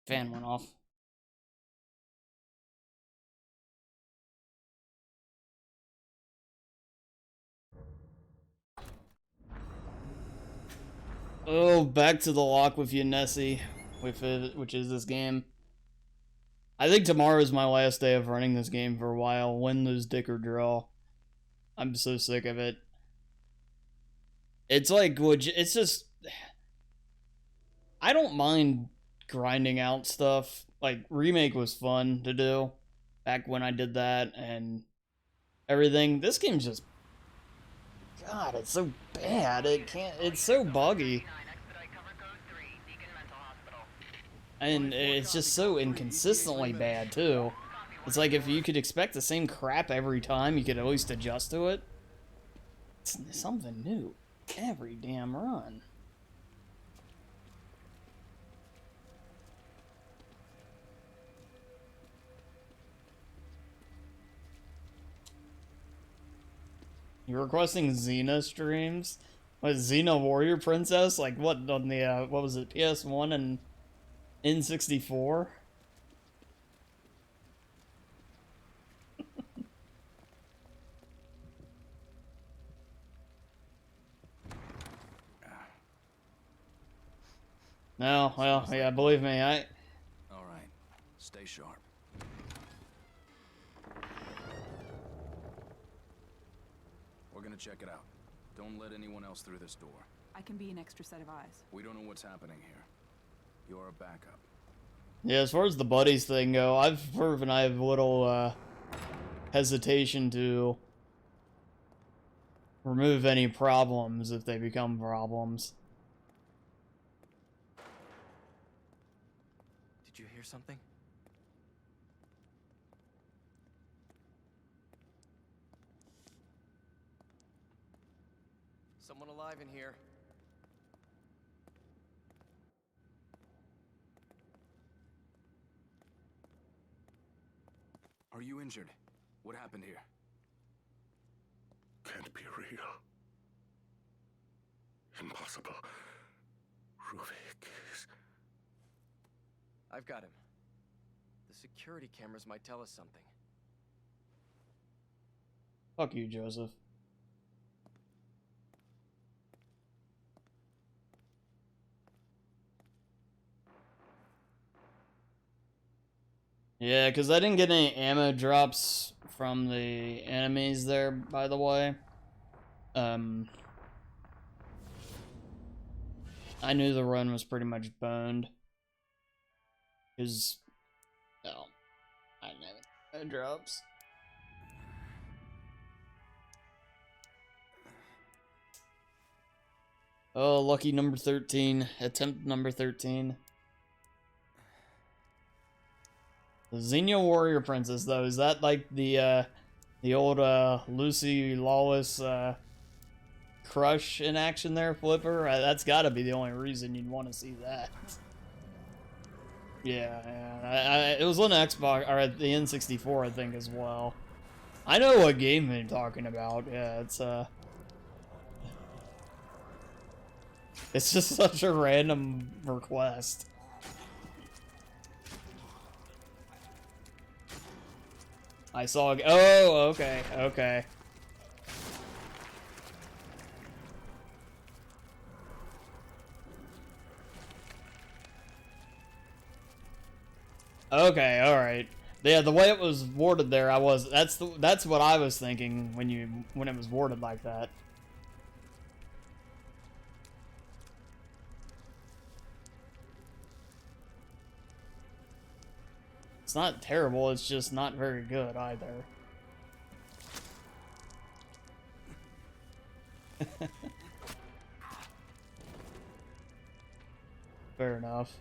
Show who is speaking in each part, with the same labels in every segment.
Speaker 1: Fan went off. Oh, back to the lock with you, Nessie, which is this game. I think tomorrow is my last day of running this game for a while. Win, lose, dick, or draw. I'm so sick of it. It's like, it's just... I don't mind grinding out stuff. Like, Remake was fun to do back when I did that and everything. This game's just... God, it's so bad. It's so buggy. And it's just so inconsistently bad, too. It's like if you could expect the same crap every time, you could at least adjust to it. It's something new every damn run. You're requesting Xena streams? What, Xena Warrior Princess? Like what on the what was it, PS1 and N64? No, well, yeah, believe me,
Speaker 2: All right, stay sharp. We're gonna check it out. Don't let anyone else through this door.
Speaker 3: I can be an extra set of eyes.
Speaker 2: We don't know what's happening here. You're a backup.
Speaker 1: Yeah, as far as the buddies thing go, I've proven I have little hesitation to remove any problems if they become problems.
Speaker 4: Did you hear something? Someone alive in here.
Speaker 2: Are you injured? What happened here?
Speaker 5: Can't be real. Impossible. Ruvik is...
Speaker 4: I've got him. The security cameras might tell us something.
Speaker 1: Fuck you, Joseph. Yeah, because I didn't get any ammo drops from the enemies there, by the way. I knew the run was pretty much boned. Because, no, I didn't have any drops. Oh, lucky number 13. Attempt number 13. The Xenia Warrior Princess, though, is that like the old Lucy Lawless crush in action there, Flipper? That's gotta be the only reason you'd want to see that. Yeah, it was on Xbox, or at the N64, I think, as well. I know what game you're talking about. Yeah, it's just such a random request. I saw a... Oh, okay, okay. Okay, alright. Yeah, the way it was worded there, that's what I was thinking when it was worded like that. It's not terrible, it's just not very good either. Fair enough.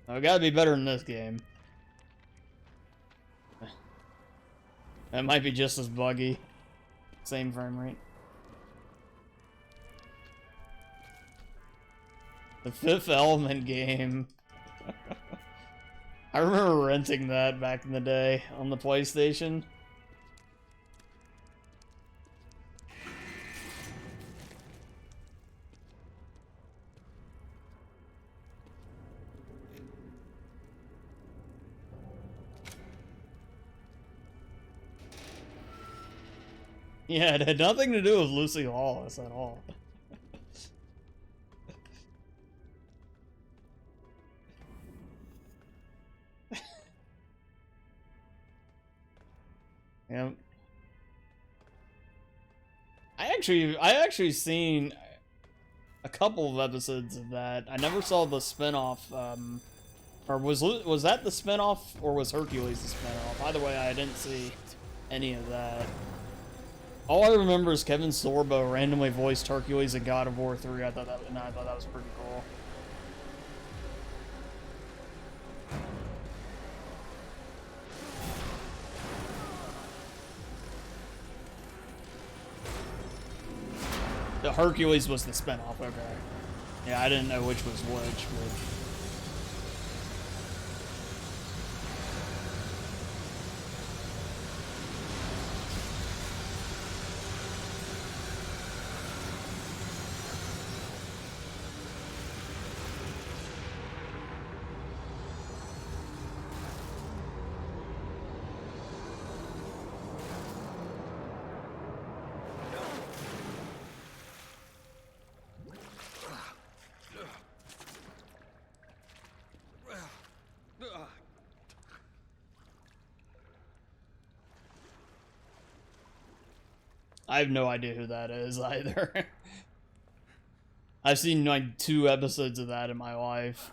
Speaker 1: Oh, it gotta be better in this game. That might be just as buggy. Same frame rate. The Fifth Element game. I remember renting that back in the day on the PlayStation. Yeah, it had nothing to do with Lucy Lawless at all. Yep. I actually seen a couple of episodes of that. I never saw the spinoff. Or was that the spinoff, or was Hercules the spinoff? Either way, I didn't see any of that. All I remember is Kevin Sorbo randomly voiced Hercules in God of War 3. I thought that was pretty cool. The Hercules was the spinoff, okay. Yeah, I didn't know which was which, but... I have no idea who that is either. I've seen like 2 episodes of that in my life.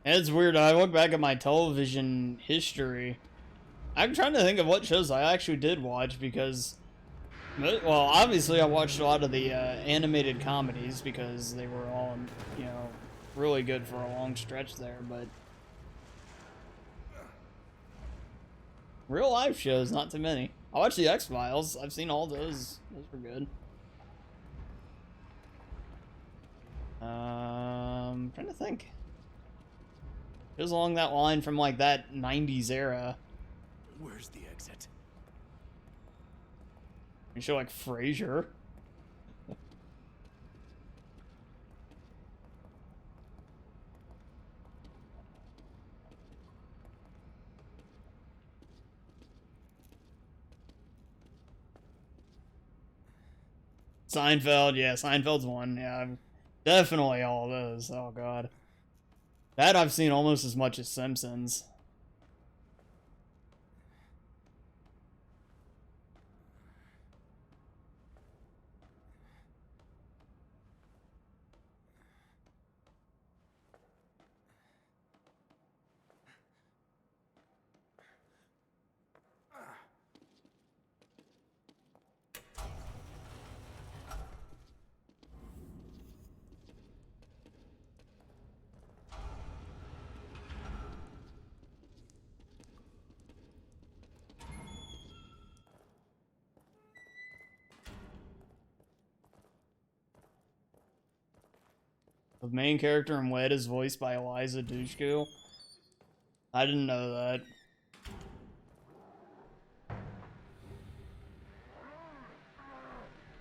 Speaker 1: It's weird. I look back at my television history. I'm trying to think of what shows I actually did watch because... Well, obviously I watched a lot of the animated comedies because they were all, you know, really good for a long stretch there, but... Real life shows, not too many. I watched the X-Files. I've seen all those. Those were good. Trying to think. It was along that line from like that 90s era.
Speaker 2: Where's the exit?
Speaker 1: You show like Frasier. Seinfeld, yeah, Seinfeld's one. Yeah, definitely all of those. Oh god, that I've seen almost as much as Simpsons. The main character in Wed is voiced by Eliza Dushku. I didn't know that.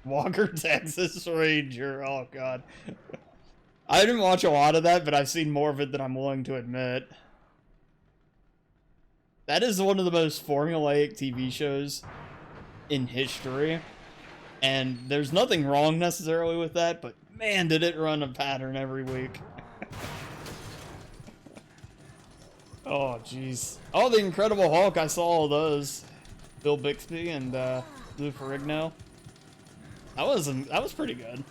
Speaker 1: Walker, Texas Ranger. Oh god. I didn't watch a lot of that, but I've seen more of it than I'm willing to admit. That is one of the most formulaic TV shows in history. And there's nothing wrong necessarily with that, but man, did it run a pattern every week. Oh, jeez. Oh, the Incredible Hulk, I saw all those. Bill Bixby and Lou Ferrigno. That was pretty good.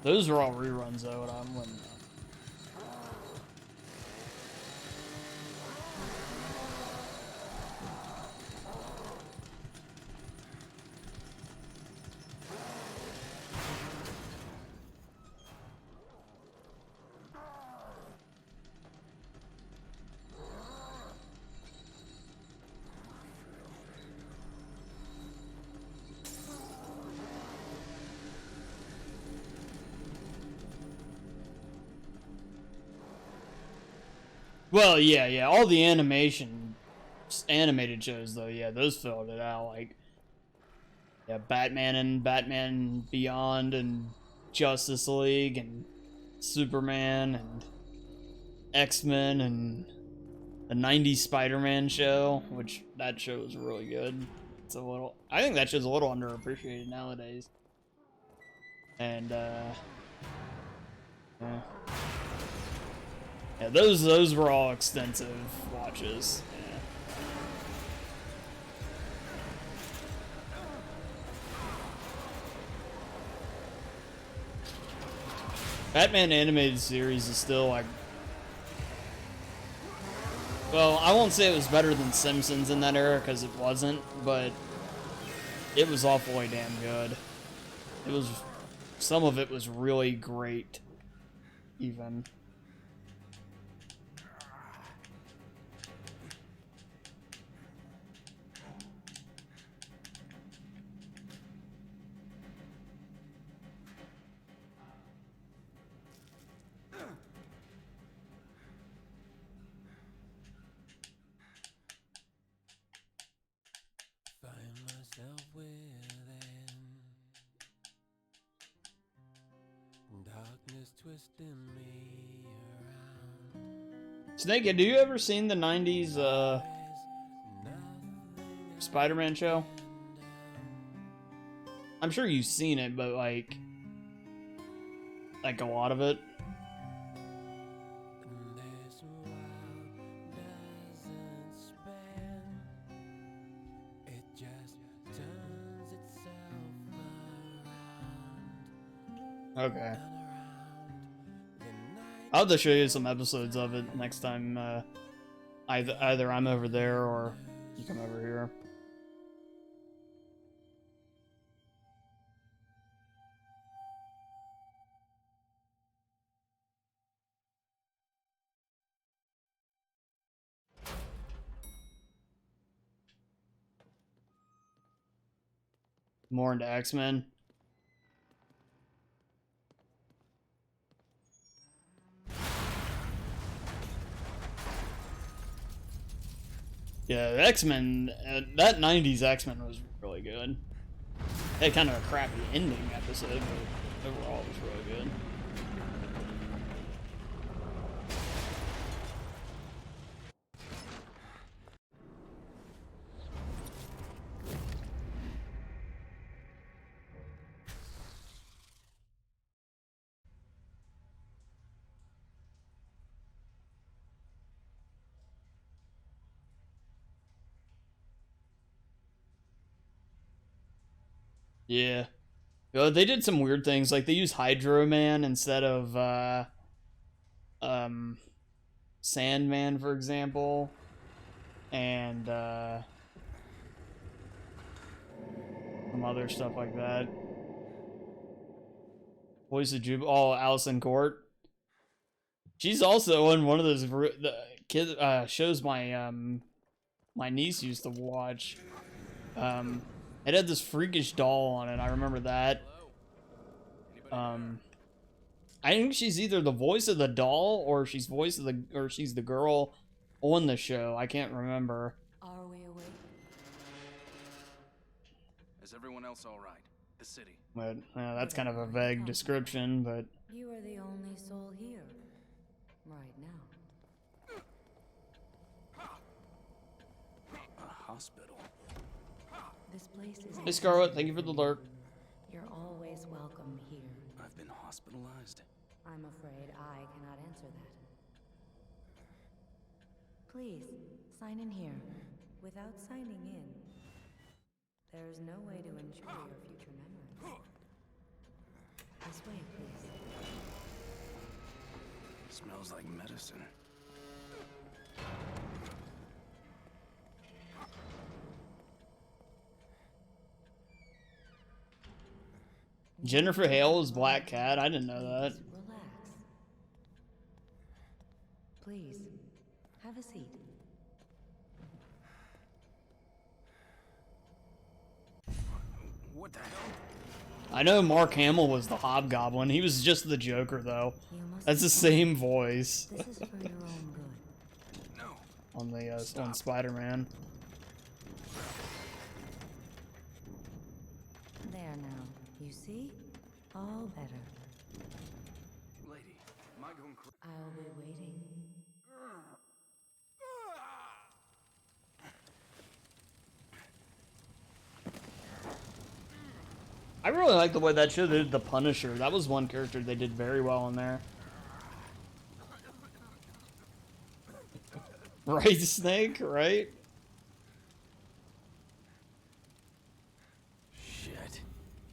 Speaker 1: Those are all reruns though, and I'm winning. Well, yeah, all the animated shows though, yeah, those filled it out. Like, yeah, Batman and Batman Beyond and Justice League and Superman and X-Men and the 90s Spider-Man show, which that show was really good. It's a little, I think that show's a little underappreciated nowadays. And yeah, those were all extensive watches. Yeah. Batman animated series is still like, well, I won't say it was better than Simpsons in that era because it wasn't, but it was awfully damn good. It was, some of it was really great, even. Snake, do you ever seen the 90s Spider-Man show? I'm sure you've seen it, but like a lot of it. Okay. I'll have to show you some episodes of it next time. Either I'm over there or you come over here. More into X-Men. Yeah, the X-Men, that 90s X-Men was really good. It had kind of a crappy ending episode, but overall it was really good. Yeah. They did some weird things, like they used Hydro Man instead of Sandman, for example. And some other stuff like that. Voice of Jubal, oh, Allison Court. She's also in one of those shows my niece used to watch. It had this freakish doll on it. I remember that. I think she's either the voice of the doll or she's the girl on the show. I can't remember.
Speaker 3: Are we awake?
Speaker 2: Is everyone else all right? The city.
Speaker 1: But that's kind of a vague description, but
Speaker 3: You are the only soul here. Right now.
Speaker 2: A hospital.
Speaker 3: This place is...
Speaker 1: hey Scarlet, thank you for the lurk.
Speaker 3: You're always welcome here.
Speaker 2: I've been hospitalized.
Speaker 3: I'm afraid I cannot answer that. Please, sign in here. Without signing in, there's no way to ensure your future memories. This way, please.
Speaker 2: Smells like medicine.
Speaker 1: Jennifer Hale is Black Cat. I didn't know that.
Speaker 3: Relax. Please, have a seat.
Speaker 2: What the hell?
Speaker 1: I know Mark Hamill was the Hobgoblin. He was just the Joker, though.
Speaker 3: You must
Speaker 1: That's the
Speaker 3: be fine.
Speaker 1: same voice.
Speaker 3: This is for your own good.
Speaker 1: on the on Spider-Man.
Speaker 3: There now. You see? All better.
Speaker 2: Lady, am I going crazy?
Speaker 3: I'll be waiting.
Speaker 1: I really like the way that show did the Punisher. That was one character they did very well in there. Right, Snake? Right?
Speaker 2: Shit.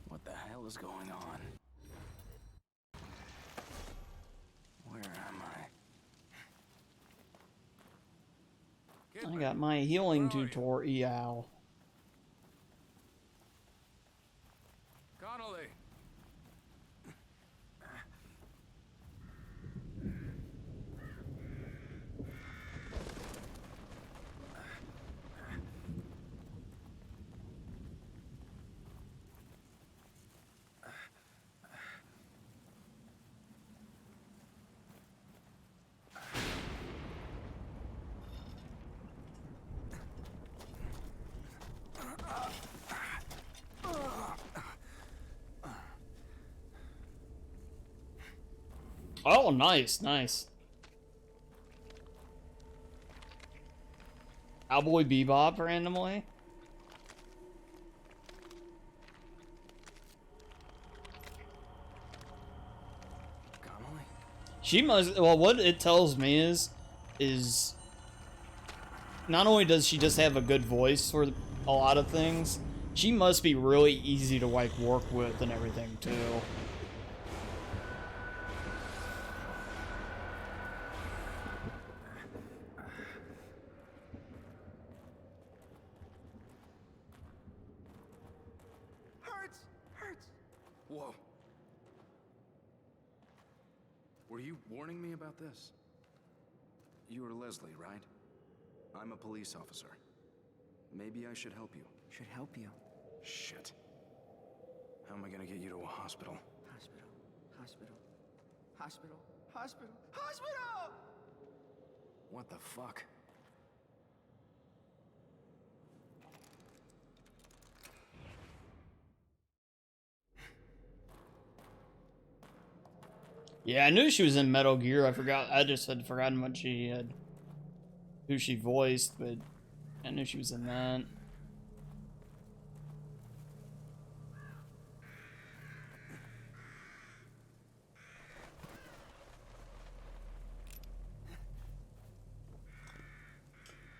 Speaker 2: What the hell is going on? Where am I?
Speaker 1: I got my healing tutorial.
Speaker 2: Connolly!
Speaker 1: Oh, nice, nice. Cowboy Bebop randomly.
Speaker 2: Connolly?
Speaker 1: She must. Well, what it tells me is not only does she just have a good voice for a lot of things, she must be really easy to like work with and everything too.
Speaker 2: Hurts! Whoa. Were you warning me about this? You are Leslie, right? I'm a police officer. Maybe I should help you.
Speaker 4: Should help you.
Speaker 2: Shit. How am I gonna get you to a hospital?
Speaker 4: Hospital. Hospital. Hospital. Hospital. Hospital!
Speaker 2: What the fuck?
Speaker 1: Yeah, I knew she was in Metal Gear. I just had forgotten what she had, who she voiced, but I knew she was in that.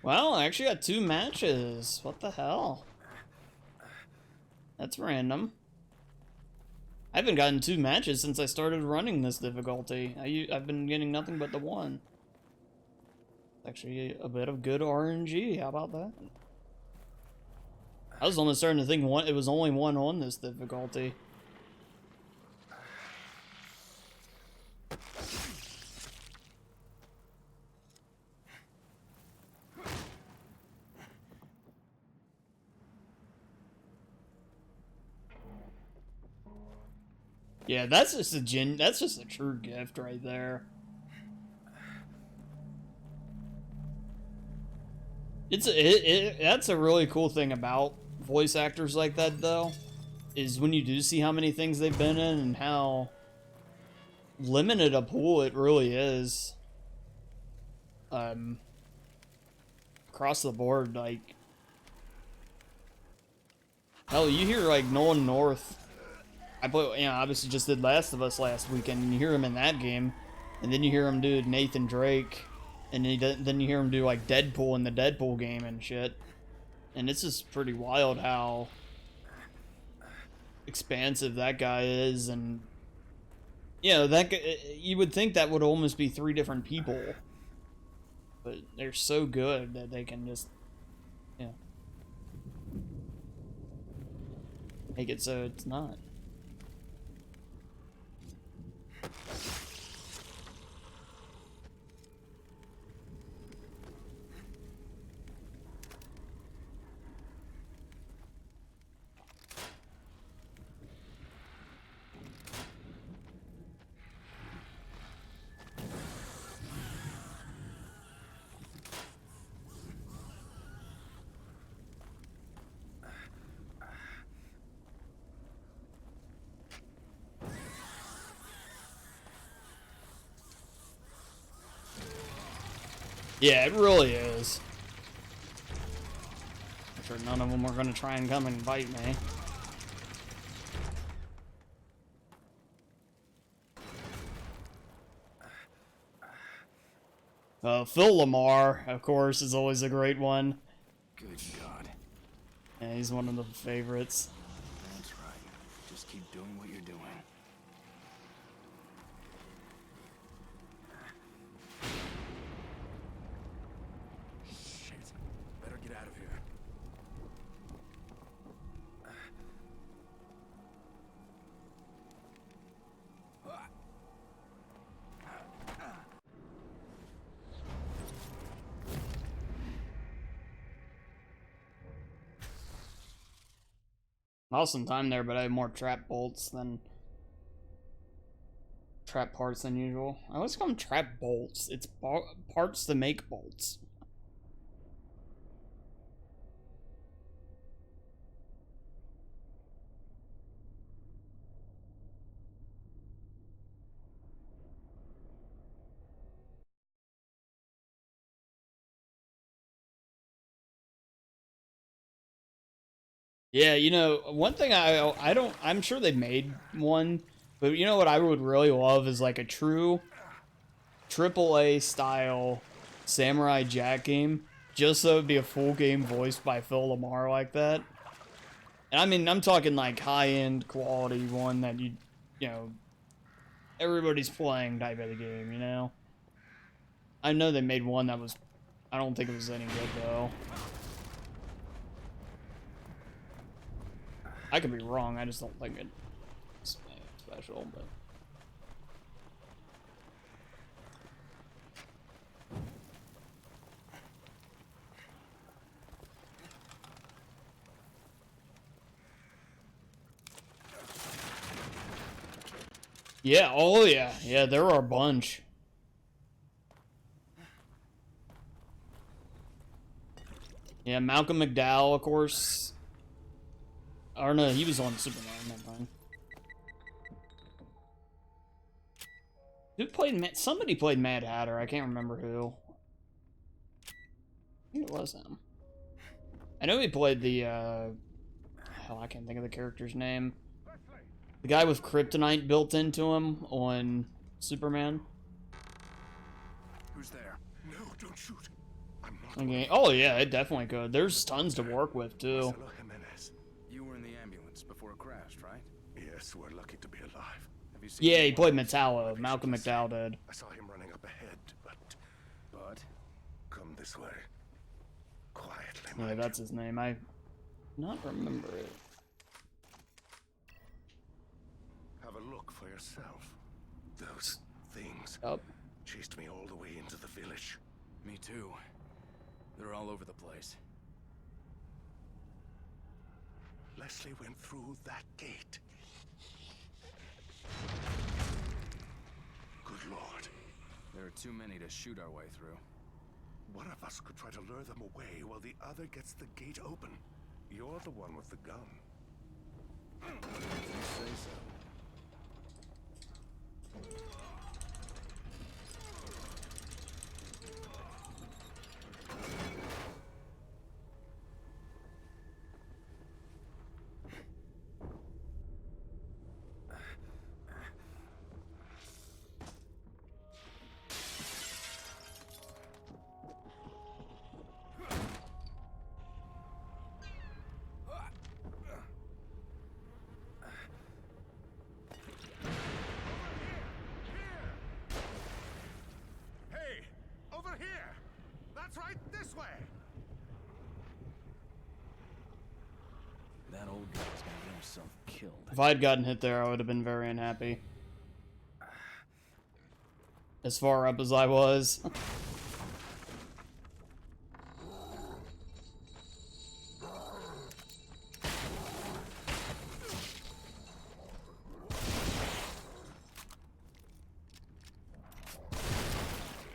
Speaker 1: Well, I actually got 2 matches. What the hell? That's random. I haven't gotten 2 matches since I started running this difficulty. I've been getting nothing but the 1. Actually, a bit of good RNG. How about that? I was almost starting to think it was only 1 on this difficulty. Yeah, that's just a true gift right there. That's a really cool thing about voice actors like that though, is when you do see how many things they've been in and how limited a pool it really is. Across the board, like hell, you hear like Nolan North. Obviously just did Last of Us last weekend, and you hear him in that game, and then you hear him do Nathan Drake, and then you hear him do like Deadpool in the Deadpool game and shit. And it's just pretty wild how expansive that guy is, and that you would think that would almost be 3 different people, but they're so good that they can just make it so it's not. Yeah, it really is. I'm sure none of them are going to try and come and fight me. Phil Lamar, of course, is always a great one.
Speaker 2: Good God.
Speaker 1: Yeah, he's one of the favorites.
Speaker 2: That's right. Just keep doing what you're doing. Shit. Better get out of here.
Speaker 1: Lost some time there, but I had more trap bolts than trap parts than usual. I always call them trap bolts. It's parts to make bolts. Yeah, you know, one thing I'm sure they made one, but you know what I would really love is like a true AAA style Samurai Jack game, just so it'd be a full game voiced by Phil Lamar like that. And I mean, I'm talking like high-end quality one that you know, everybody's playing type of the game, you know? I know they made one that was, I don't think it was any good though. I could be wrong, I just don't think it's special, but... Yeah, oh yeah, yeah, there are a bunch. Yeah, Malcolm McDowell, of course. Or no, he was on Superman, never mind. Who played somebody played Mad Hatter, I can't remember who. I think it was him. I know he played the, hell, I can't think of the character's name. The guy with kryptonite built into him on Superman.
Speaker 2: Who's there?
Speaker 5: No, don't shoot. I'm not.
Speaker 1: Okay. Oh yeah, it definitely could. There's tons to work with too.
Speaker 5: Marcelo Jimenez.
Speaker 2: You were in the ambulance before it crashed, right?
Speaker 5: Yes, we're lucky to be alive.
Speaker 2: Have you seen
Speaker 1: Yeah, he
Speaker 2: anyone?
Speaker 1: played Metallo. Malcolm McDowell did.
Speaker 5: I saw him running up ahead, but
Speaker 2: But
Speaker 5: come this way. Quietly,
Speaker 1: Yeah,
Speaker 5: mind
Speaker 1: that's his name. I not remember it.
Speaker 5: Have a look for yourself. Those things
Speaker 1: Up.
Speaker 5: chased me all the way into the village.
Speaker 2: me too. They're all over the place.
Speaker 5: Leslie went through that gate. Good Lord.
Speaker 2: There are too many to shoot our way through.
Speaker 5: One of us could try to lure them away while the other gets the gate open. You're the one with the gun.
Speaker 2: If you say so.
Speaker 5: Hey! Over here! That's right, this way!
Speaker 2: That old guy's gonna get himself killed.
Speaker 1: If I'd gotten hit there, I would have been very unhappy. As far up as I was.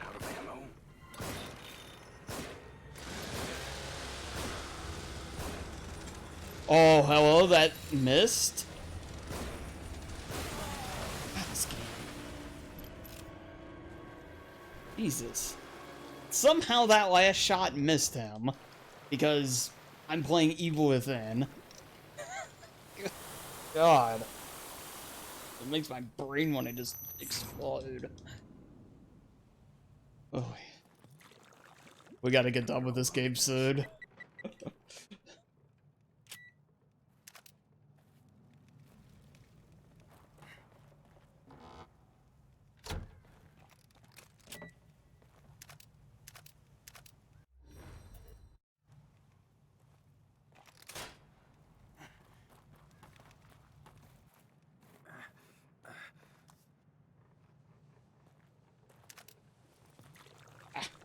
Speaker 2: Out of ammo.
Speaker 1: Oh, hello, that missed? God, this game. Jesus. It's somehow that last shot missed him because I'm playing Evil Within. God. It makes my brain want to just explode. Oh, we gotta get done with this game soon.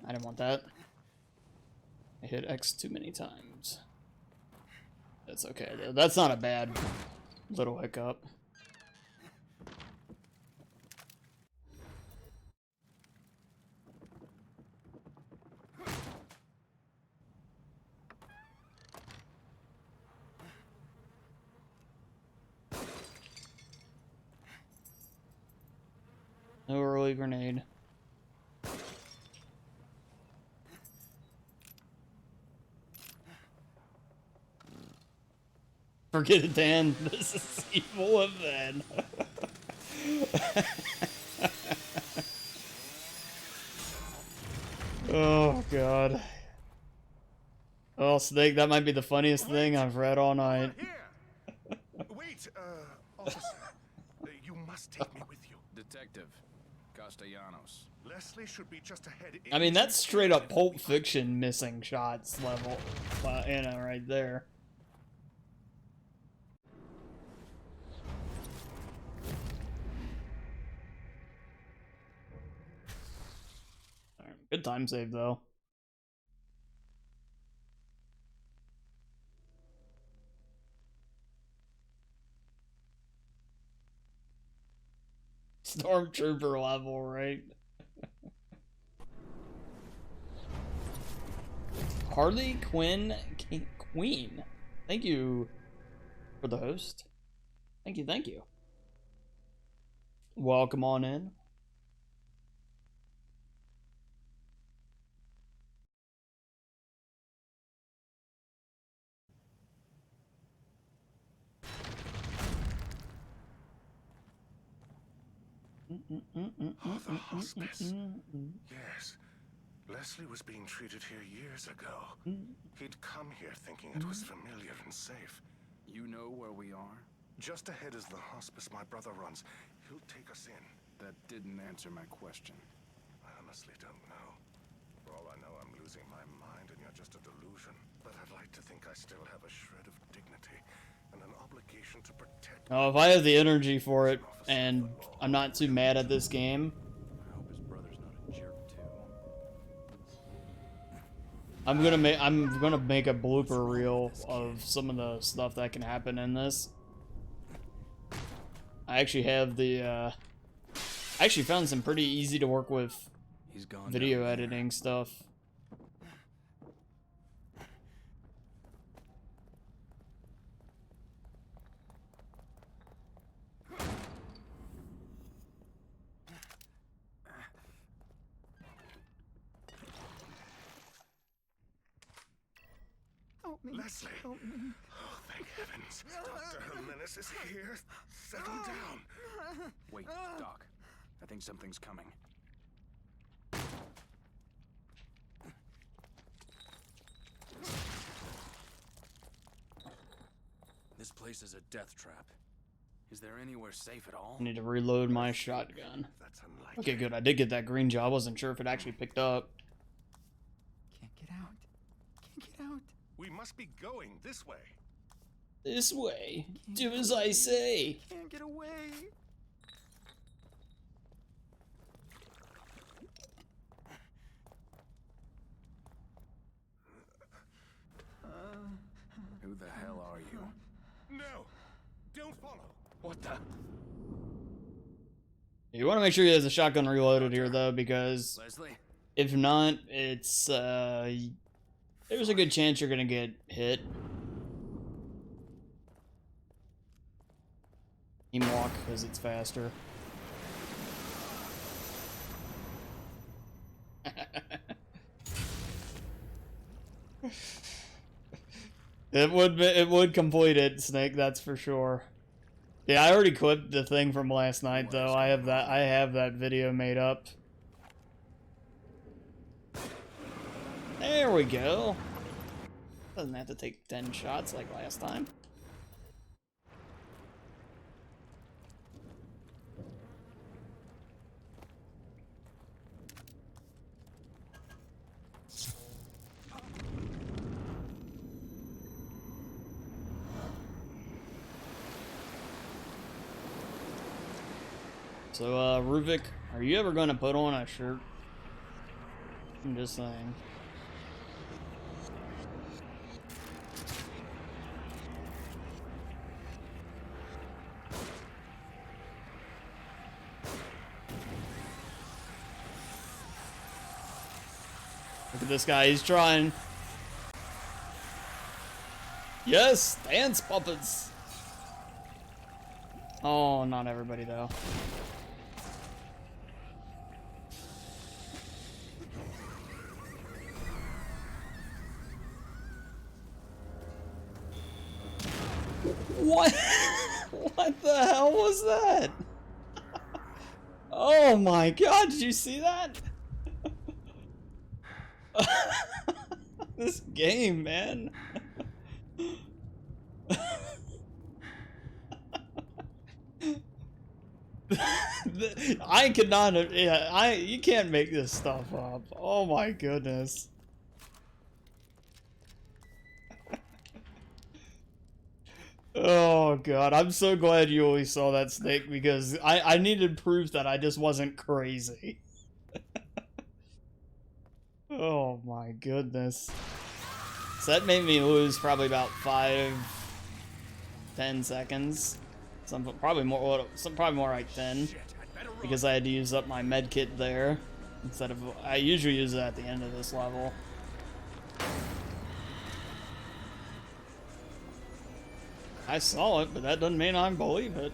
Speaker 1: I didn't want that. I hit X too many times. That's okay, though. That's not a bad little hiccup. No early grenade. Forget it, Dan. This is Evil Within. Oh, God. Oh, Snake, that might be the funniest thing I've read all night.
Speaker 5: Wait, officer. You must take me with you.
Speaker 2: Detective Castellanos.
Speaker 5: Leslie should be just ahead.
Speaker 1: I mean, that's straight up Pulp Fiction missing shots level. Anna, right there. Alright, good time save, though. Stormtrooper level, right? Harley Quinn Queen. Thank you for the host. Thank you, thank you. Welcome on in.
Speaker 5: Oh, the hospice. Yes. Leslie was being treated here years ago. He'd come here thinking it was familiar and safe.
Speaker 2: You know where we are?
Speaker 5: Just ahead is the hospice my brother runs. He'll take us in.
Speaker 2: That didn't answer my question.
Speaker 5: I honestly don't know. For all I know, I'm losing my mind and you're just a delusion. But I'd like to think I still have a shred of dignity and an obligation to protect.
Speaker 1: Oh, if I have the energy for it, and I'm not too mad at this game,
Speaker 2: I hope his brother's not a jerk too.
Speaker 1: I'm gonna make a blooper reel of some of the stuff that can happen in this. I actually have the I actually found some pretty easy to work with
Speaker 2: He's gone
Speaker 1: video
Speaker 2: down there.
Speaker 1: editing stuff.
Speaker 5: Leslie! Oh, thank heavens. Dr. Jimenez is here. Settle down.
Speaker 2: Wait, Doc. I think something's coming. This place is a death trap. Is there anywhere safe at all?
Speaker 1: I need to reload my shotgun.
Speaker 5: That's unlikely.
Speaker 1: Okay, good. I did get that green gel. I wasn't sure if it actually picked up.
Speaker 6: Can't get out. Can't get out.
Speaker 5: We must be going this way.
Speaker 1: This way. Do as I say.
Speaker 6: Can't get away.
Speaker 2: Who the hell are you?
Speaker 5: No! Don't follow!
Speaker 2: What the?
Speaker 1: You want to make sure he has a shotgun reloaded here, though, because
Speaker 2: Leslie?
Speaker 1: if not, it's, there's a good chance you're gonna get hit. Team walk, because it's faster. It would complete it, Snake, that's for sure. Yeah, I already clipped the thing from last night though. I have that video made up. There we go. Doesn't have to take 10 shots like last time. So, Ruvik, are you ever going to put on a shirt? I'm just saying. Look at this guy, he's trying. Yes, dance puppets. Oh, not everybody though. What? What the hell was that? Oh my god, did you see that? This game, man. I could not have, yeah, you can't make this stuff up. Oh my goodness. Oh god, I'm so glad you always saw that, Snake, because I needed proof that I just wasn't crazy. Oh my goodness. So that made me lose probably about 5-10 seconds. Probably more like 10. Because I had to use up my med kit there. Instead of, I usually use it at the end of this level. I saw it, but that doesn't mean I believe it.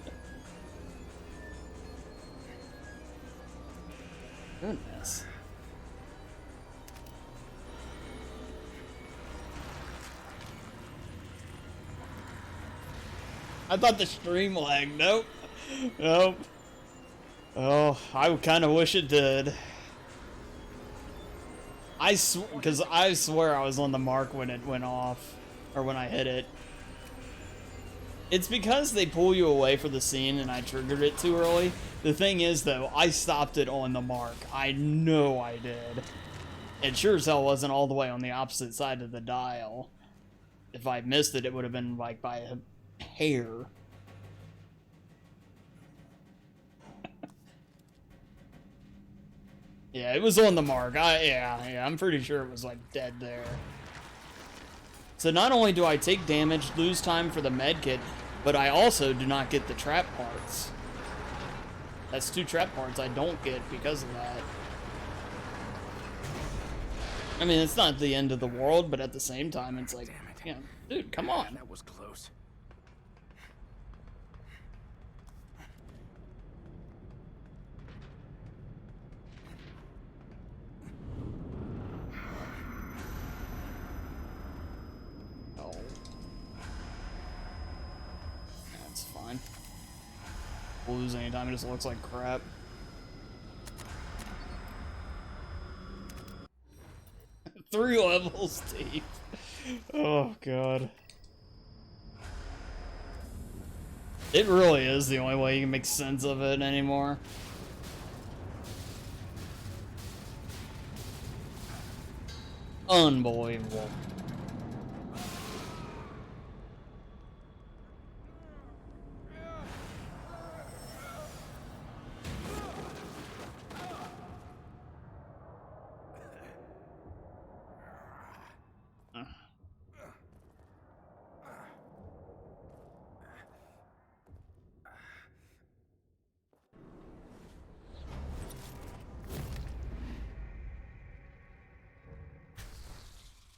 Speaker 1: Goodness. I thought the stream lagged. Nope. Nope. Oh, I kind of wish it did. Because I swear I was on the mark when it went off. Or when I hit it. It's because they pull you away for the scene and I triggered it too early. The thing is, though, I stopped it on the mark. I know I did. It sure as hell wasn't all the way on the opposite side of the dial. If I missed it, it would have been like by a hair. Yeah, it was on the mark. Yeah, I'm pretty sure it was like dead there. So not only do I take damage, lose time for the medkit, but I also do not get the trap parts. That's 2 trap parts I don't get because of that. I mean, it's not the end of the world, but at the same time, it's like, you know, dude, come on.
Speaker 2: That was close.
Speaker 1: Oh. That's fine. We'll lose anytime, it just looks like crap. Three levels deep. Oh god. It really is the only way you can make sense of it anymore. Unbelievable.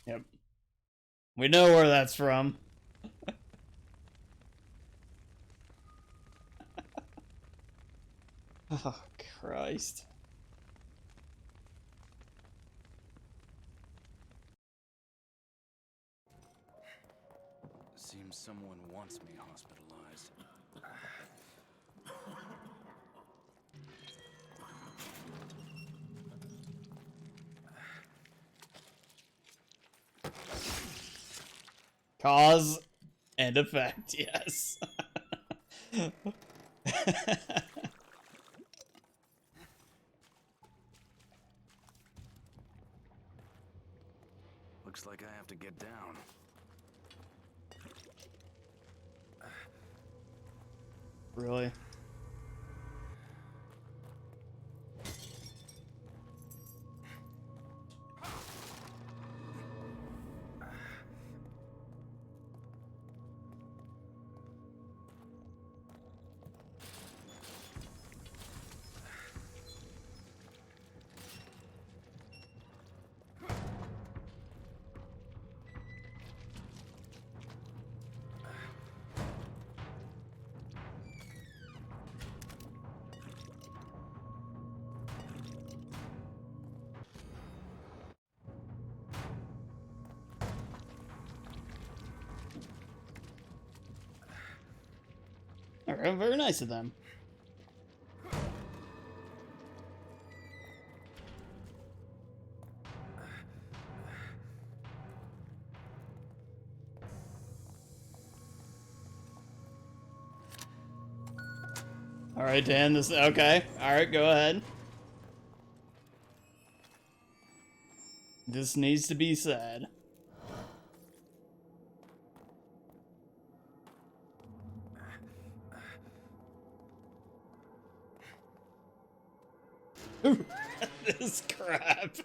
Speaker 1: Yep. We know where that's from. Oh, Christ.
Speaker 2: Seems someone wants me hospitalized.
Speaker 1: Cause and effect, yes.
Speaker 2: Looks like I have to get down.
Speaker 1: Really? Alright, very nice of them. Alright, Dan, this okay. Alright, go ahead. This needs to be said. This crap.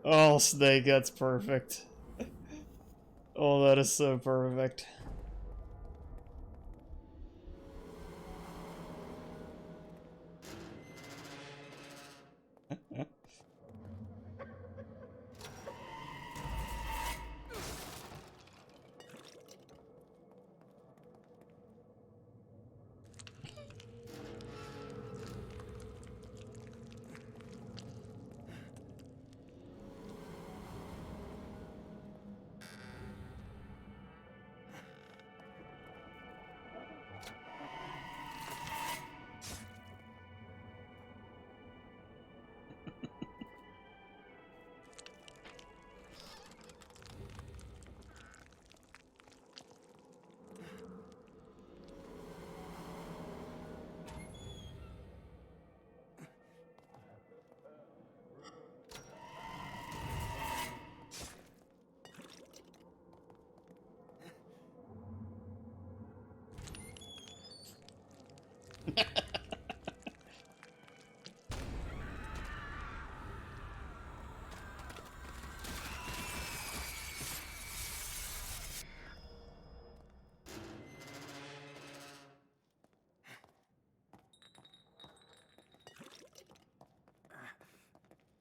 Speaker 1: Oh, Snake, that's perfect. Oh, that is so perfect.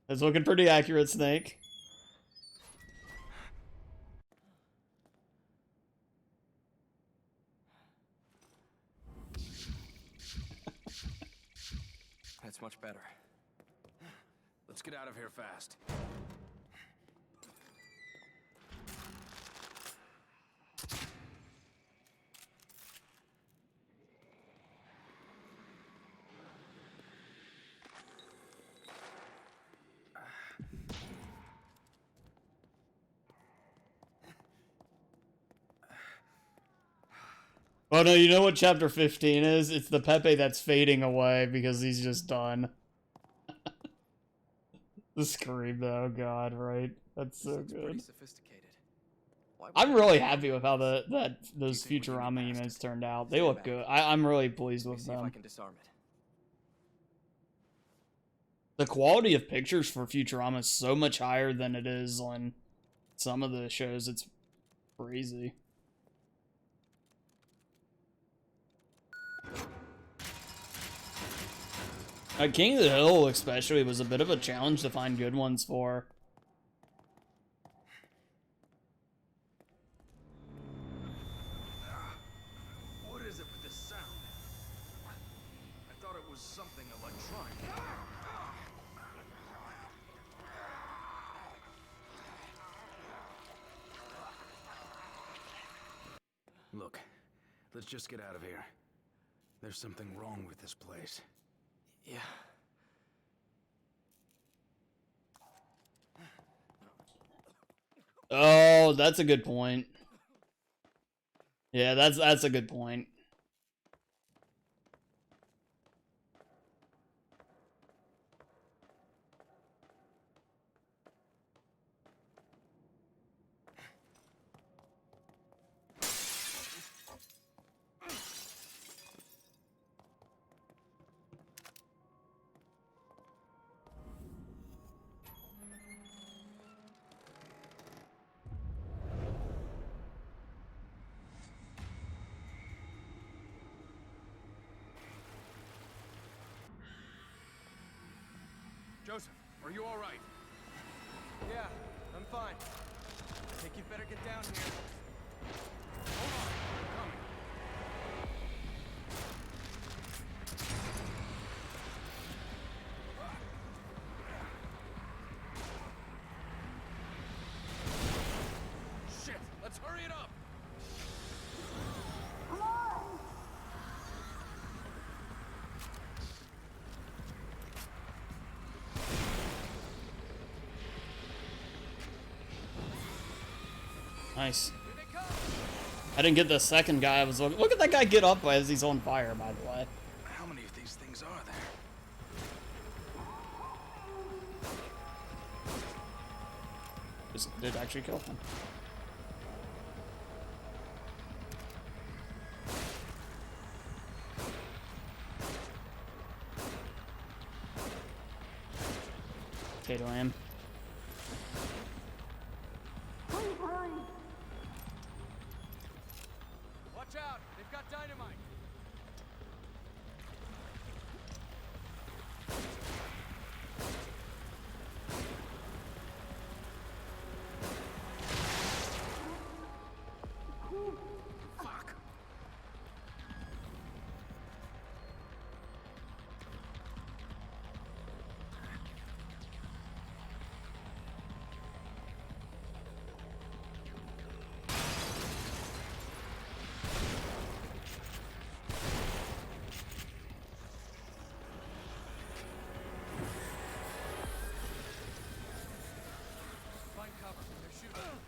Speaker 1: It's looking pretty accurate, Snake.
Speaker 4: That's much better.
Speaker 2: Let's get out of here fast.
Speaker 1: Oh no, you know what chapter 15 is? It's the Pepe that's fading away because he's just done. The scream though, God, right? That's so
Speaker 4: Looks pretty
Speaker 1: good.
Speaker 4: sophisticated. Why would
Speaker 1: I'm
Speaker 4: they
Speaker 1: really
Speaker 4: do
Speaker 1: happy with how those
Speaker 4: Do you think we can
Speaker 1: Futurama
Speaker 4: get past
Speaker 1: emotes
Speaker 4: it?
Speaker 1: turned out. They
Speaker 4: Stand
Speaker 1: look
Speaker 4: back.
Speaker 1: good. I'm really pleased
Speaker 4: Let me
Speaker 1: with
Speaker 4: see if I
Speaker 1: them.
Speaker 4: can disarm it.
Speaker 1: The quality of pictures for Futurama is so much higher than it is on some of the shows. It's crazy. King of the Hill, especially, was a bit of a challenge to find good ones for.
Speaker 2: What is it with this sound? I thought it was something electronic. Look, let's just get out of here. There's something wrong with this place.
Speaker 4: Yeah.
Speaker 1: Oh, that's a good point. Yeah, that's a good point.
Speaker 2: Joseph, are you all right?
Speaker 4: Yeah, I'm fine. I think you'd better get down here.
Speaker 2: Hold on, I'm coming. Shit, let's hurry it up.
Speaker 1: Nice. I didn't get the second guy. I was looking. Look at that guy get up as he's on fire, by the way.
Speaker 2: How many of these things are there?
Speaker 1: Just did actually kill him. Potato lamb.
Speaker 4: Watch out! They've got dynamite!
Speaker 2: Fuck.
Speaker 4: Find cover. They're shooting.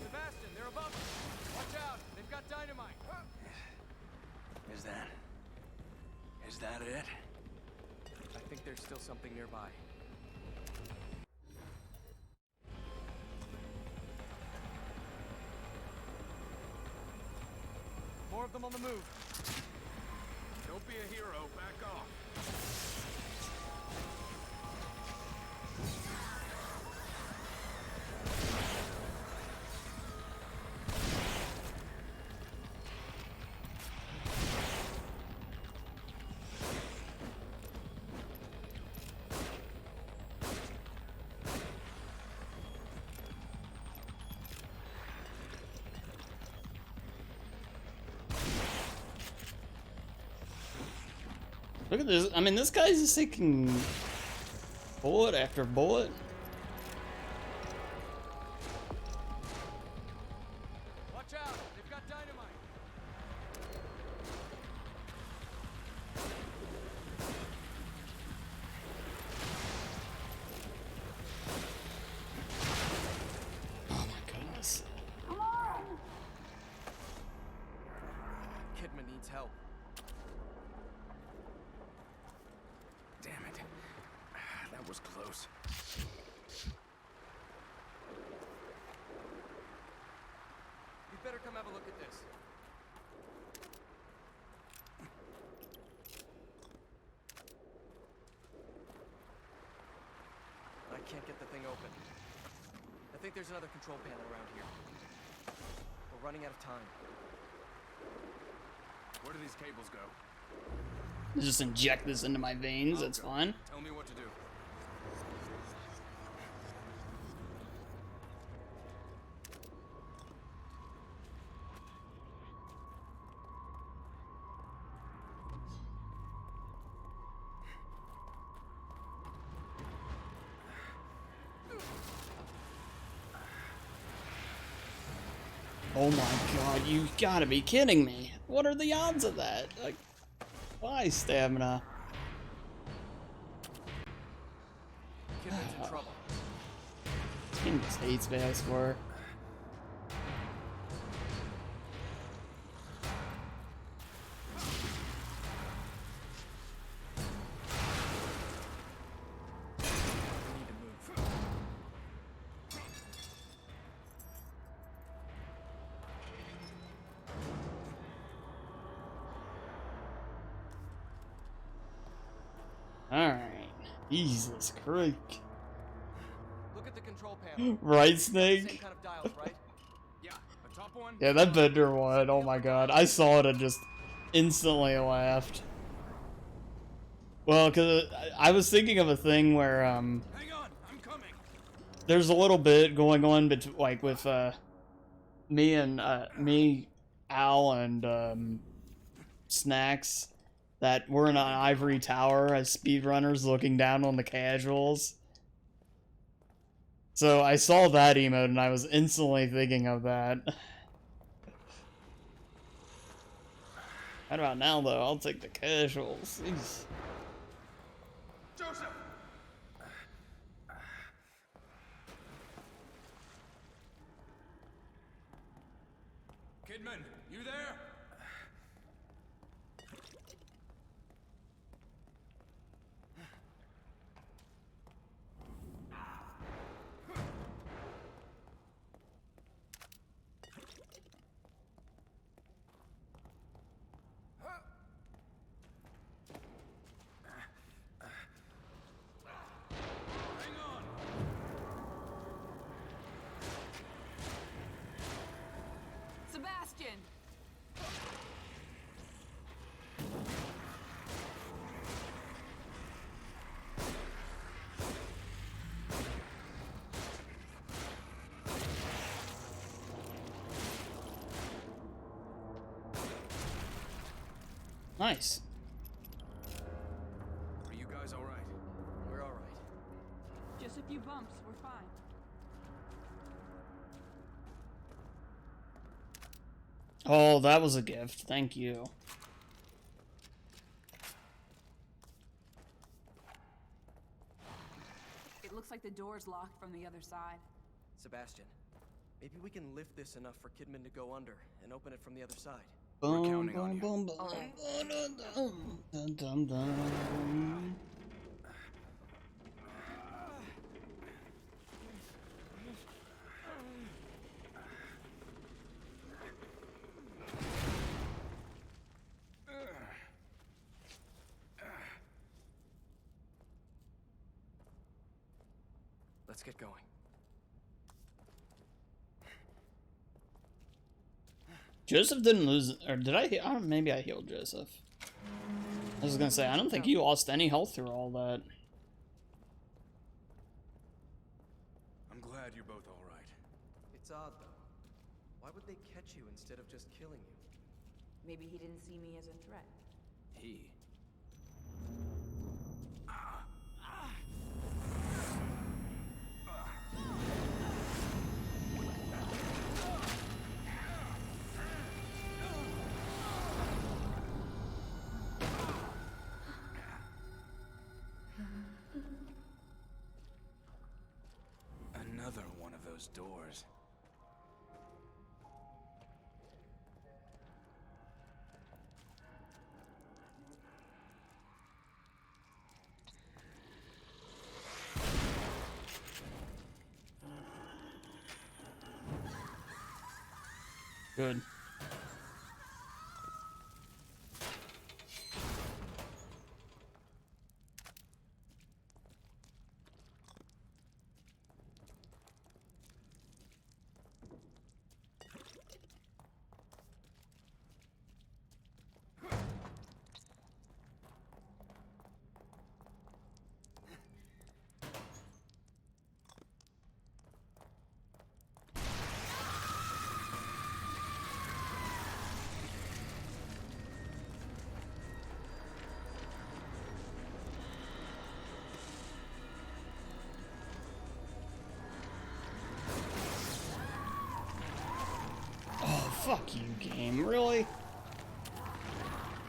Speaker 4: Sebastian, they're above us. Watch out! They've got dynamite.
Speaker 2: Is that it?
Speaker 4: I think there's still something nearby. More of them on the move.
Speaker 2: Don't be a hero, back off.
Speaker 1: Look at this. I mean, this guy's just taking bullet after bullet.
Speaker 4: Watch out! They've got dynamite.
Speaker 1: Oh my goodness.
Speaker 4: Kidman needs help.
Speaker 2: Damn it. That was close.
Speaker 4: You'd better come have a look at this. I can't get the thing open. I think there's another control panel around here. We're running out of time.
Speaker 2: Where do these cables go?
Speaker 1: Just inject this into my veins. That's
Speaker 2: go.
Speaker 1: fine.
Speaker 2: Tell me what to do.
Speaker 1: Oh my god, you gotta be kidding me. What are the odds of that? Like, why stamina?
Speaker 4: Kidman's in trouble.
Speaker 1: This game just hates me, I swear.
Speaker 4: We need to move.
Speaker 1: Alright. Jesus Christ.
Speaker 4: Look at the control panel.
Speaker 1: Right,
Speaker 4: Same
Speaker 1: Snake?
Speaker 4: kind of dials, right?
Speaker 2: Yeah, a top one.
Speaker 1: Yeah, that bender one. Oh my god. I saw it and just instantly laughed. Well, because I was thinking of a thing where,
Speaker 2: Hang on, I'm coming.
Speaker 1: there's a little bit going on like with, me, Al, and, Snacks, that we're in an ivory tower as speedrunners looking down on the casuals. So I saw that emote and I was instantly thinking of that. Right about now, though, I'll take the casuals. Jeez.
Speaker 2: Joseph! Kidman, you there? Hang on.
Speaker 7: Sebastian!
Speaker 1: Nice.
Speaker 2: Are you guys all right?
Speaker 4: We're all right.
Speaker 7: Just a few bumps, we're fine.
Speaker 1: Oh, that was a gift. Thank you.
Speaker 7: It looks like the door's locked from the other side.
Speaker 4: Sebastian, maybe we can lift this enough for Kidman to go under and open it from the other side.
Speaker 2: We're counting on you.
Speaker 1: Dun, dun, dun.
Speaker 4: Let's get going.
Speaker 1: Joseph didn't lose, or did I? Maybe I healed Joseph. I was gonna say, I don't think you lost any health through all that.
Speaker 2: I'm glad you're both all right.
Speaker 4: It's odd, though. Why would they catch you instead of just killing you?
Speaker 3: Maybe he didn't see me as a threat.
Speaker 2: He. Another one of those doors.
Speaker 1: Good. Fuck you, game. Really?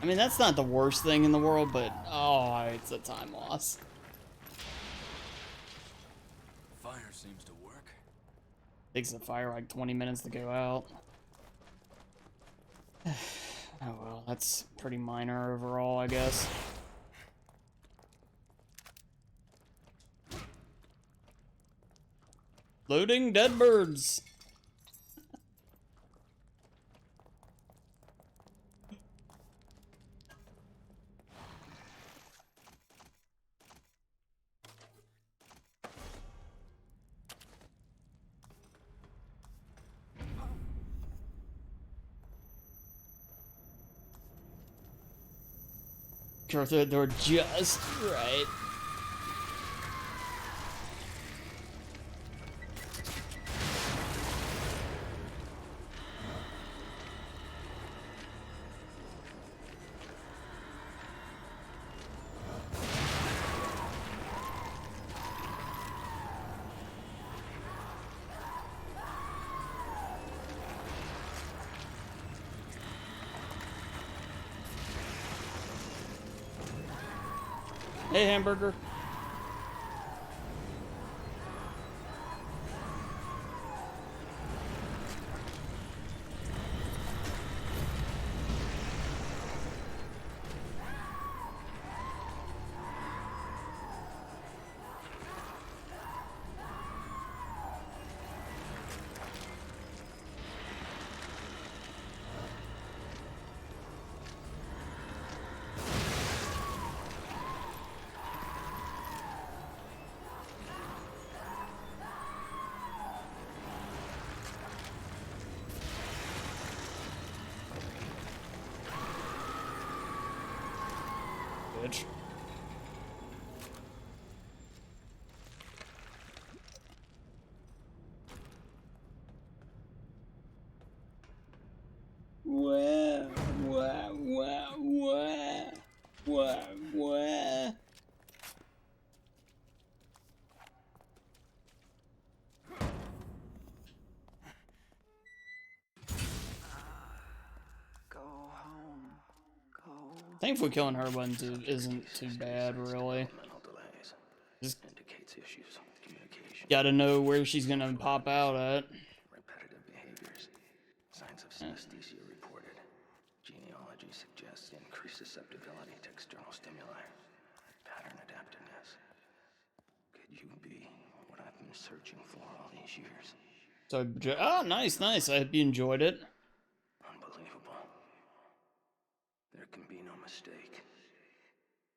Speaker 1: I mean, that's not the worst thing in the world, but oh, it's a time loss.
Speaker 2: Fire seems to work.
Speaker 1: Takes the fire like 20 minutes to go out. Oh well, that's pretty minor overall, I guess. Loading dead birds. Go through the door just right. Hey, hamburger. Bitch. Wah.
Speaker 6: Go home. Go.
Speaker 1: Thankfully, killing her isn't too bad, really.
Speaker 2: Mental delays.
Speaker 1: Just
Speaker 2: Indicates issues with communication.
Speaker 1: gotta know where she's gonna pop out at.
Speaker 2: Repetitive behaviors. Signs of synesthesia reported. Genealogy suggests increased susceptibility to external stimuli. Pattern adaptiveness. Could you be what I've been searching for all these years?
Speaker 1: So, oh, nice. I hope you enjoyed it.
Speaker 2: Unbelievable. There can be no mistake.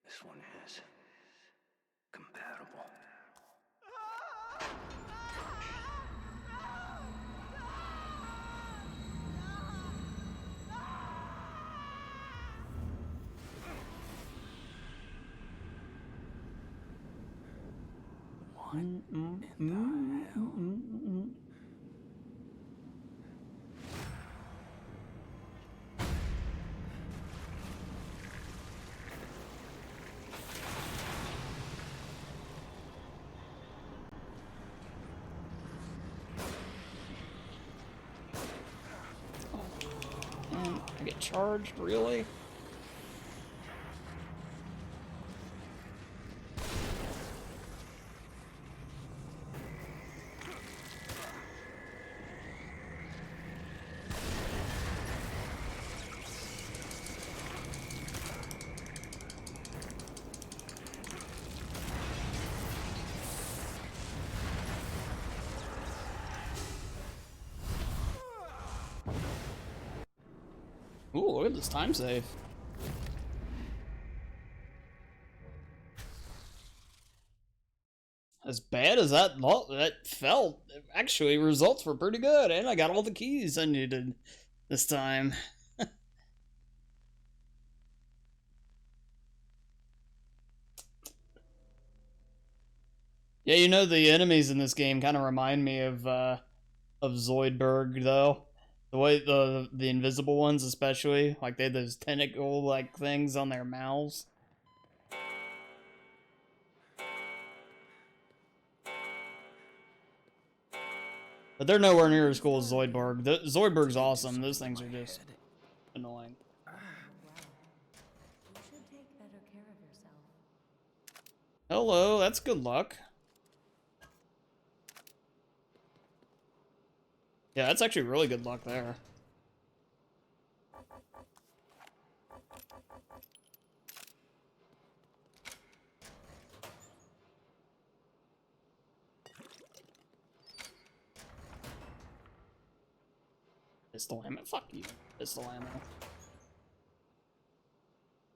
Speaker 2: This one is compatible.
Speaker 1: I get charged, really? Ooh, look at this time save. As bad as that felt, actually results were pretty good, and I got all the keys I needed this time. Yeah, you know, the enemies in this game kind of remind me of Zoidberg, though. The way the invisible ones, especially, like they had those tentacle like things on their mouths. But they're nowhere near as cool as Zoidberg. Zoidberg's awesome. Those things are just annoying.
Speaker 3: Well, you should take better care of yourself.
Speaker 1: Hello, that's good luck. Yeah, that's actually really good luck there. Pistol ammo? Fuck you. Pistol ammo.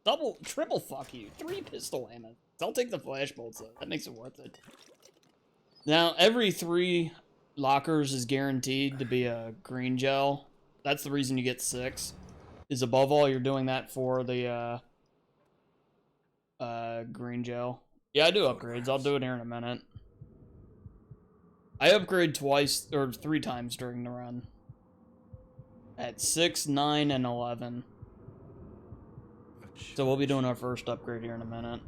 Speaker 1: Double, triple fuck you. 3 pistol ammo. I'll take the flash bolts though. That makes it worth it. Now, every 3 lockers is guaranteed to be a green gel. That's the reason you get 6. Is above all, you're doing that for the green gel. Yeah, I do upgrades. I'll do it here in a minute. I upgrade twice, or 3 times during the run. At 6, 9, and 11. So we'll be doing our first upgrade here in a minute.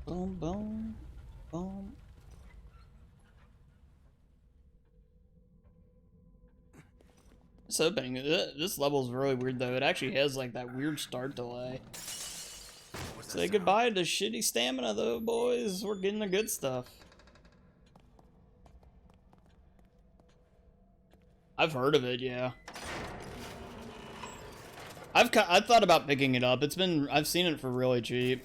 Speaker 1: Boom, boom, boom. So hoping this level is really weird though. It actually has like that weird start delay. Say goodbye to shitty stamina though, boys. We're getting the good stuff. I've heard of it, yeah. I've thought about picking it up. I've seen it for really cheap.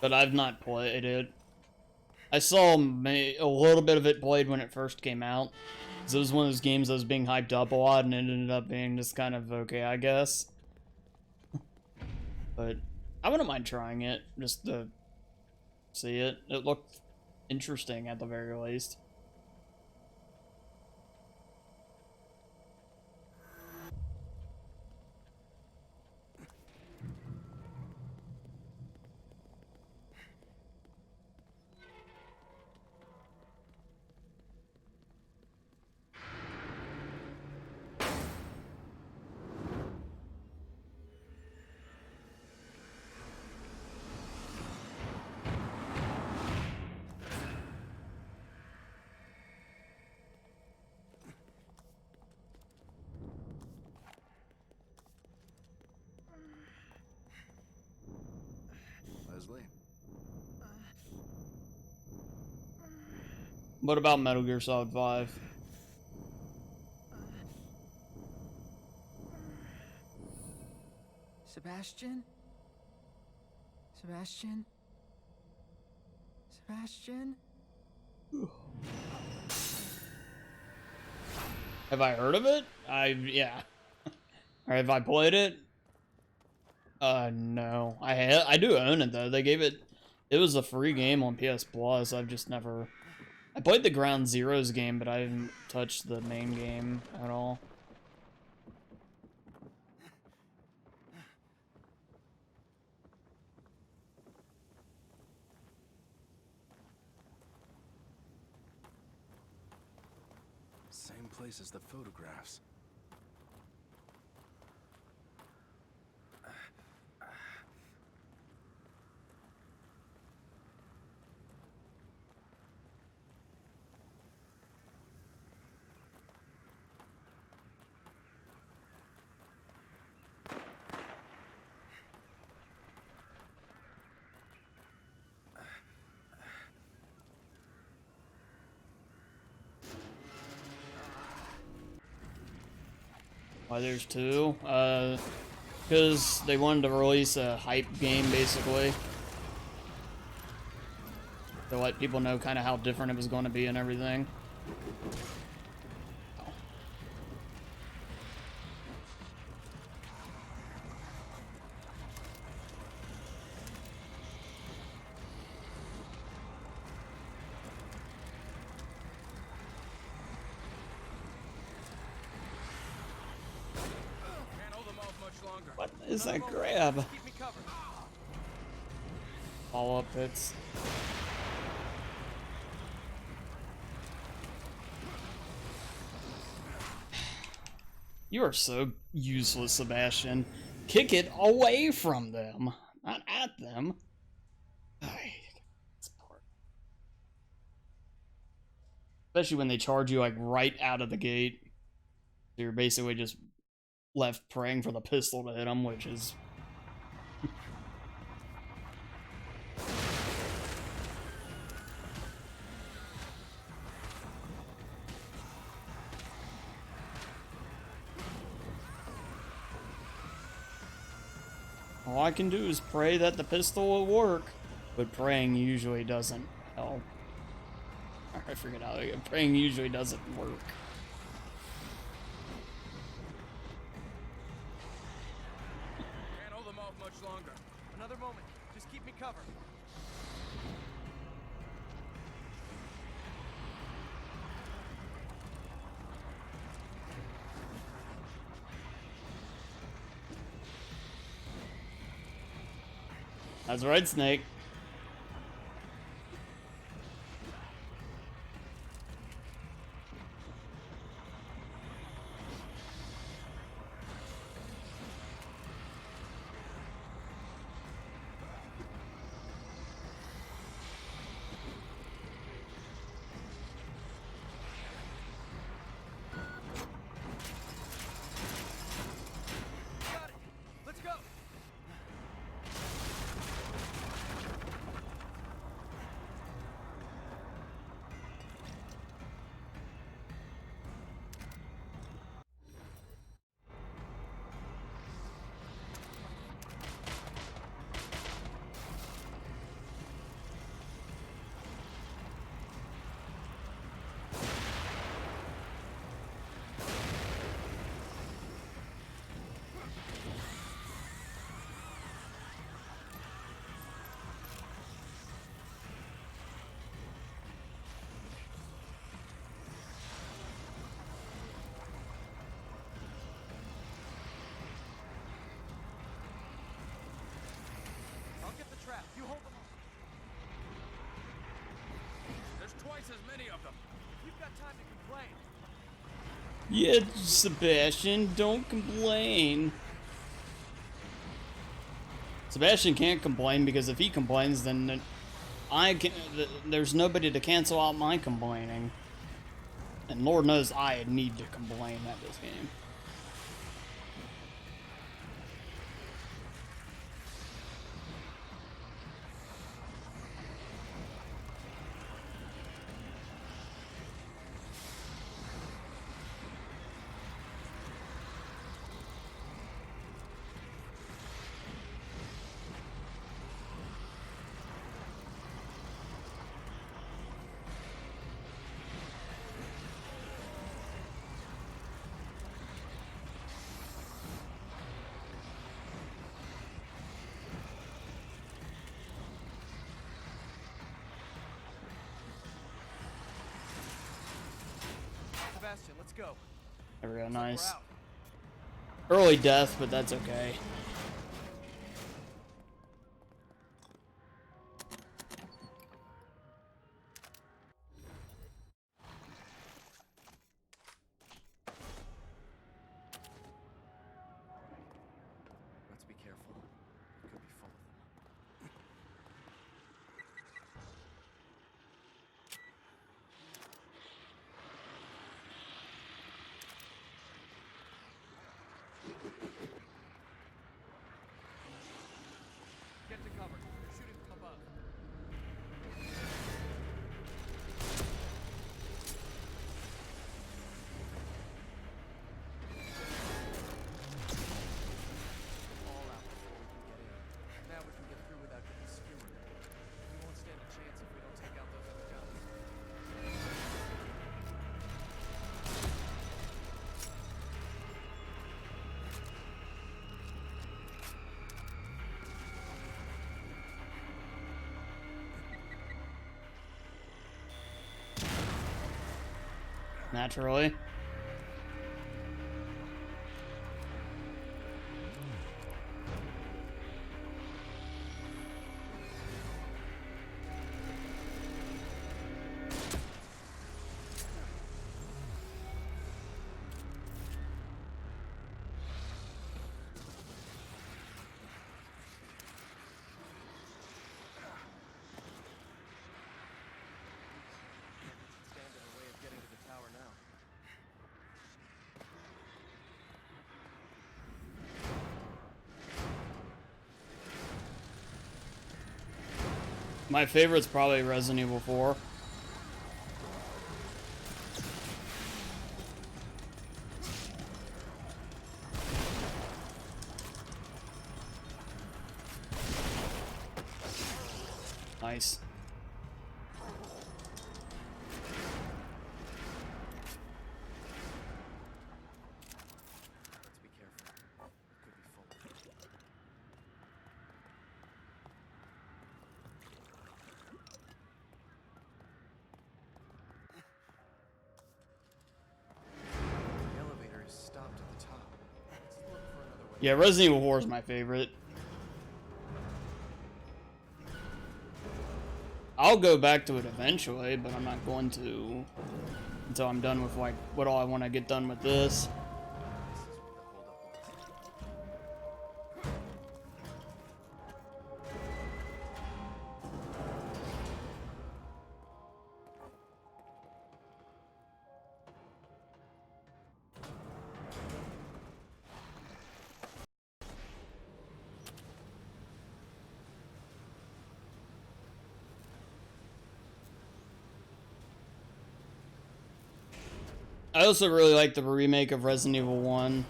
Speaker 1: But I've not played it. I saw a little bit of it played when it first came out. So it was one of those games that was being hyped up a lot, and it ended up being just kind of okay, I guess. But I wouldn't mind trying it, just to see it. It looked interesting at the very least.
Speaker 2: Leslie?
Speaker 1: What about Metal Gear Solid 5?
Speaker 6: Sebastian? Sebastian? Sebastian?
Speaker 1: Have I heard of it? Yeah. Or have I played it? No. I do own it though. They gave it was a free game on PS Plus. I've just never I played the Ground Zeroes game, but I haven't touched the main game at all.
Speaker 2: Same place as the photographs.
Speaker 1: Why there's 2? Because they wanted to release a hype game, basically. To let people know kind of how different it was going to be and everything. is that grab?
Speaker 4: Keep me covered.
Speaker 1: Follow-up hits. You are so useless, Sebastian. Kick it away from them, not at them. Especially when they charge you like right out of the gate. You're basically just left praying for the pistol to hit them, which is... All I can do is pray that the pistol will work, but praying usually doesn't help. I forget how praying usually doesn't work.
Speaker 4: Can't hold them off much longer. Another moment. Just keep me covered.
Speaker 1: That's right, Snake.
Speaker 4: Got it. Let's go. I'll get the trap. You hold them off. There's twice as many of them. You've got time to complain.
Speaker 1: Yeah, Sebastian, don't complain. Sebastian can't complain because if he complains, then there's nobody to cancel out my complaining. And Lord knows I need to complain at this game.
Speaker 4: Sebastian, let's go.
Speaker 1: There we go,
Speaker 4: Looks like we're
Speaker 1: nice.
Speaker 4: out.
Speaker 1: Early death, but that's okay.
Speaker 4: Let's be careful. It could be full of them. Get to cover. They're shooting from above. All out before we can get in. Now we can get through without getting skewered. We won't stand a chance if we don't take out those other guns.
Speaker 1: Naturally. My favorite's probably Resident Evil 4. Nice.
Speaker 4: Let's be careful. It could be full. The elevator is stopped at the top. Let's look for another way.
Speaker 1: Yeah, Resident Evil 4 is my favorite. I'll go back to it eventually, but I'm not going to until I'm done with like what all I want to get done with this.
Speaker 4: This is what the holdup was.
Speaker 1: I also really like the remake of Resident Evil 1.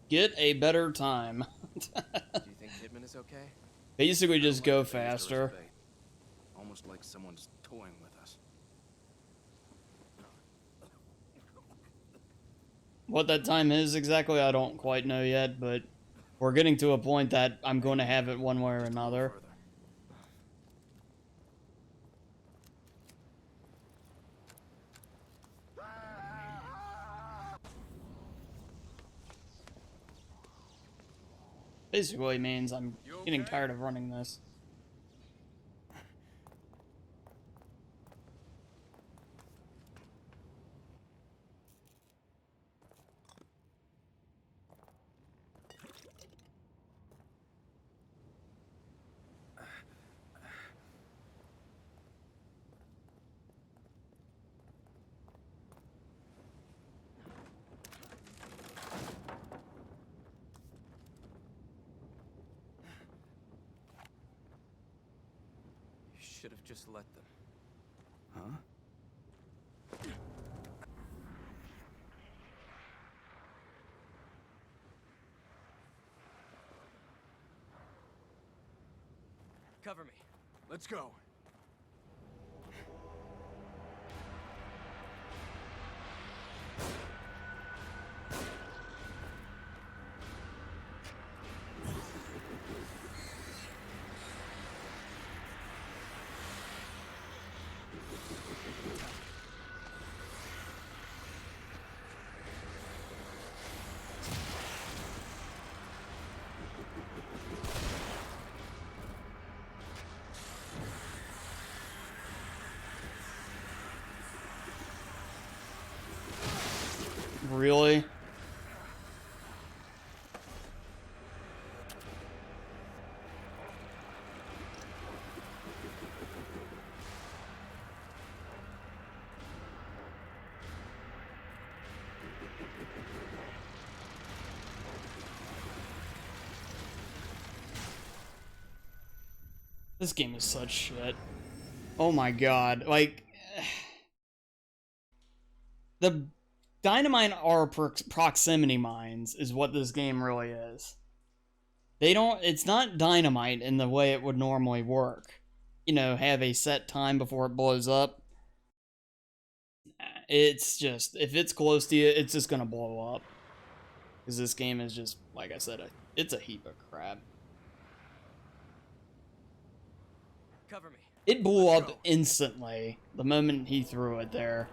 Speaker 1: Get a better time.
Speaker 4: Do you think Hitman is okay?
Speaker 1: Basically just go
Speaker 2: Like the Bethesda
Speaker 1: faster.
Speaker 2: Bay. Almost like someone's toying with us.
Speaker 1: What that time is exactly, I don't quite know yet, but we're getting to a point that I'm going to have it one way or another.
Speaker 2: Further.
Speaker 1: Basically means I'm getting tired of running this.
Speaker 4: You should have just let them.
Speaker 2: Huh?
Speaker 4: Cover me.
Speaker 2: Let's go.
Speaker 1: Really? This game is such shit. Oh my god. Like, the dynamite are proximity mines is what this game really is. It's not dynamite in the way it would normally work. You know, have a set time before it blows up. It's just, if it's close to you, it's just gonna blow up. Because this game is just, like I said, it's a heap of crap.
Speaker 4: Cover me.
Speaker 1: It blew up instantly the moment he threw it there.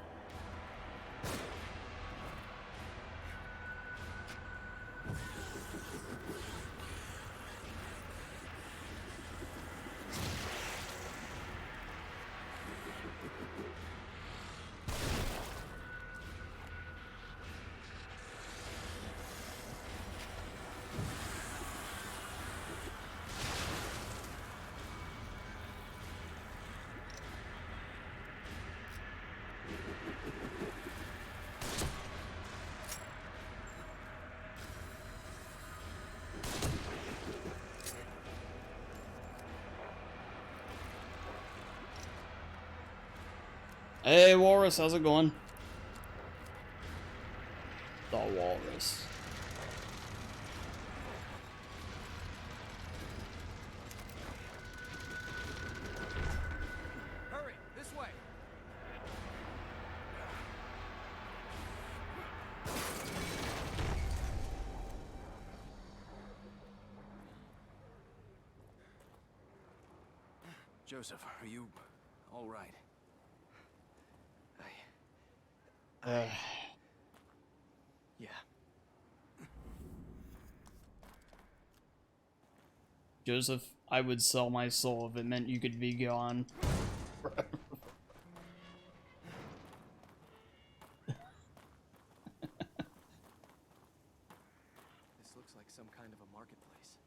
Speaker 1: Hey, Walrus, how's it going? The Walrus.
Speaker 4: Hurry, this way. Joseph, are you all right? Yeah.
Speaker 1: Joseph, I would sell my soul if it meant you could be gone.
Speaker 4: This looks like some kind of a marketplace.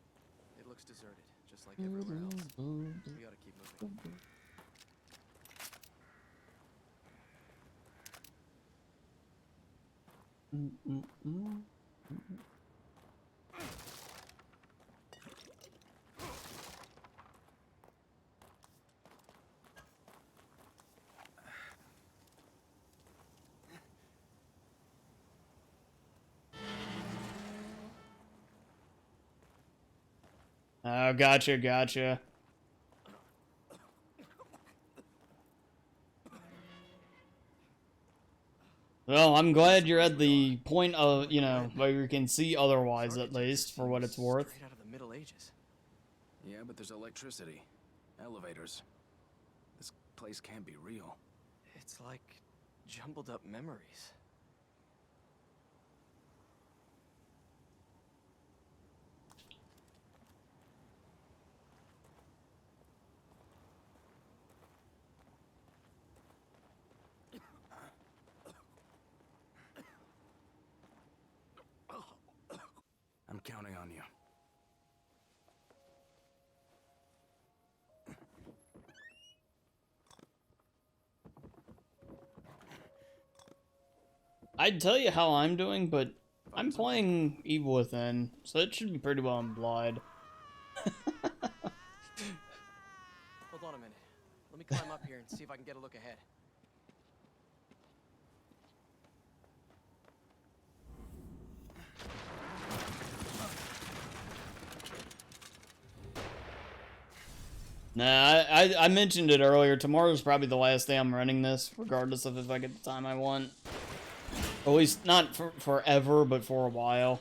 Speaker 4: It looks deserted, just like everywhere else. We ought to keep moving.
Speaker 1: Oh, gotcha, gotcha. Well, I'm glad you're at the point of, you know, where you can see otherwise, at least, for what it's worth.
Speaker 4: Straight out of the Middle Ages.
Speaker 2: Yeah, but there's electricity. Elevators. This place can't be real.
Speaker 4: It's like jumbled up memories.
Speaker 2: I'm counting on you.
Speaker 1: I'd tell you how I'm doing, but I'm playing Evil Within, so it should be pretty well implied.
Speaker 4: Hold on a minute. Let me climb up here and see if I can get a look ahead.
Speaker 1: Nah, I mentioned it earlier. Tomorrow's probably the last day I'm running this, regardless of if I get the time I want. At least not for forever, but for a while.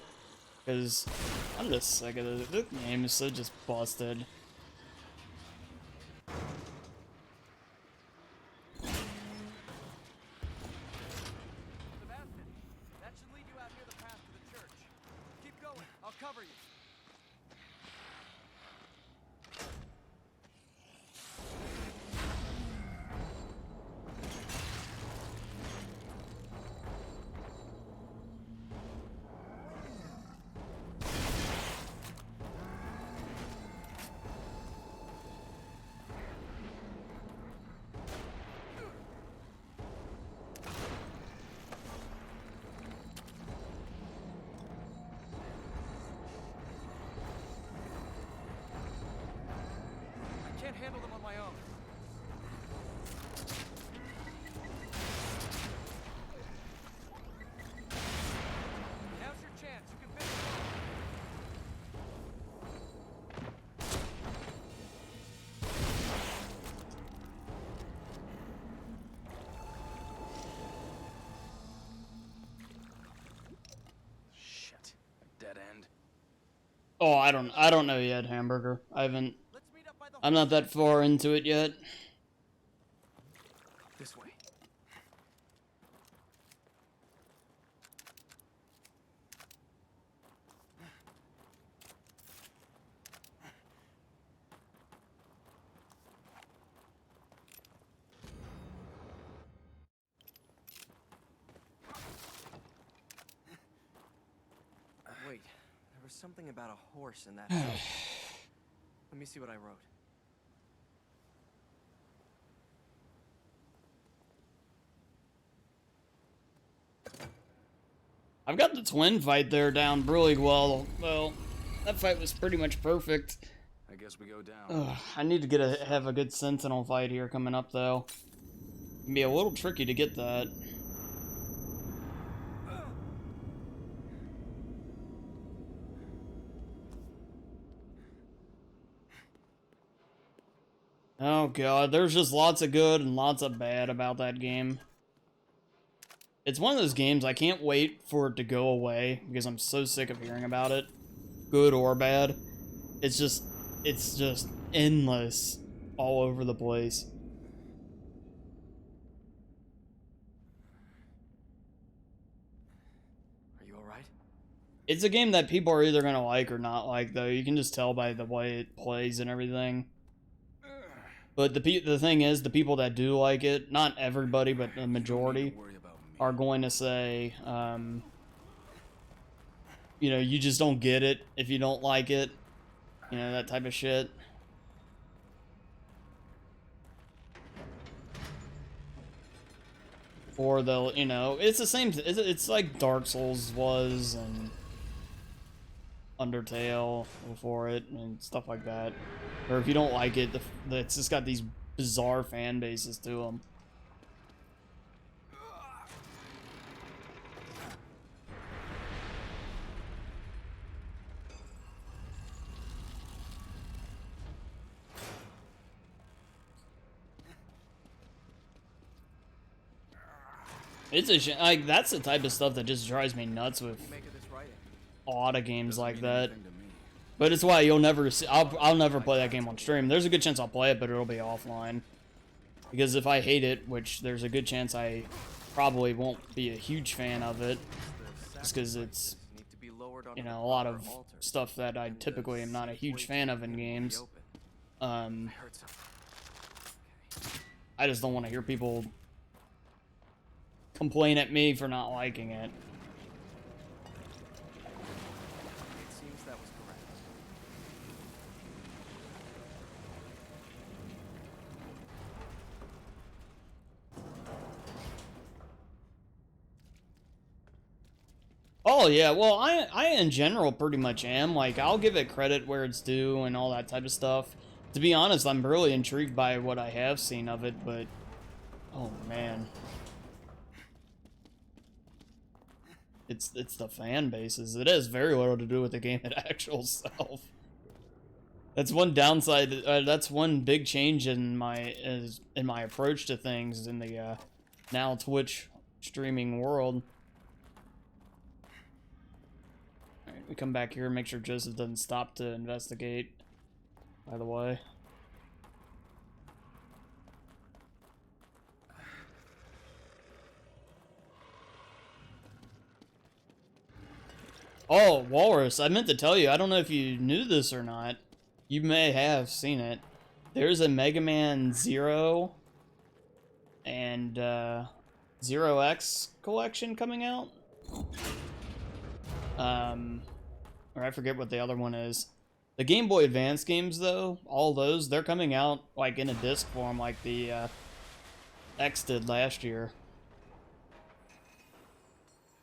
Speaker 1: Because I'm just sick of it. This game is so just busted.
Speaker 4: Sebastian, that should lead you out near the path to the church. Keep going. I'll cover you. I can't handle them on my own. Now's your chance. You can finish it.
Speaker 2: Shit. Dead end.
Speaker 1: Oh, I don't know yet, Hamburger. I haven't.
Speaker 4: Let's meet up by the
Speaker 1: I'm not that far into it yet.
Speaker 4: This way. Wait, there was something about a horse in that house. Let me see what I wrote.
Speaker 1: I've got the twin fight there down really well. Well, that fight was pretty much perfect.
Speaker 2: I guess we go down.
Speaker 1: Ugh, I need to have a good Sentinel fight here coming up, though. Can be a little tricky to get that. Oh god, there's just lots of good and lots of bad about that game. It's one of those games I can't wait for it to go away because I'm so sick of hearing about it, good or bad. It's just endless all over the place.
Speaker 4: Are you alright?
Speaker 1: It's a game that people are either gonna like or not like, though. You can just tell by the way it plays and everything. But the thing is, the people that do like it, not everybody, but the majority, are going to say, you know, you just don't get it if you don't like it. You know, that type of shit. Or they'll, you know, it's the same, it's like Dark Souls was, and Undertale before it, and stuff like that. Or if you don't like it, it's just got these bizarre fan bases to them. It's a shame. Like, that's the type of stuff that just drives me nuts with a lot of games like that. But it's why you'll never see. I'll never play that game on stream. There's a good chance I'll play it, but it'll be offline. Because if I hate it, which there's a good chance I probably won't be a huge fan of it, just because it's, you know, a lot of stuff that I typically am not a huge fan of in games. I just don't want to hear people complain at me for not liking it.
Speaker 4: It seems that was correct.
Speaker 1: Oh yeah, well I in general pretty much am. Like, I'll give it credit where it's due and all that type of stuff. To be honest, I'm really intrigued by what I have seen of it, but oh man. It's the fan bases. It has very little to do with the game actual self. That's one downside. That's one big change in my approach to things in the now Twitch streaming world. All right, we come back here and make sure Joseph doesn't stop to investigate. By the way. Oh, Walrus, I meant to tell you, I don't know if you knew this or not. You may have seen it. There's a Mega Man Zero and Zero X collection coming out. Or I forget what the other one is. The Game Boy Advance games, though, all those, they're coming out like in a disc form like the X did last year.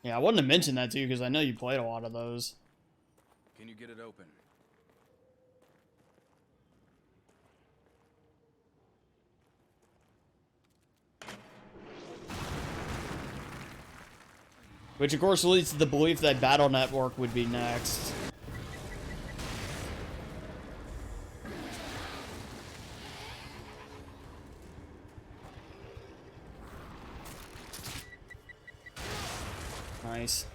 Speaker 1: Yeah, I wanted to mention that to you because I know you played a lot of those.
Speaker 4: Can you get it open?
Speaker 1: Which, of course, leads to the belief that Battle Network would be next. Nice.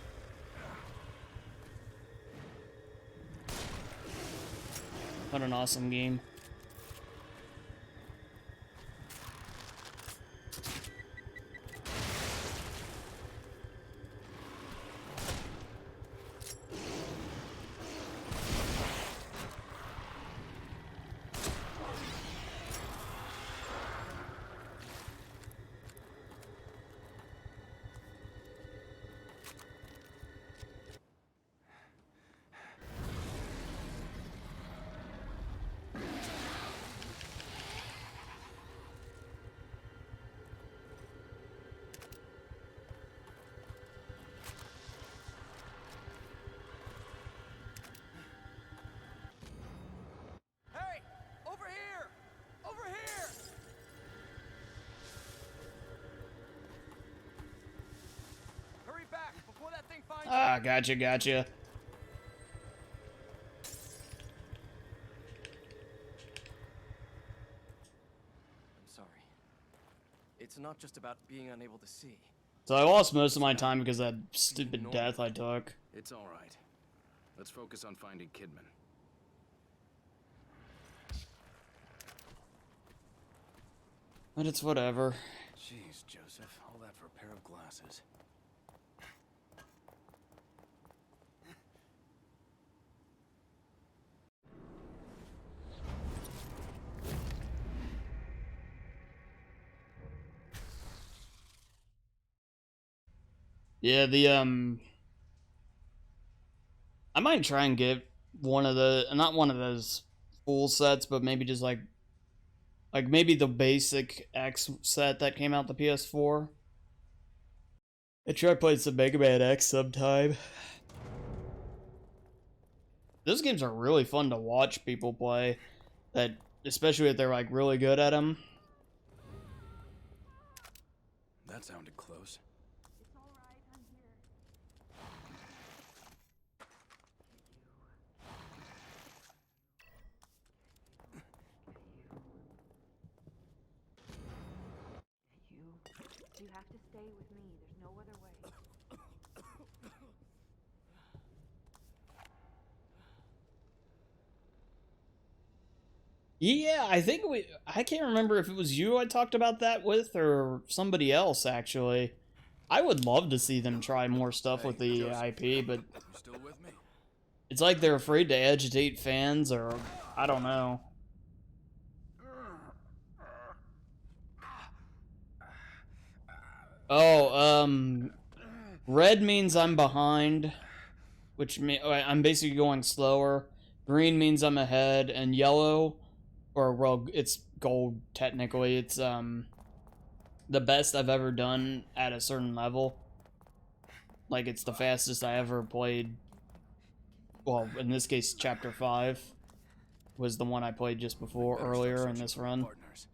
Speaker 1: What an awesome game. Ah, gotcha, gotcha.
Speaker 4: I'm sorry. It's not just about being unable to see.
Speaker 1: So I lost most of my time because of that stupid death I took.
Speaker 2: It's all right. Let's focus on finding Kidman.
Speaker 1: But it's whatever.
Speaker 2: Jeez, Joseph, all that for a pair of glasses.
Speaker 1: Yeah, I might try and get one of the, not one of those full sets, but maybe just like maybe the basic X set that came out the PS4. I try playing some Mega Man X sometime. Those games are really fun to watch people play, that especially if they're like really good at them.
Speaker 2: That sounded close.
Speaker 7: It's all right, I'm here. You have to stay with me. There's no other way.
Speaker 1: Yeah, I think I can't remember if it was you I talked about that with or somebody else, actually. I would love to see them try more stuff with the IP, but
Speaker 2: You still with me?
Speaker 1: it's like they're afraid to agitate fans, or I don't know. Oh, red means I'm behind, which means I'm basically going slower. Green means I'm ahead, and yellow, or well, it's gold technically. It's the best I've ever done at a certain level. Like it's the fastest I ever played. Well, in this case, Chapter 5 was the one I played just before earlier in this run.
Speaker 2: Partners.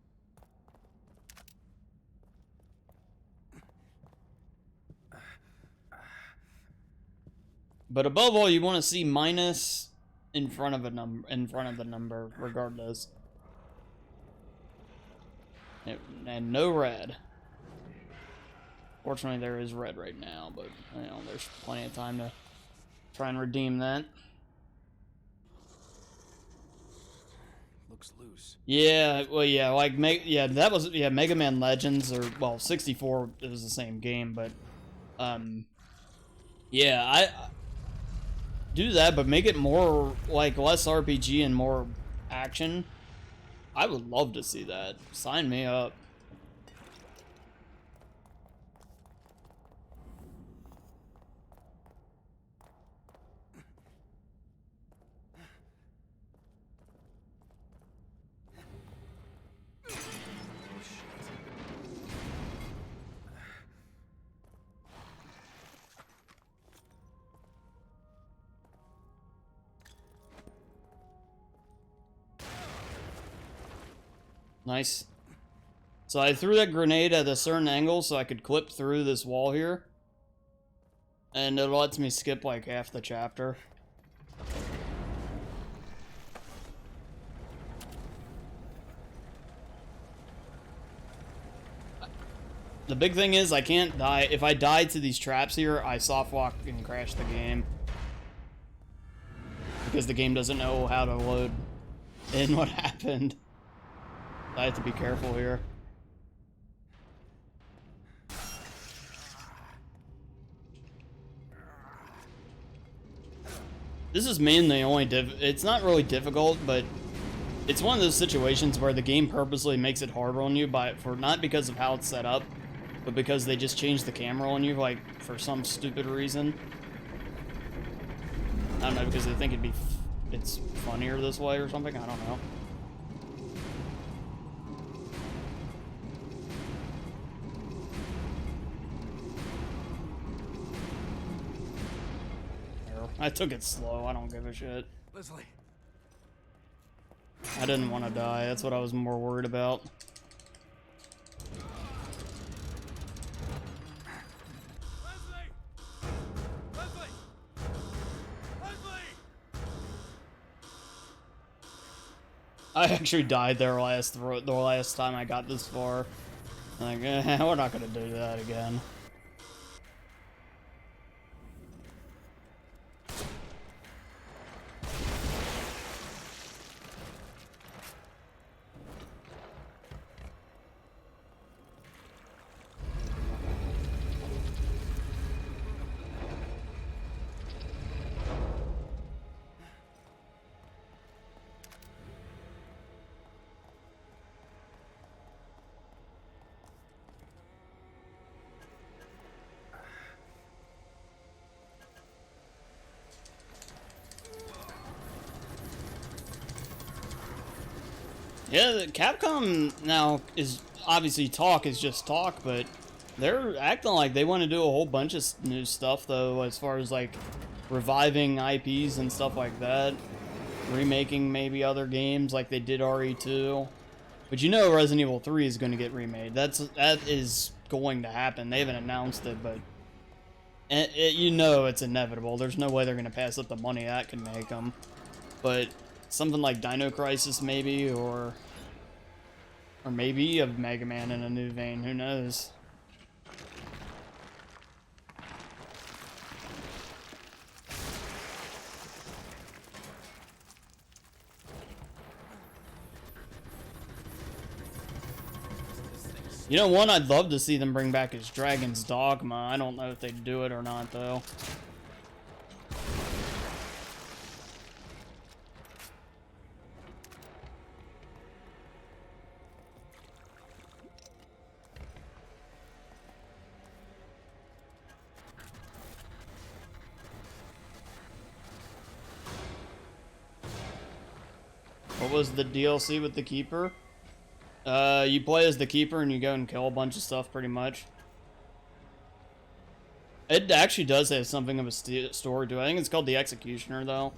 Speaker 1: But above all, you want to see minus in front of a number, in front of the number, regardless. And no red. Fortunately, there is red right now, but you know, there's plenty of time to try and redeem that.
Speaker 2: Looks loose.
Speaker 1: Yeah, well, yeah, like that was Mega Man Legends, or well, 64. It was the same game, but yeah, I do that, but make it more like less RPG and more action. I would love to see that. Sign me up. Nice. So I threw that grenade at a certain angle so I could clip through this wall here. And it lets me skip like half the chapter. The big thing is I can't die. If I die to these traps here, I soft walk and crash the game. Because the game doesn't know how to load in what happened. I have to be careful here. This is mainly only it's not really difficult, but it's one of those situations where the game purposely makes it harder on you not because of how it's set up, but because they just changed the camera on you, like, for some stupid reason. I don't know, because they think it's funnier this way or something, I don't know. I took it slow, I don't give a shit.
Speaker 4: Leslie.
Speaker 1: I didn't want to die, that's what I was more worried about.
Speaker 4: Leslie! Leslie!
Speaker 1: I actually died there the last time I got this far. Like, we're not gonna do that again. Yeah, Capcom now is obviously talk is just talk, but they're acting like they want to do a whole bunch of new stuff though, as far as like reviving IPs and stuff like that, remaking maybe other games like they did RE2. But you know Resident Evil 3 is going to get remade. That is going to happen. They haven't announced it, but you know it's inevitable. There's no way they're going to pass up the money that can make them. But something like Dino Crisis maybe, or maybe a Mega Man in a new vein, who knows? You know, one I'd love to see them bring back is Dragon's Dogma. I don't know if they'd do it or not, though. What was the DLC with the Keeper? You play as the Keeper and you go and kill a bunch of stuff, pretty much. It actually does have something of a story to it. I think it's called The Executioner, though.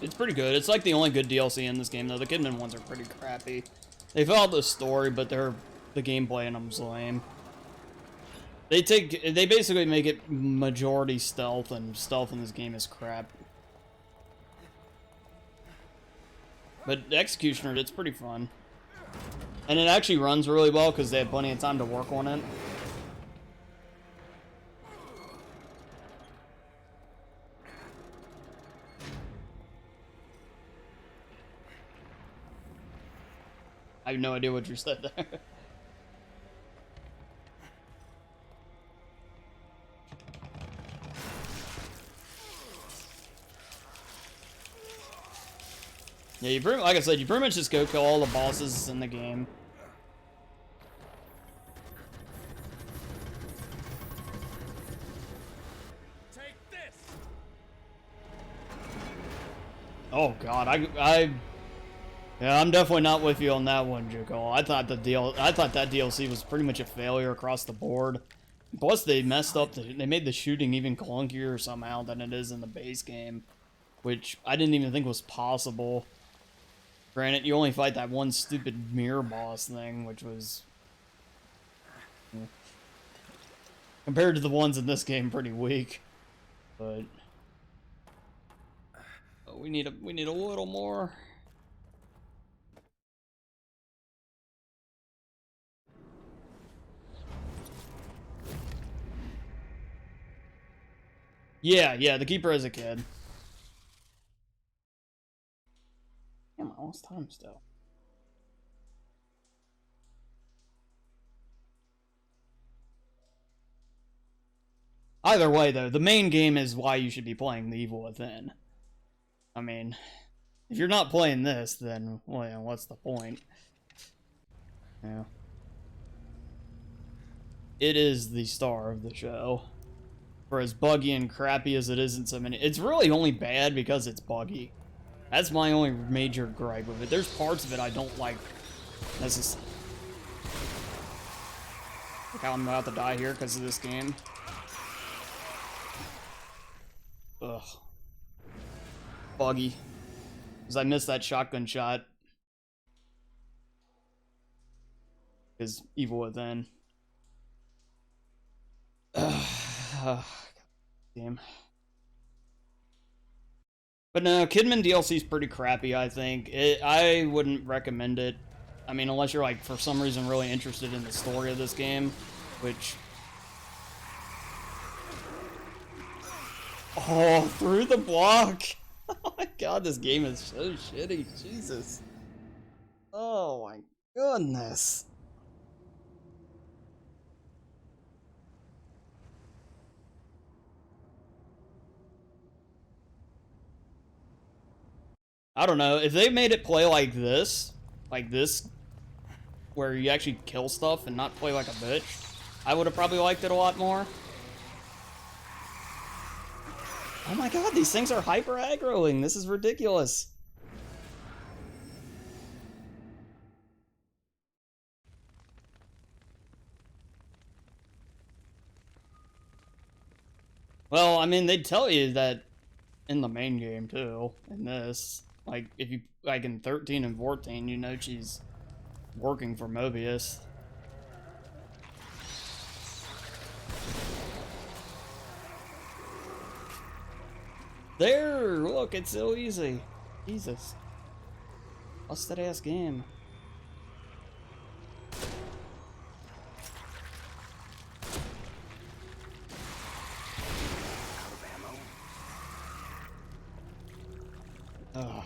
Speaker 1: It's pretty good. It's like the only good DLC in this game, though. The Kidman ones are pretty crappy. They followed the story, but the gameplay in them's lame. They basically make it majority stealth, and stealth in this game is crap. But Executioner, it's pretty fun. And it actually runs really well, because they had plenty of time to work on it. I have no idea what you said there. Yeah, like I said, you pretty much just go kill all the bosses in the game.
Speaker 4: Take this.
Speaker 1: Oh God, yeah, I'm definitely not with you on that one, Juko. I thought that DLC was pretty much a failure across the board. Plus, they messed up. They made the shooting even clunkier somehow than it is in the base game, which I didn't even think was possible. Granted, you only fight that one stupid mirror boss thing, which was, compared to the ones in this game, pretty weak. But we need a little more. Yeah, the Keeper as a kid. Damn, I lost time still. Either way, though, the main game is why you should be playing The Evil Within. I mean, if you're not playing this, then, well, what's the point? Yeah. It is the star of the show. For as buggy and crappy as it is in so many... It's really only bad because it's buggy. That's my only major gripe with it. There's parts of it I don't like. This is... Look how I'm about to die here because of this game. Ugh. Buggy. Because I missed that shotgun shot. Because Evil Within. Damn. But no, Kidman DLC is pretty crappy, I think. I wouldn't recommend it. I mean, unless you're, like, for some reason really interested in the story of this game, which... Oh, through the block! Oh my god, this game is so shitty. Jesus. Oh my goodness. I don't know, if they made it play like this, where you actually kill stuff and not play like a bitch, I would have probably liked it a lot more. Oh my god, these things are hyper aggroing. This is ridiculous. Well, I mean, they'd tell you that in the main game too, in this. Like, if you, like in 13 and 14, you know she's working for Mobius. There! Look, it's so easy. Jesus. Busted ass game. Oh.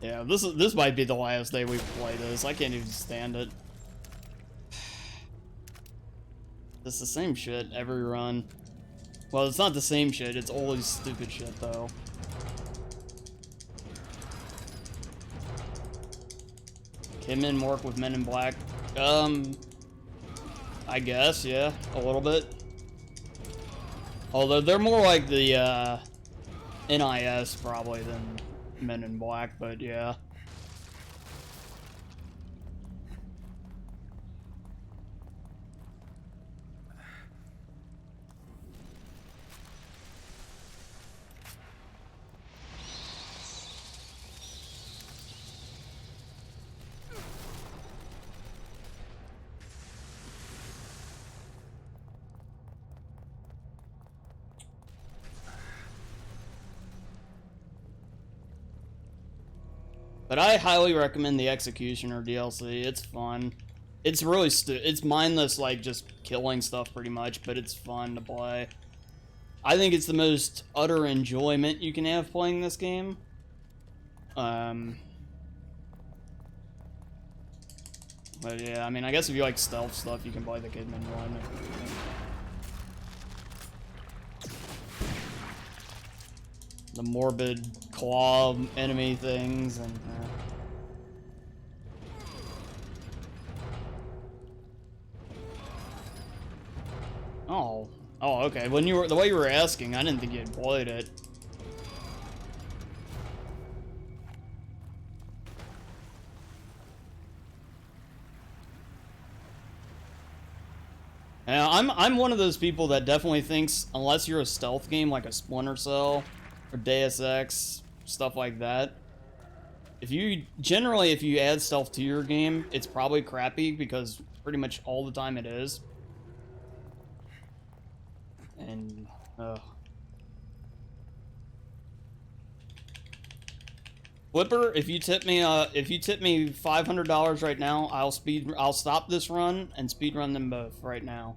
Speaker 1: Yeah, this might be the last day we play this. I can't even stand it. It's the same shit every run. Well, it's not the same shit, it's always stupid shit though. Came in work with Men in Black. I guess, yeah, a little bit. Although they're more like the NIS probably than Men in Black, but yeah. But I highly recommend the Executioner DLC. It's fun. It's really it's mindless, like just killing stuff pretty much, but it's fun to play. I think it's the most utter enjoyment you can have playing this game. But yeah, I mean, I guess if you like stealth stuff, you can play the Kidman one. The morbid claw enemy things and oh, okay. When you were the way you were asking, I didn't think you had played it. Yeah, I'm one of those people that definitely thinks unless you're a stealth game like a Splinter Cell or Deus Ex, stuff like that. If you add stealth to your game, it's probably crappy because pretty much all the time it is. And Flipper, if you tip me $500 right now, I'll stop this run and speedrun them both right now.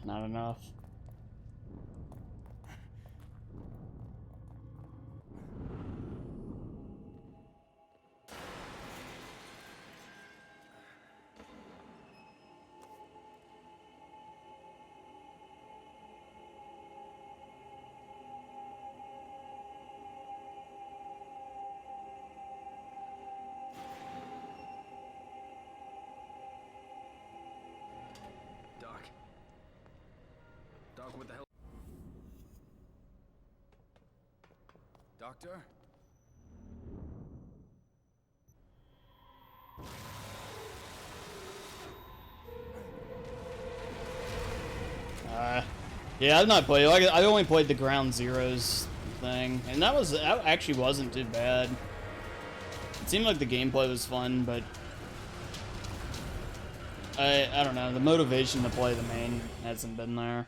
Speaker 1: Not enough.
Speaker 2: Falcon, what the hell?
Speaker 4: Doctor?
Speaker 1: Yeah, I've not played. Like, I only played the Ground Zeroes thing, and that actually wasn't too bad. It seemed like the gameplay was fun, but I don't know. The motivation to play the main hasn't been there.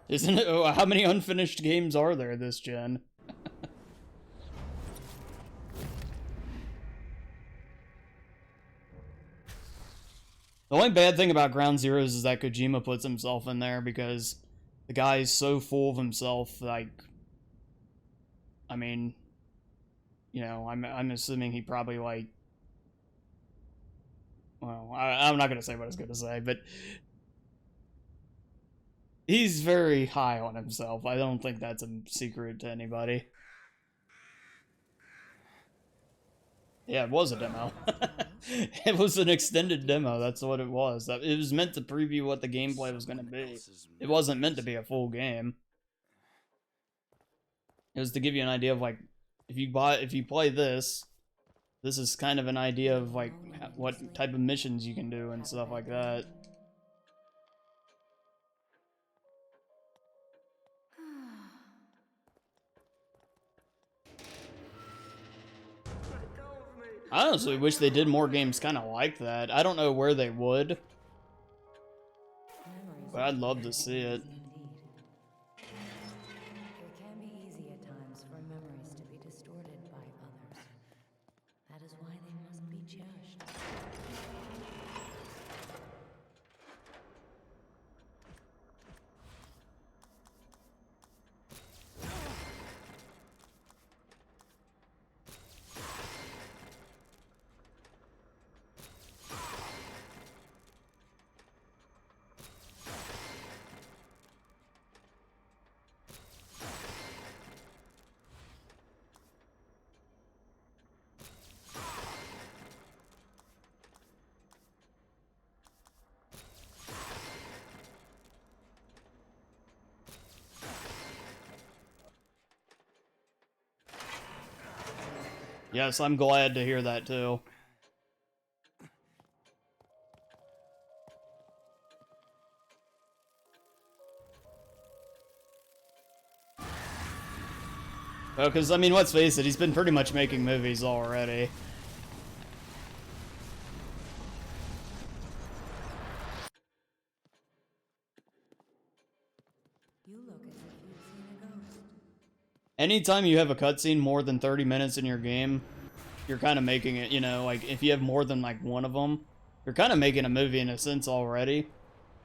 Speaker 1: Isn't it? Oh, how many unfinished games are there this gen? The only bad thing about Ground Zeroes is that Kojima puts himself in there because the guy is so full of himself. Like, I mean, you know, I'm assuming he probably like. Well, I'm not gonna say what I was gonna say, but he's very high on himself. I don't think that's a secret to anybody. Yeah, it was a demo. It was an extended demo. That's what it was. It was meant to preview what the gameplay was going to be. It wasn't meant to be a full game. It was to give you an idea of like, if you play this, this is kind of an idea of like what type of missions you can do and stuff like that. I honestly wish they did more games kind of like that. I don't know where they would, but I'd love to see it.
Speaker 3: It can be easy at times for memories to be distorted by others. That is why they must be cherished.
Speaker 1: Yes, I'm glad to hear that too. Well, because, I mean, let's face it, he's been pretty much making movies already.
Speaker 3: You look as if you've seen a ghost.
Speaker 1: Anytime you have a cutscene more than 30 minutes in your game, you're kind of making it, you know, like, if you have more than, like, one of them, you're kind of making a movie in a sense already.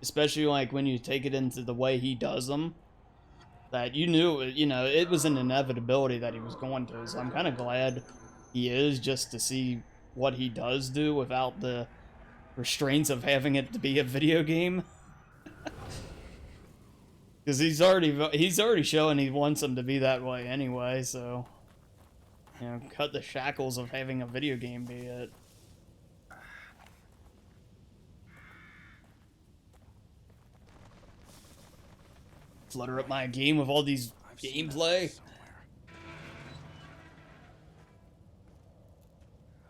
Speaker 1: Especially, like, when you take it into the way he does them. That you knew, you know, it was an inevitability that he was going to. So I'm kind of glad he is, just to see what he does do without the restraints of having it to be a video game. Because he's already showing he wants them to be that way anyway, so, you know, cut the shackles of having a video game be it. Flutter up my game with all these gameplay.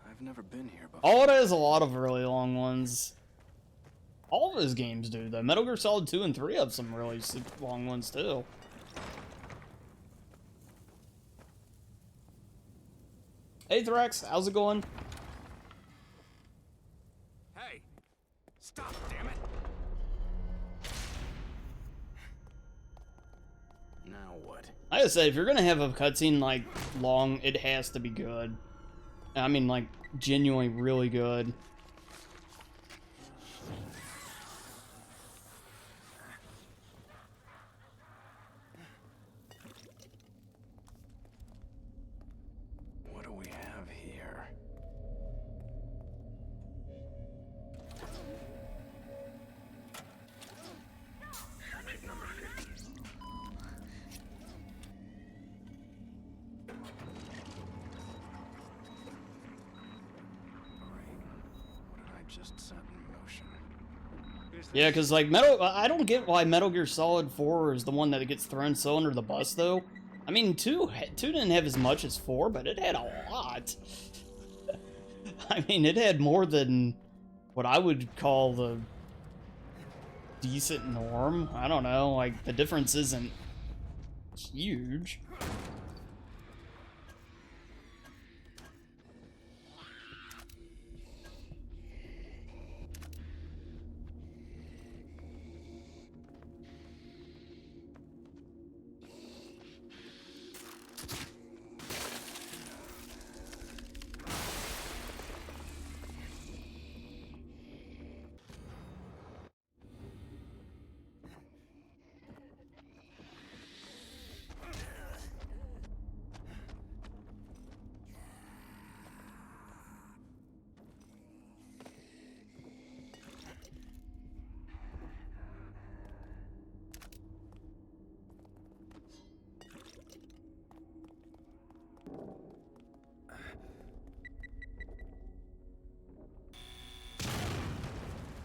Speaker 2: I've never been here before.
Speaker 1: Oh, it has a lot of really long ones. All of his games do, though. Metal Gear Solid 2 and 3 have some really super long ones, too. Hey, Thrax, how's it going?
Speaker 2: Hey! Stop, damn it! Now what?
Speaker 1: Like I said, if you're gonna have a cutscene, like, long, it has to be good. I mean, like, genuinely really good.
Speaker 2: What do we have here? Subject number 50.
Speaker 5: just set in motion.
Speaker 1: Yeah, because like I don't get why Metal Gear Solid 4 is the one that gets thrown so under the bus though. I mean, 2 didn't have as much as 4, but it had a lot. I mean, it had more than what I would call the decent norm. I don't know, like the difference isn't huge.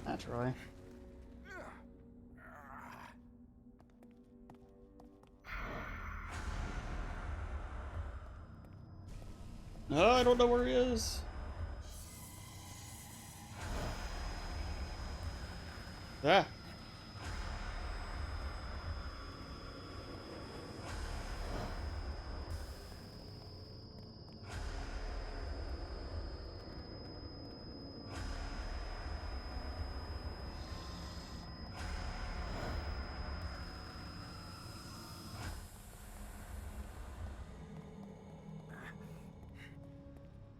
Speaker 1: Naturally. No, I don't know where he is. Ah.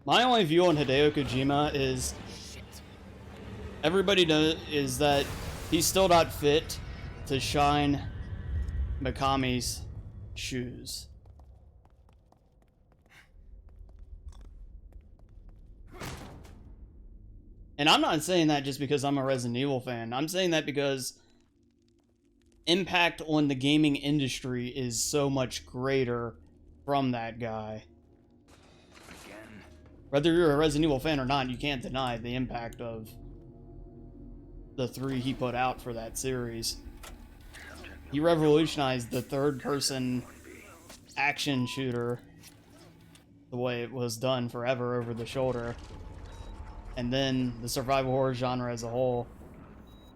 Speaker 1: My only view on Hideo Kojima is everybody knows is that he's still not fit to shine Mikami's shoes. And I'm not saying that just because I'm a Resident Evil fan. I'm saying that because impact on the gaming industry is so much greater from that guy. Whether you're a Resident Evil fan or not, you can't deny the impact of the 3 he put out for that series. He revolutionized the third-person action shooter the way it was done forever over the shoulder. And then the survival horror genre as a whole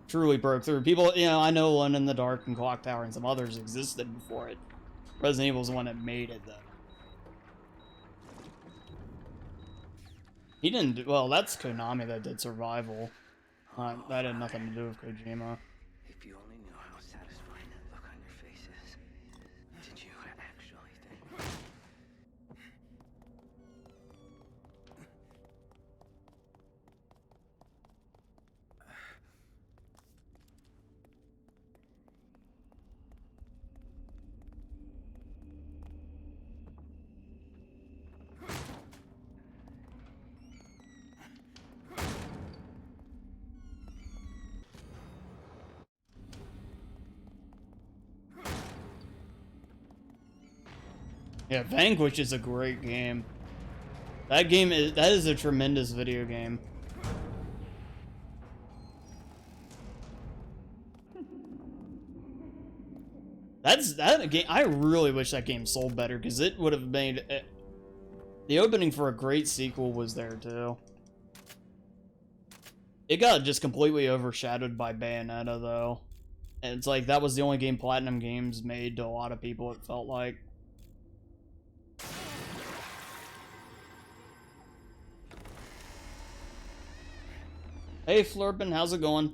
Speaker 1: truly broke through. People, you know, I know Alone in the Dark and Clock Tower and some others existed before it. Resident Evil's the one that made it, though. He didn't do, well, that's Konami that did Survival. That had nothing to do with Kojima.
Speaker 2: If you only knew how satisfying that look on your face is. Did you actually think?
Speaker 1: Yeah, Vanquish is a great game. That is a tremendous video game. That game. I really wish that game sold better because it would have made it, the opening for a great sequel was there too. It got just completely overshadowed by Bayonetta though. And it's like that was the only game Platinum Games made to a lot of people, it felt like. Hey Flurpin, how's it going?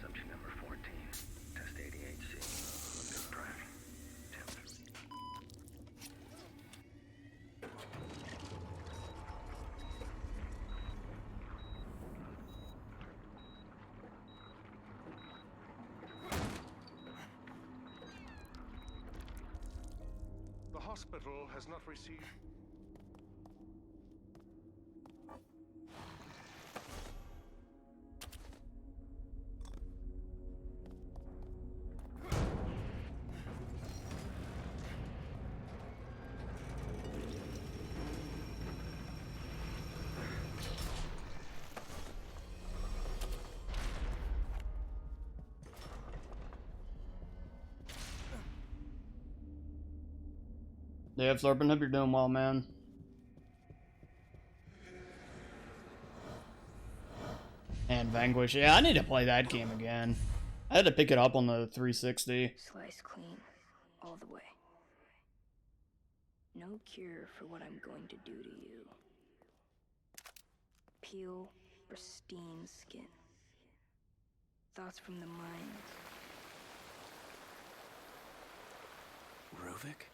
Speaker 2: Subject number 14, test 88C, Olympic Drive.
Speaker 5: The hospital has not received...
Speaker 1: Yeah, Flurpin, hope you're doing well, man. And Vanquish. Yeah, I need to play that game again. I had to pick it up on the 360.
Speaker 8: Slice clean, all the way. No cure for what I'm going to do to you. Peel pristine skin. Thoughts from the mind.
Speaker 2: Ruvik?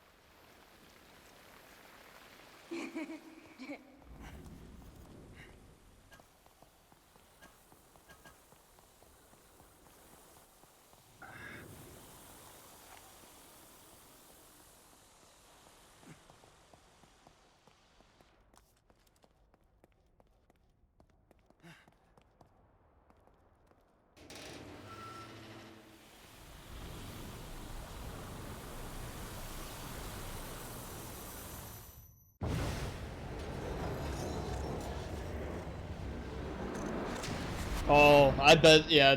Speaker 1: Oh, I bet, yeah,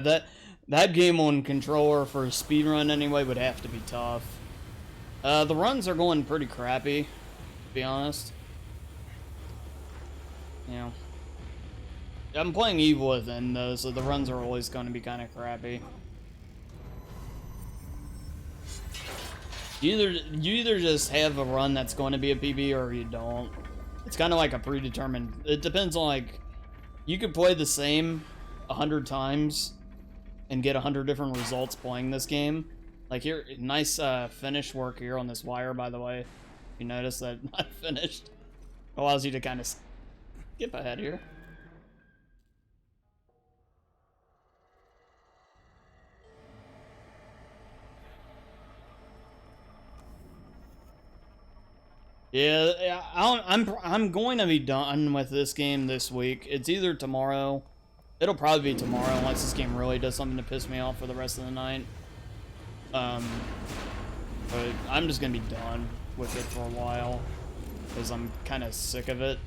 Speaker 1: that game on controller for a speedrun anyway would have to be tough. The runs are going pretty crappy, to be honest. You know. I'm playing Evil Within, though, so the runs are always going to be kind of crappy. You either just have a run that's going to be a PB or you don't. It's kind of like a predetermined... It depends on, like... You could play the same 100 times and get 100 different results playing this game. Like here, nice finish work here on this wire, by the way. You notice that not finished. Allows you to kind of skip ahead here. Yeah, I'm going to be done with this game this week. It's either tomorrow. It'll probably be tomorrow unless this game really does something to piss me off for the rest of the night. But I'm just gonna be done with it for a while because I'm kind of sick of it.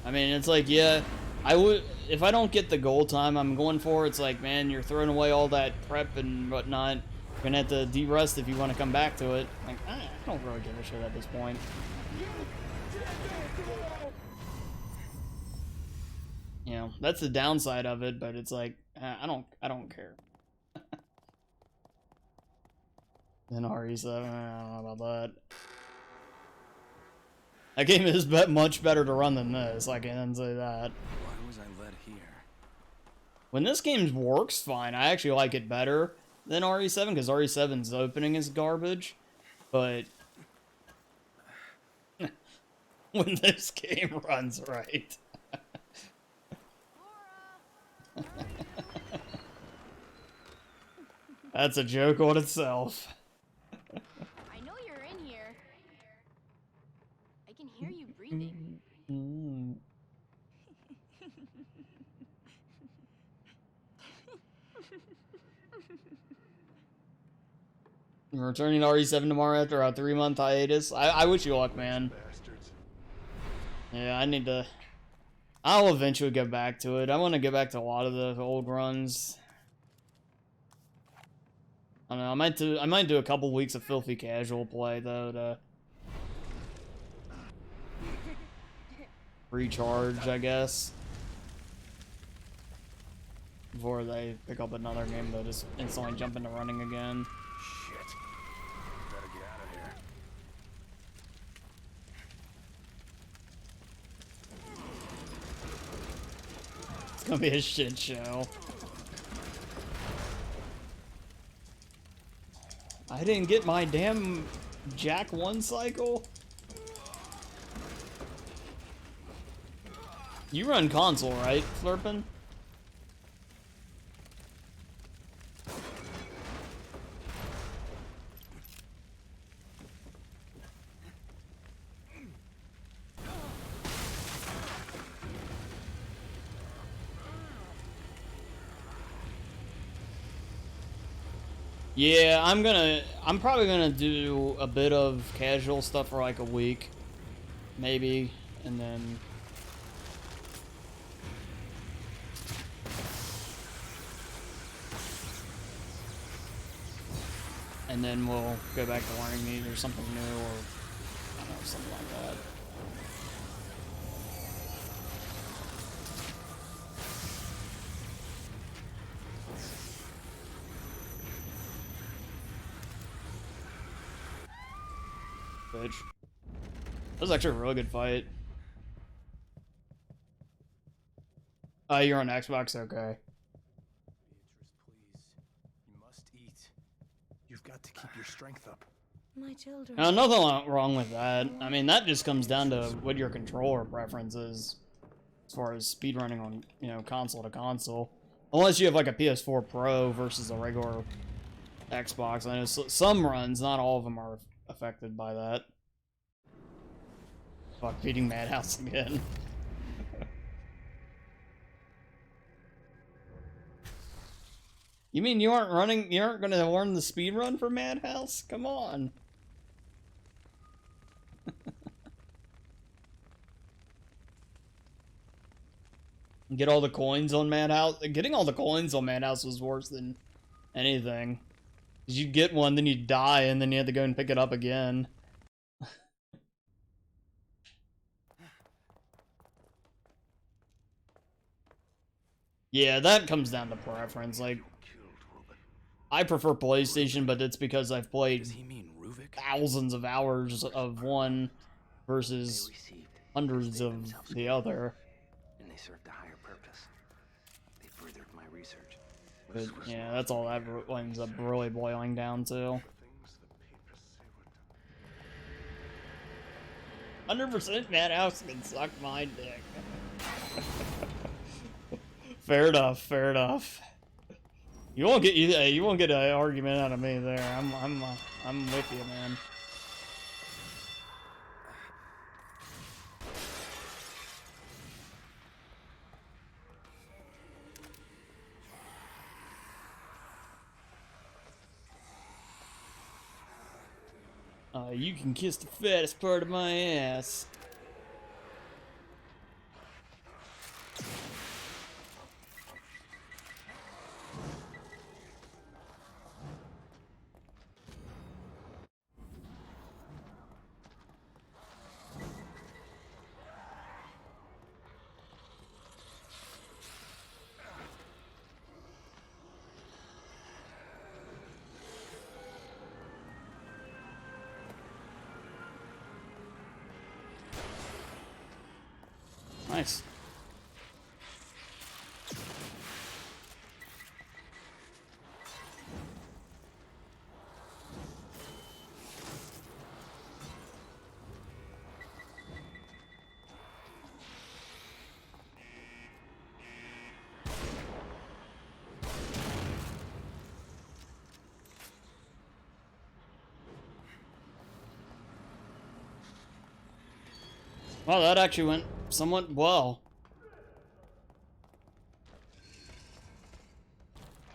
Speaker 1: I mean, it's like, yeah, I would, if I don't get the goal time I'm going for, it's like, man, you're throwing away all that prep and whatnot. You're gonna have to de-rest if you want to come back to it. Like, I don't really give a shit at this point. You know, that's the downside of it, but it's like, I don't care. Then RE7, I don't know about that. That game is much better to run than this, I can say that.
Speaker 2: Why was I led here?
Speaker 1: When this game works fine, I actually like it better than RE7, because RE7's opening is garbage, but when this game runs right. That's a joke on itself.
Speaker 7: I know you're in here. I can hear you breathing.
Speaker 1: We're returning to RE7 tomorrow after a 3-month hiatus. I wish you luck, man. Yeah, I need to... I'll eventually get back to it. I want to get back to a lot of the old runs. I don't know, I might do a couple weeks of filthy casual play, though, to recharge, I guess. Before they pick up another game, they'll just instantly jump into running again.
Speaker 5: Shit. Better get out of here.
Speaker 1: It's gonna be a shit show. I didn't get my damn Jack 1 cycle. You run console, right, Flurpin? Yeah, I'm probably gonna do a bit of casual stuff for like a week, maybe, and then and then we'll go back to learning these or something new, or I don't know, something like that. Bitch. That was actually a really good fight. You're on Xbox? Okay.
Speaker 4: Beatrice, please. You must eat. You've got to keep your strength up.
Speaker 3: My children.
Speaker 1: Now, nothing wrong with that. I mean, that just comes down to what your controller preference is as far as speedrunning on, you know, console to console. Unless you have like a PS4 Pro versus a regular Xbox. I know some runs, not all of them are affected by that. Fuck, feeding Madhouse again. You mean you aren't gonna learn the speedrun for Madhouse? Come on. Get all the coins on Madhouse. Getting all the coins on Madhouse was worse than anything. 'Cause you get one, then you die, and then you have to go and pick it up again. Yeah, that comes down to preference. Like, I prefer PlayStation, but it's because I've played
Speaker 2: Does he mean Ruvik?
Speaker 1: thousands of hours of one versus hundreds of the other.
Speaker 2: And they served a higher purpose. They furthered my research.
Speaker 1: But yeah, that's all that ends up really boiling down to. 100% Madhouse can suck my dick. Fair enough, fair enough. You won't get an argument out of me there. I'm with you, man. You can kiss the fattest part of my ass. Nice. Well, that actually went somewhat well.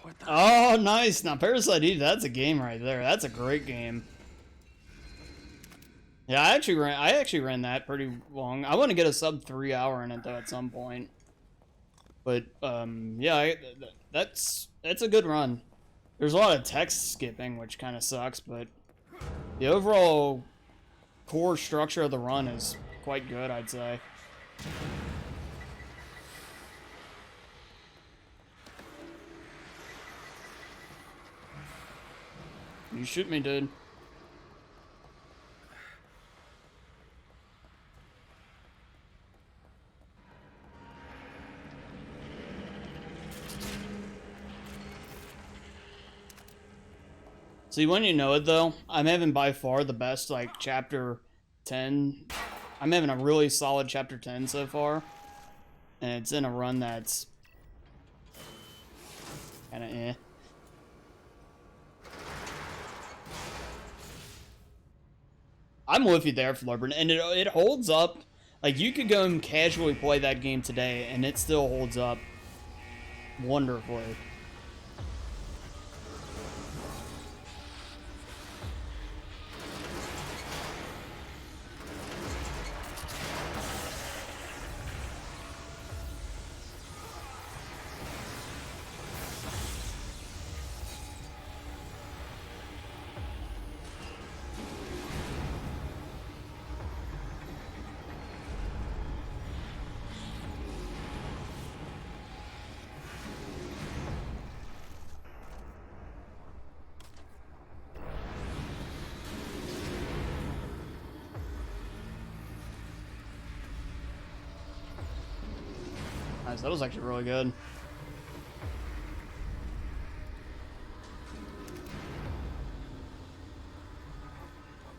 Speaker 2: What the?
Speaker 1: Oh, nice. Now, Parasite Eve, that's a game right there. That's a great game. Yeah, I actually ran that pretty long. I want to get a sub 3 hour in it though at some point. But yeah, that's a good run. There's a lot of text skipping, which kind of sucks, but the overall core structure of the run is quite good, I'd say. You shoot me, dude. See, when you know it, though, I'm having by far the best, like, chapter 10. I'm having a really solid chapter 10 so far. And it's in a run that's kind of eh. I'm with you there, Flurburn, and it holds up. Like, you could go and casually play that game today, and it still holds up wonderfully. Nice, that was actually really good.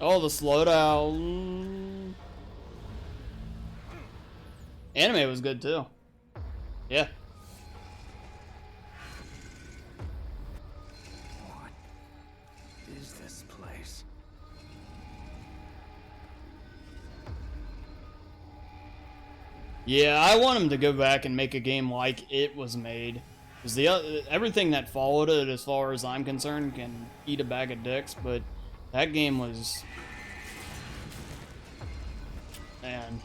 Speaker 1: Oh, the slowdown. Anime was good too. Yeah.
Speaker 2: What is this place?
Speaker 1: Yeah, I want him to go back and make a game like it was made. Because everything that followed it, as far as I'm concerned, can eat a bag of dicks, but that game was... Man.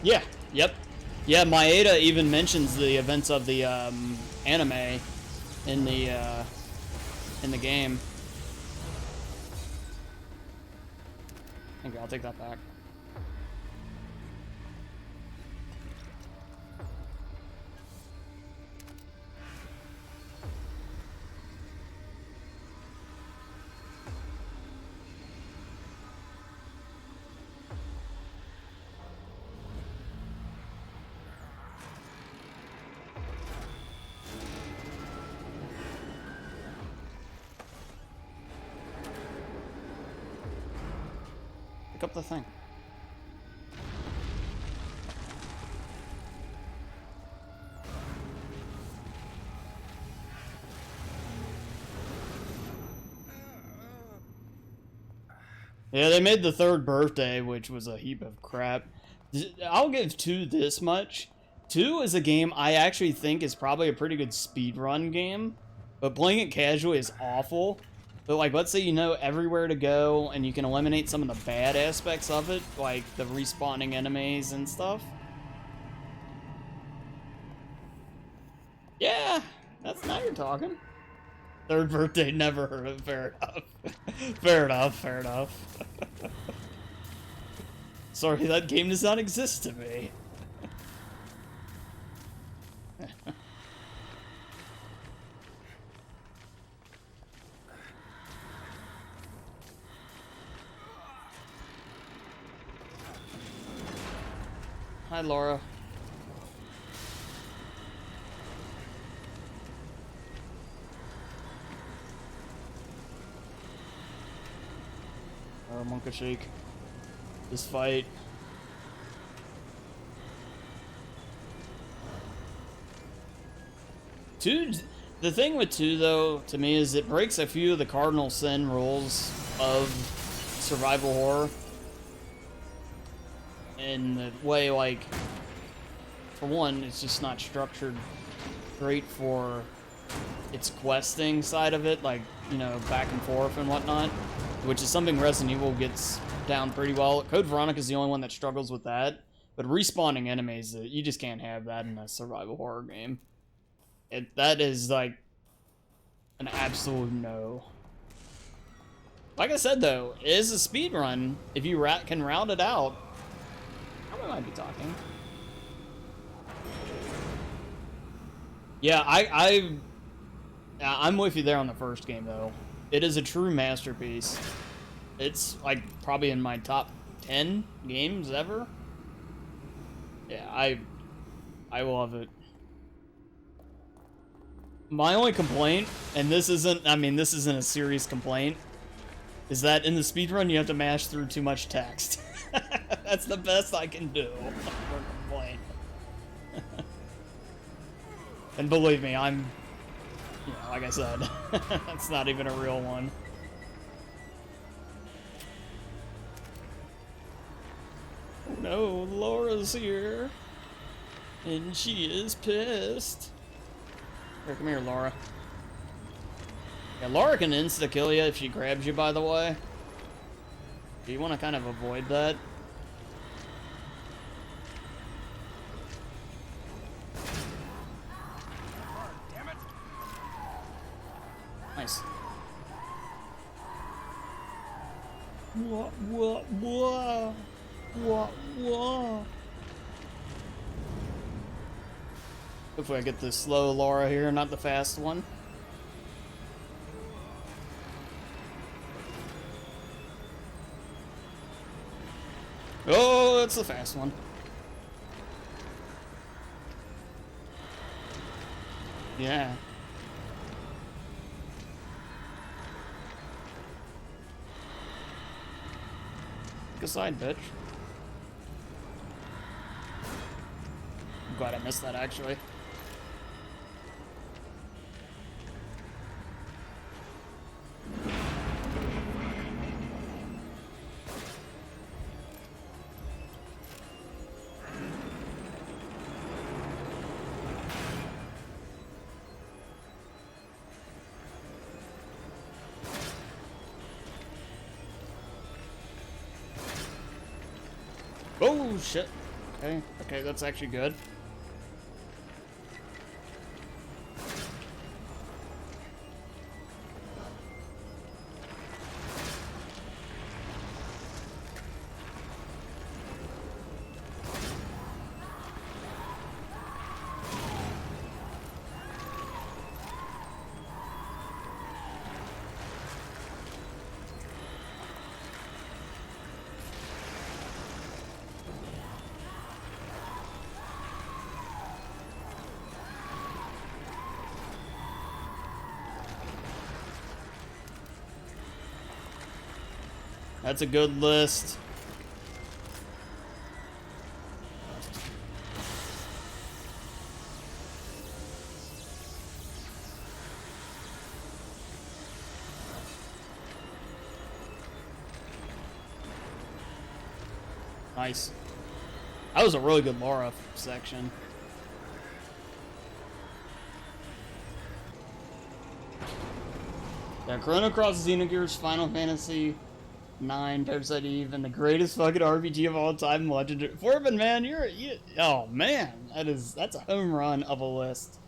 Speaker 1: Yeah, yep. Yeah, Maeda even mentions the events of the anime in the game. Okay, I'll take that back. Pick up the thing. Yeah, they made the third birthday, which was a heap of crap. I'll give 2 this much. 2 is a game I actually think is probably a pretty good speedrun game, but playing it casually is awful. But, like, let's say you know everywhere to go, and you can eliminate some of the bad aspects of it, like the respawning enemies and stuff. Yeah, that's now you're talking. Third birthday never heard of it. Fair enough. Fair enough, fair enough. Sorry, that game does not exist to me. Hi, Laura. Monka Shake. This fight. Two, the thing with 2, though, to me, is it breaks a few of the cardinal sin rules of survival horror. In the way, like, for one, it's just not structured great for its questing side of it, like, you know, back and forth and whatnot, which is something Resident Evil gets down pretty well. Code Veronica is the only one that struggles with that, but respawning enemies, you just can't have that in a survival horror game. That is, like, an absolute no. Like I said, though, it is a speedrun. If you can round it out, I might be talking. Yeah, I'm with you there on the first game, though. It is a true masterpiece. It's, like, probably in my top 10 games ever. Yeah, I love it. My only complaint, and this isn't a serious complaint, is that in the speedrun you have to mash through too much text. That's the best I can do for a complaint. And believe me, I'm, you know, like I said, that's not even a real one. Oh no, Laura's here. And she is pissed. Here, come here, Laura. Yeah, Laura can insta-kill you if she grabs you, by the way. Do you want to kind of avoid that? Nice. What? Hopefully I get the slow Laura here, not the fast one. Oh, that's the fast one. Yeah. Good side, bitch. I'm glad I missed that, actually. Oh, shit. Okay, that's actually good. That's a good list. Nice. That was a really good Laura section. Yeah, Chrono Cross, Xenogears, Final Fantasy 9, Parasite Eve, and the greatest fucking RPG of all time, Legendary. Forbin, man, oh man, that's a home run of a list.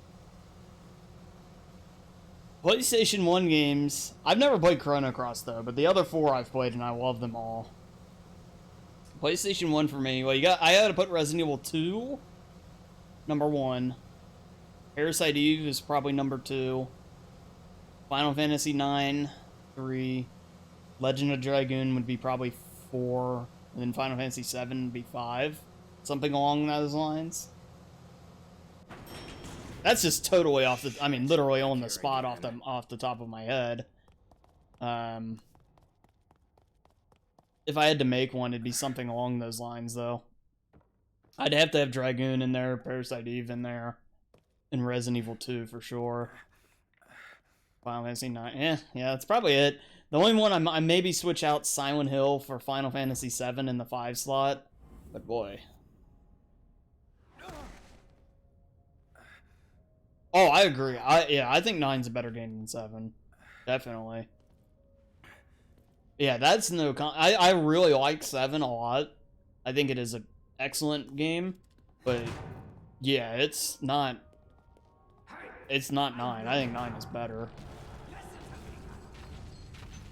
Speaker 1: PlayStation 1 games. I've never played Chrono Cross though, but the other 4 I've played and I love them all. PlayStation 1 for me. Well, I had to put Resident Evil 2 number 1. Parasite Eve is probably number 2. Final Fantasy 9, 3. Legend of Dragoon would be probably 4, and then Final Fantasy 7 would be 5. Something along those lines. That's just totally off the, I mean, literally on the spot off the top of my head. If I had to make one, it'd be something along those lines, though. I'd have to have Dragoon in there, Parasite Eve in there, and Resident Evil 2 for sure. Final Fantasy 9, yeah, that's probably it. The only one I maybe switch out Silent Hill for Final Fantasy 7 in the 5 slot, but boy. Oh, I agree. I think 9's a better game than 7. Definitely. Yeah, that's no I really like 7 a lot. I think it is an excellent game, but yeah, it's not 9. I think 9 is better.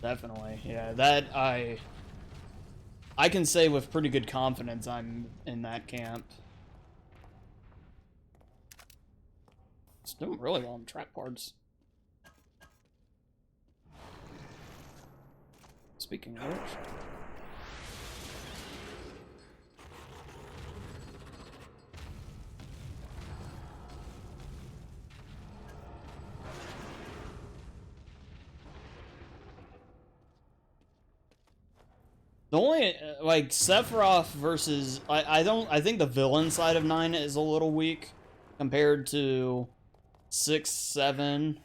Speaker 1: Definitely. Yeah, that I can say with pretty good confidence I'm in that camp. It's doing really well in trap cards. Speaking of which. The only, like, Sephiroth versus, I think the villain side of 9 is a little weak compared to 6, 7,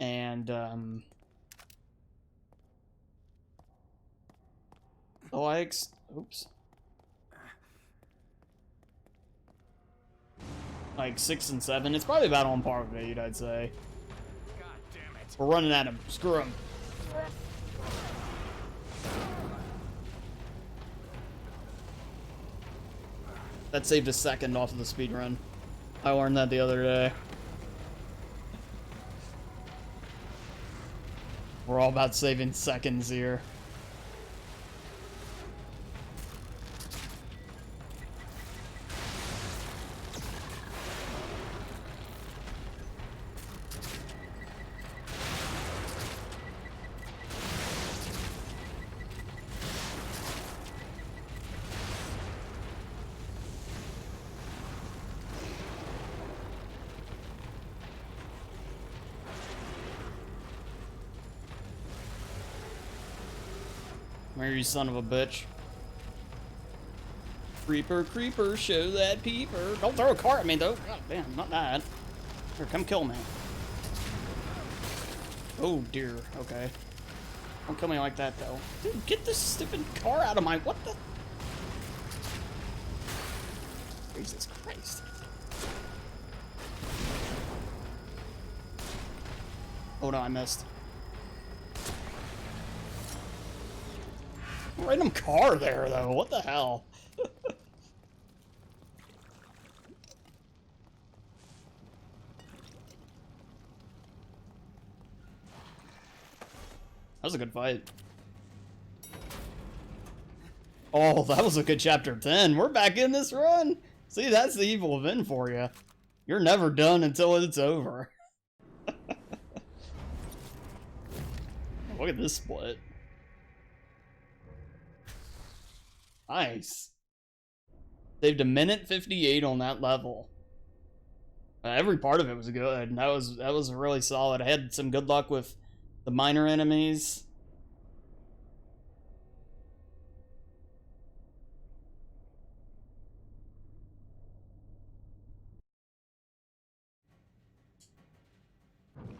Speaker 1: and, oops. Like, 6 and 7, it's probably about on par with 8, I'd say.
Speaker 4: God damn it.
Speaker 1: We're running at him. Screw him. That saved a second off of the speedrun. I learned that the other day. We're all about saving seconds here. Where you son of a bitch. Creeper, creeper, show that peeper. Don't throw a car at me though. God damn, not that. Here, come kill me. Oh dear, okay. Don't kill me like that though. Dude, get this stupid car out of my, what the? Jesus Christ. Oh no, I missed. Random car there though, what the hell? That was a good fight. Oh, that was a good chapter 10. We're back in this run. See, that's the evil of N for you. You're never done until it's over. Look at this split. Nice. Saved 1:58 on that level. Every part of it was good. That was really solid. I had some good luck with the minor enemies.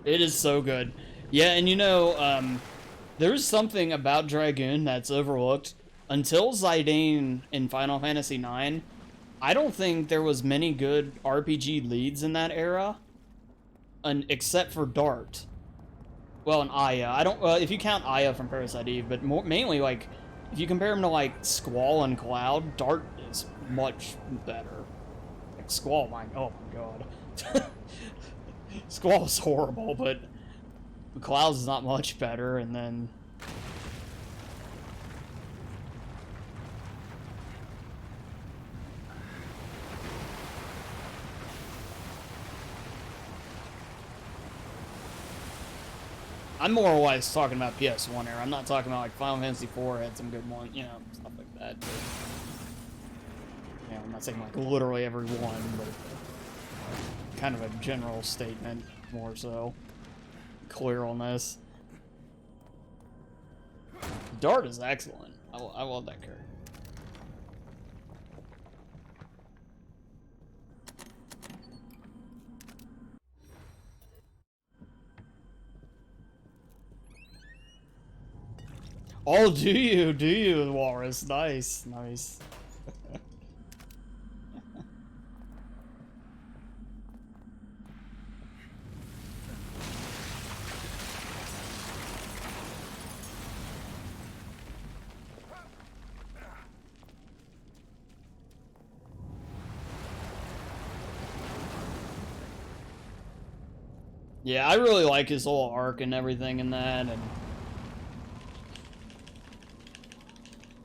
Speaker 1: It is so good. Yeah, and you know, there's something about Dragoon that's overlooked. Until Zidane in Final Fantasy IX, I don't think there was many good RPG leads in that era, except for Dart. Well, and Aya. I don't. If you count Aya from Parasite Eve, but mainly like, if you compare them to like Squall and Cloud, Dart is much better. Like Squall, oh my god, Squall is horrible, but Cloud's is not much better. And then I'm more or less talking about PS1 era. I'm not talking about like Final Fantasy IV had some good ones, you know, stuff like that. But, you know, I'm not saying like literally every one, but kind of a general statement more so. Clear on this. Dart is excellent. I love that character. Oh, do you, Walrus? Nice, nice. Yeah, I really like his whole arc and everything in that, and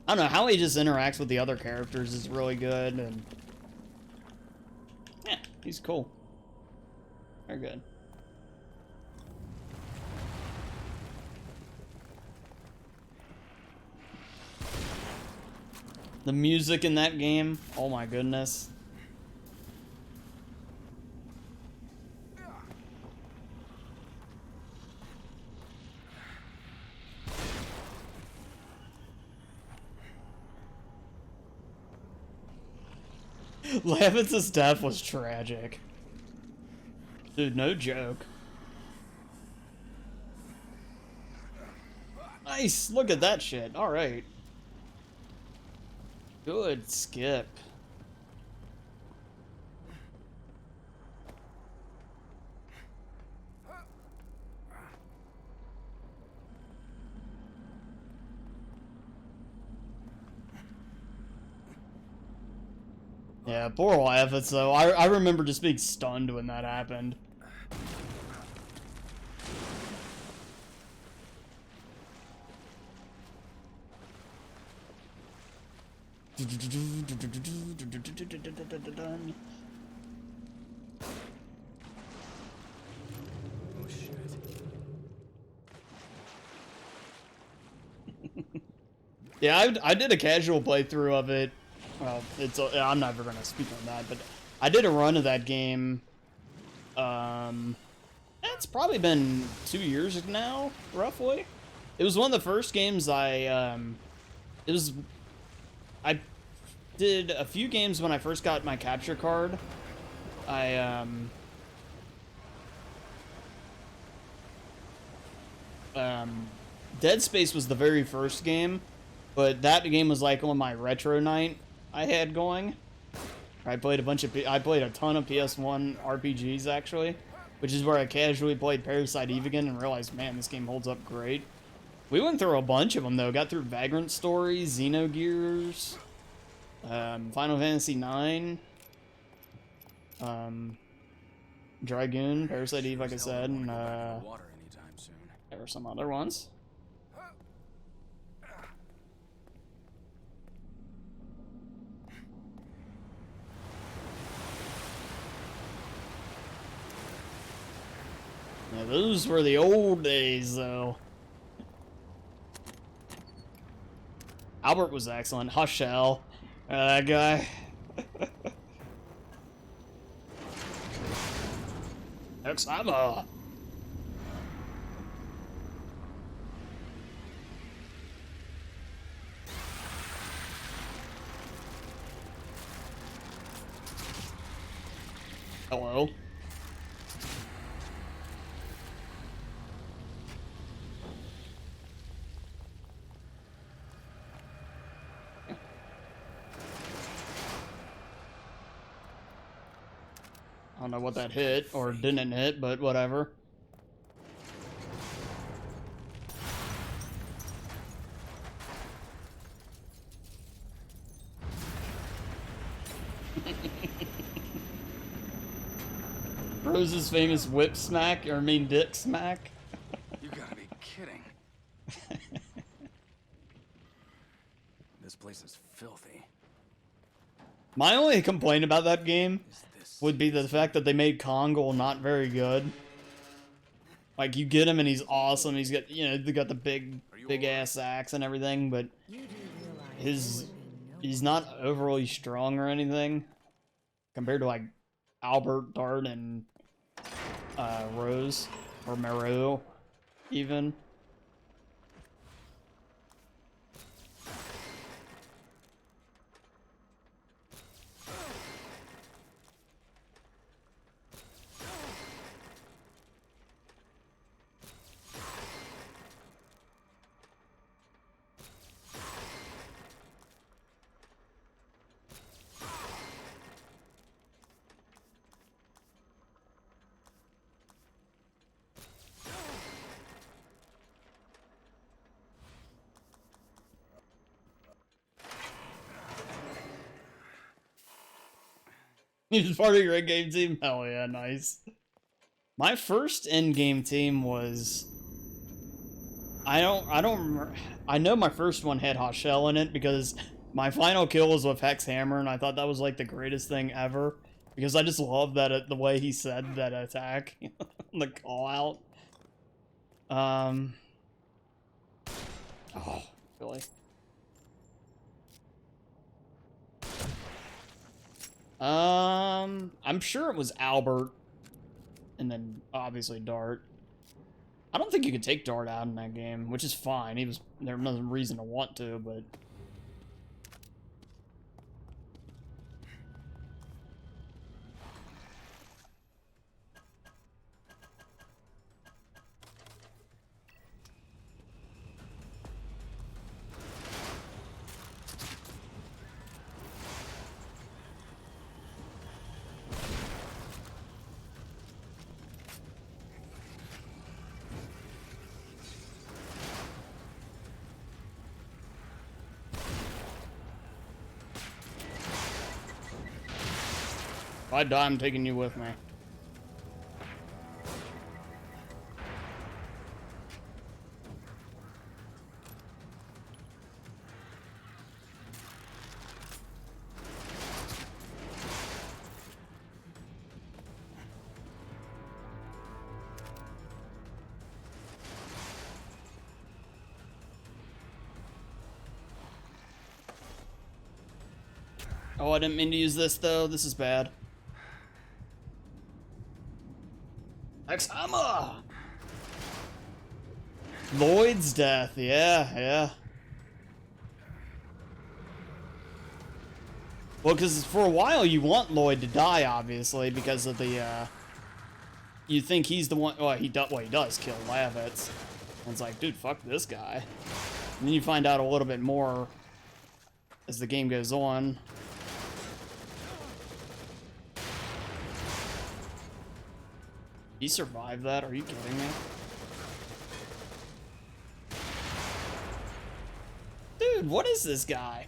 Speaker 1: I don't know, how he just interacts with the other characters is really good, and yeah, he's cool. Very good. The music in that game, oh my goodness. Lavitz's death was tragic. Dude, no joke. Nice! Look at that shit. Alright. Good skip. Yeah, poor Lavitz though. I remember just being stunned when that happened.
Speaker 4: Oh shit.
Speaker 1: Yeah, I did a casual playthrough of it. Well, I'm never gonna speak on that, but I did a run of that game. It's probably been 2 years now, roughly. It was one of the first games I it was, I did a few games when I first got my capture card. Dead Space was the very first game, but that game was like on my retro night I had going. I played a ton of PS1 RPGs actually, which is where I casually played Parasite Eve again and realized, man, this game holds up great. We went through a bunch of them though. Got through Vagrant Story, Xenogears, Final Fantasy IX, Dragoon, Parasite Eve, like I said, and
Speaker 4: Water anytime soon.
Speaker 1: there were some other ones. Yeah, those were the old days, though. Albert was excellent. Hushell, that guy. Exama. Hello. I don't know what that hit or didn't hit, but whatever. Rose's famous whip smack, or I mean dick smack.
Speaker 4: You gotta be kidding. This place is filthy.
Speaker 1: My only complaint about that game would be the fact that they made Kongol not very good. Like, you get him and he's awesome. He's got, you know, they got the big ass axe and everything, but he's not overly strong or anything compared to like Albert, Dart, and Rose or Meru, even. He's part of your in-game team? Hell yeah, nice. My first in-game team was... I don't remember. I know my first one had Hoshell in it because my final kill was with Hex Hammer, and I thought that was like the greatest thing ever. Because I just love that the way he said that attack. The call out. Oh, Billy. I'm sure it was Albert, and then obviously Dart. I don't think you could take Dart out in that game, which is fine. There was no reason to want to, but if I die, I'm taking you with me. Oh, I didn't mean to use this, though. This is bad. Exama! Lloyd's death, yeah. Well, because for a while you want Lloyd to die, obviously, because of the, you think he's the one, well, he does kill Lavitz. And it's like, dude, fuck this guy. And then you find out a little bit more as the game goes on. He survived that? Are you kidding me? Dude, what is this guy?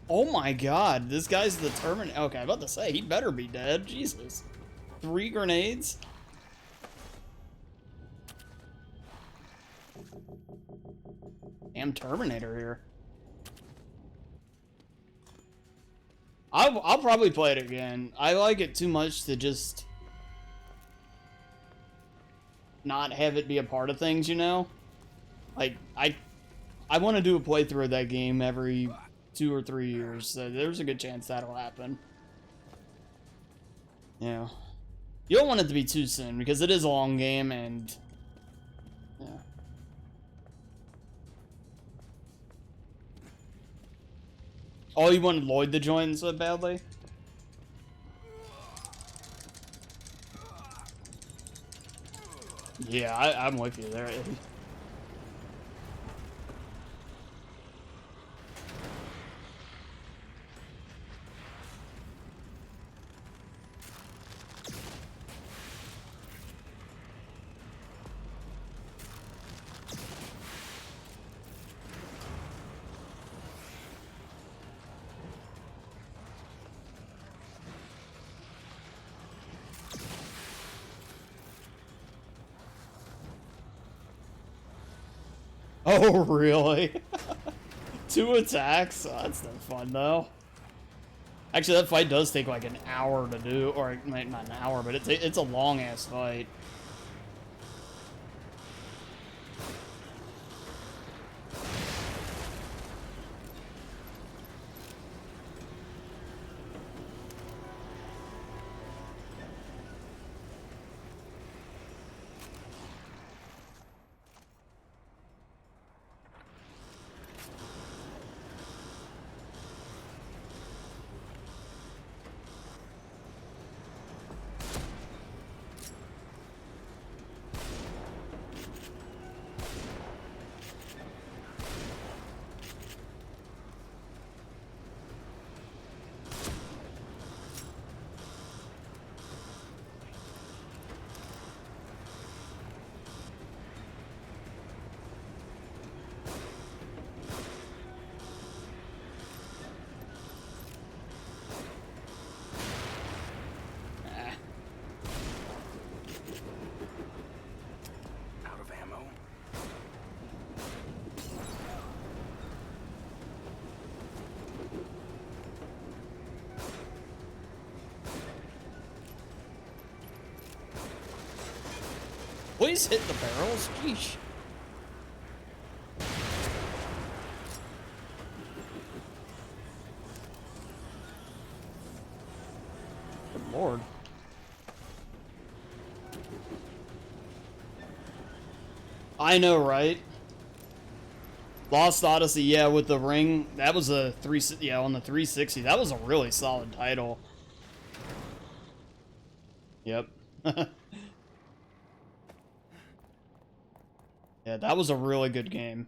Speaker 1: Oh my god, this guy's the Terminator. Okay, I'm about to say, he better be dead. Jesus. 3 grenades? Damn Terminator here. I'll probably play it again. I like it too much to just not have it be a part of things, you know? Like, I want to do a playthrough of that game every 2 or 3 years, so there's a good chance that'll happen. Yeah. You don't want it to be too soon, because it is a long game, and... yeah. Oh, you wanted Lloyd to join so badly? Yeah, I'm with you there. Oh, really? 2 attacks? Oh, that's no fun, though. Actually, that fight does take like an hour to do, or not an hour, but it's a long-ass fight.
Speaker 2: Out of ammo?
Speaker 1: Please hit the barrels. Sheesh. Good lord. I know, right? Lost Odyssey, yeah, with the ring. That was a on the 360. That was a really solid title. Yep. Yeah, that was a really good game.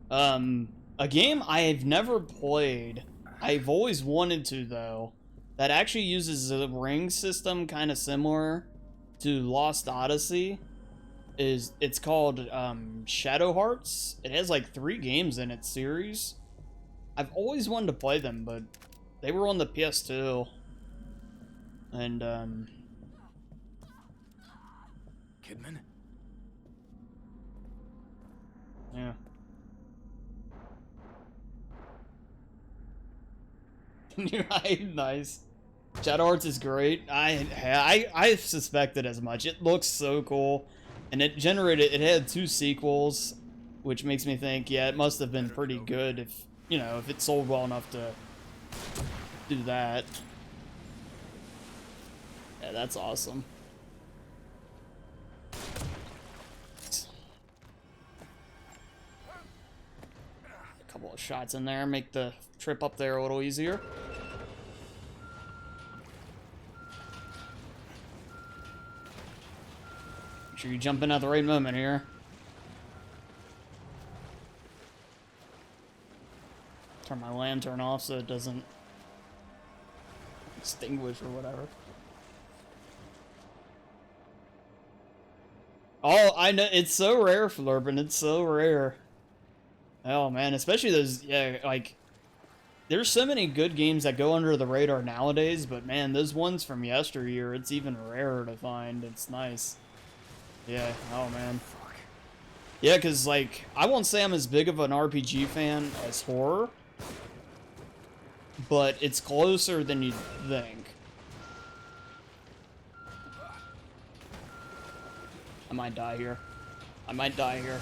Speaker 1: A game I've never played, I've always wanted to, though, that actually uses a ring system kind of similar to Lost Odyssey, it's called Shadow Hearts. It has like 3 games in its series. I've always wanted to play them, but they were on the PS2. And,
Speaker 2: Kidman?
Speaker 1: yeah. Nice. Shadow Hearts is great. I suspected as much. It looks so cool. And it had 2 sequels, which makes me think, yeah, it must have been pretty good if, you know, if it sold well enough to do that. Yeah, that's awesome. couple of shots in there, make the trip up there a little easier. Make sure you jump in at the right moment here. Turn my lantern off so it doesn't extinguish or whatever. Oh, I know, it's so rare, Flurpin, it's so rare. Oh man, especially those, yeah, like, there's so many good games that go under the radar nowadays, but man, those ones from yesteryear, it's even rarer to find. It's nice. Yeah, oh man. Yeah, because, like, I won't say I'm as big of an RPG fan as horror, but it's closer than you'd think. I might die here. I might die here.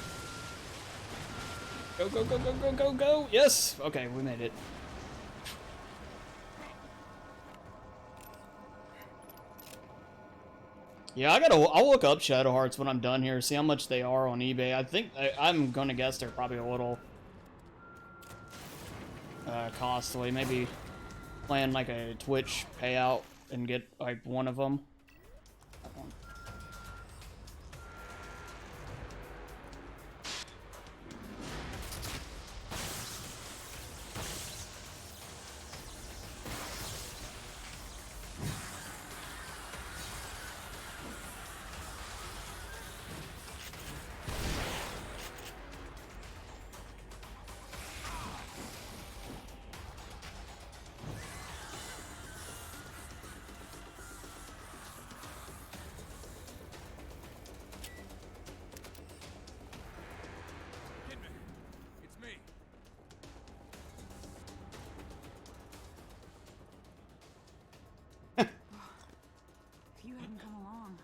Speaker 1: Go, go, go, go, go, go, go! Yes! Okay, we made it. Yeah, I'll look up Shadow Hearts when I'm done here, see how much they are on eBay. I think, I'm gonna guess they're probably a little costly. Maybe plan like a Twitch payout and get like one of them.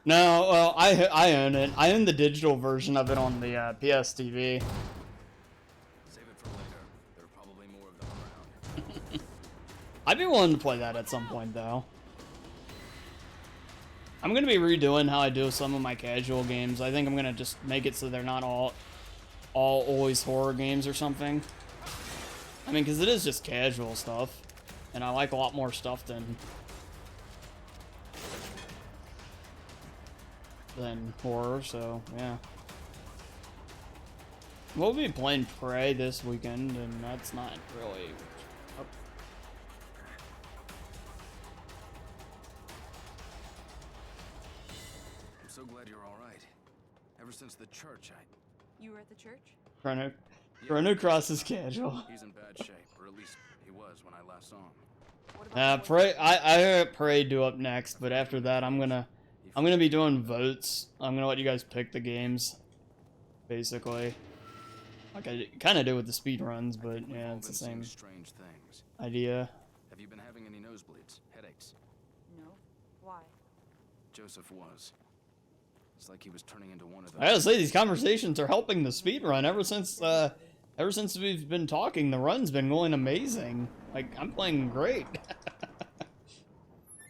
Speaker 1: No, well, I own it. I own the digital version of it on the PS TV.
Speaker 2: Save it for later. There are probably more of them around.
Speaker 1: I'd be willing to play that at some point, though. I'm gonna be redoing how I do some of my casual games. I think I'm gonna just make it so they're not all always horror games or something. I mean, because it is just casual stuff, and I like a lot more stuff than horror, so yeah. We'll be playing Prey this weekend, and that's not really... Oh.
Speaker 2: I'm so glad you're all right. Ever since the church,
Speaker 3: You were at the church?
Speaker 1: Chrono Cross is casual.
Speaker 2: he's in bad shape, or at least he was when I last saw him.
Speaker 1: Prey. I heard Prey do up next, but after that, I'm gonna be doing votes. I'm gonna let you guys pick the games, basically. Like I kind of do with the speedruns, but yeah, it's the same
Speaker 2: Strange things.
Speaker 1: idea.
Speaker 2: Have you been having any nosebleeds, headaches?
Speaker 3: No. Why?
Speaker 2: Joseph was. It's like he was turning into one of those.
Speaker 1: I gotta say, these conversations are helping the speedrun. Ever since we've been talking, the run's been going amazing. Like, I'm playing great.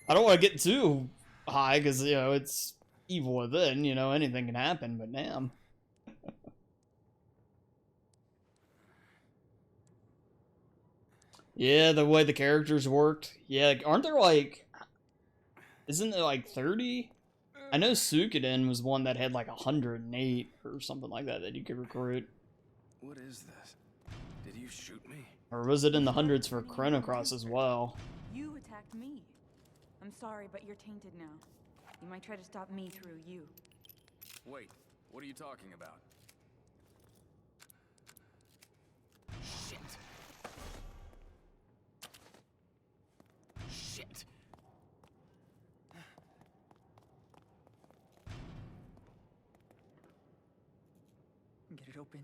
Speaker 1: I don't want to get too high, because, you know, it's evil within, you know, anything can happen, but damn. Yeah, the way the characters worked. Yeah, like, aren't there, like... Isn't there, like, 30? I know Suikoden was one that had, like, 108 or something like that you could recruit.
Speaker 2: What is this? Did you shoot me?
Speaker 1: Or was it in the hundreds for Chrono Cross as well?
Speaker 3: You attacked me. I'm sorry, but you're tainted now. You might try to stop me through you.
Speaker 2: Wait, what are you talking about? Shit. Shit.
Speaker 6: Get it open.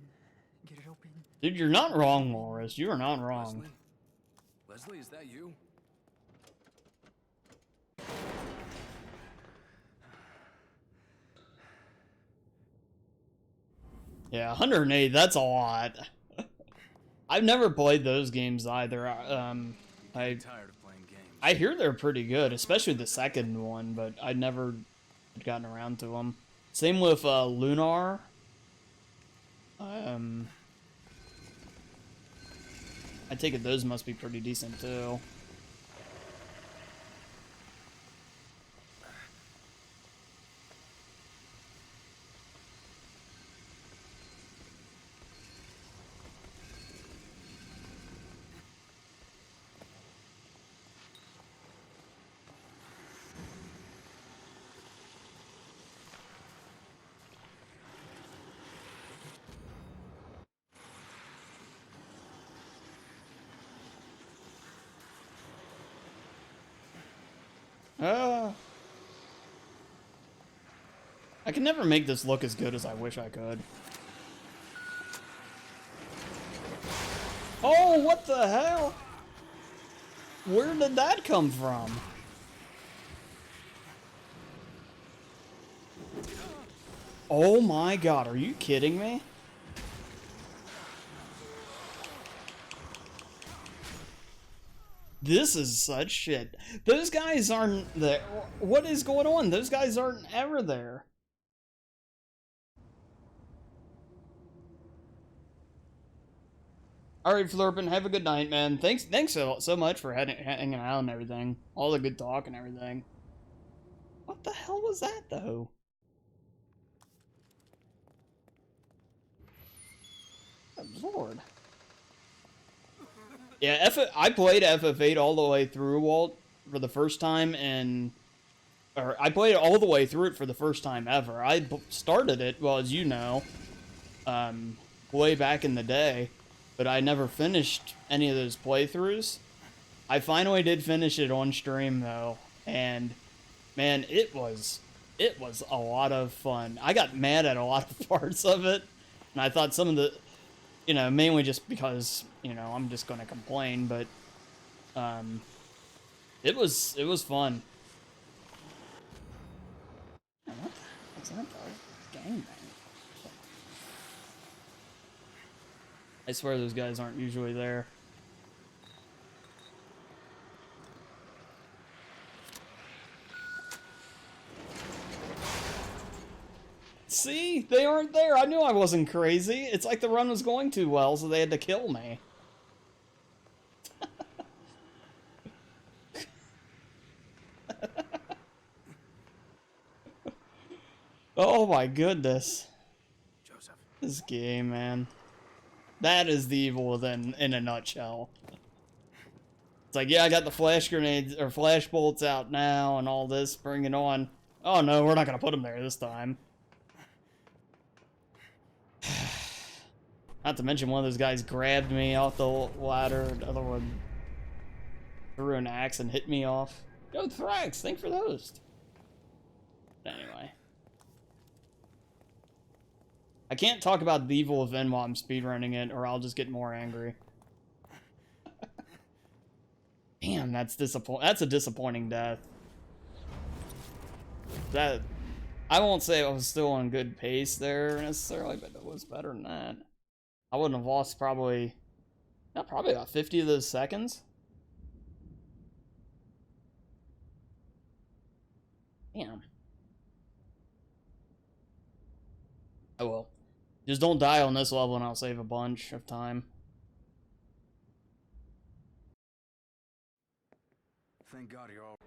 Speaker 6: Get it open.
Speaker 1: Dude, you're not wrong, Morris. You are not wrong.
Speaker 2: Leslie, is that you?
Speaker 1: Yeah, 108, that's a lot. I've never played those games either.
Speaker 2: Tired of playing games.
Speaker 1: I hear they're pretty good, especially the second one, but I never gotten around to them. Same with I take it those must be pretty decent too. I can never make this look as good as I wish I could. Oh, what the hell? Where did that come from? Oh my god, are you kidding me? This is such shit. Those guys aren't there. What is going on? Those guys aren't ever there. Alright, Flurpin, have a good night, man. Thanks so much for hanging out and everything. All the good talk and everything. What the hell was that, though? Good Lord. Yeah, I played FF8 all the way through, Walt, for the first time, or I played it all the way through it for the first time ever. I started it, well, as you know, way back in the day. But I never finished any of those playthroughs. I finally did finish it on stream though, and man, it was a lot of fun. I got mad at a lot of parts of it, and I thought some of the, you know, mainly just because, you know, I'm just gonna complain, but it was fun. What's that though? Gangbang. I swear those guys aren't usually there. See? They aren't there. I knew I wasn't crazy. It's like the run was going too well, so they had to kill me. Oh my goodness.
Speaker 2: Joseph.
Speaker 1: This game, man. That is the evil within in a nutshell. It's like, yeah, I got the flash grenades or flash bolts out now and all this. Bring it on. Oh no, we're not gonna put them there this time. Not to mention one of those guys grabbed me off the ladder. The other one threw an axe and hit me off. Yo, Thrax, thanks for those. Anyway. I can't talk about the evil within while I'm speedrunning it, or I'll just get more angry. Damn, that's a disappointing death. That I won't say I was still on good pace there necessarily, but it was better than that. I wouldn't have lost probably about 50 of those seconds. Damn. Oh well. Just don't die on this level and I'll save a bunch of time.
Speaker 6: Thank God you're all...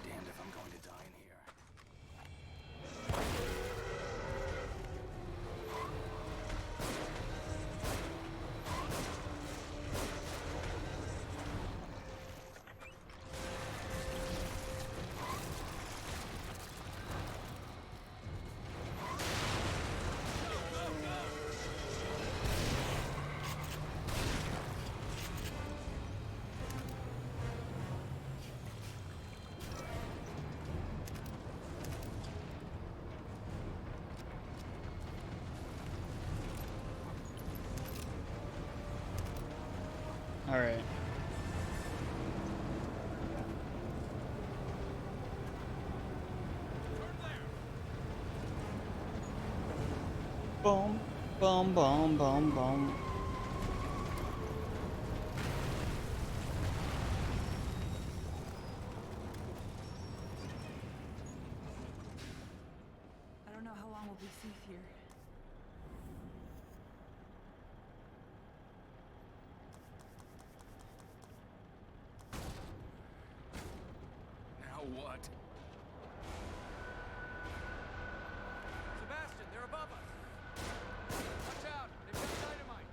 Speaker 2: Damned if I'm going to die in here.
Speaker 1: Alright. Boom, Bum bum bum bum.
Speaker 6: I don't know how long we'll be safe here.
Speaker 4: Now what? Sebastian, they're above us. Watch out, they've got dynamite.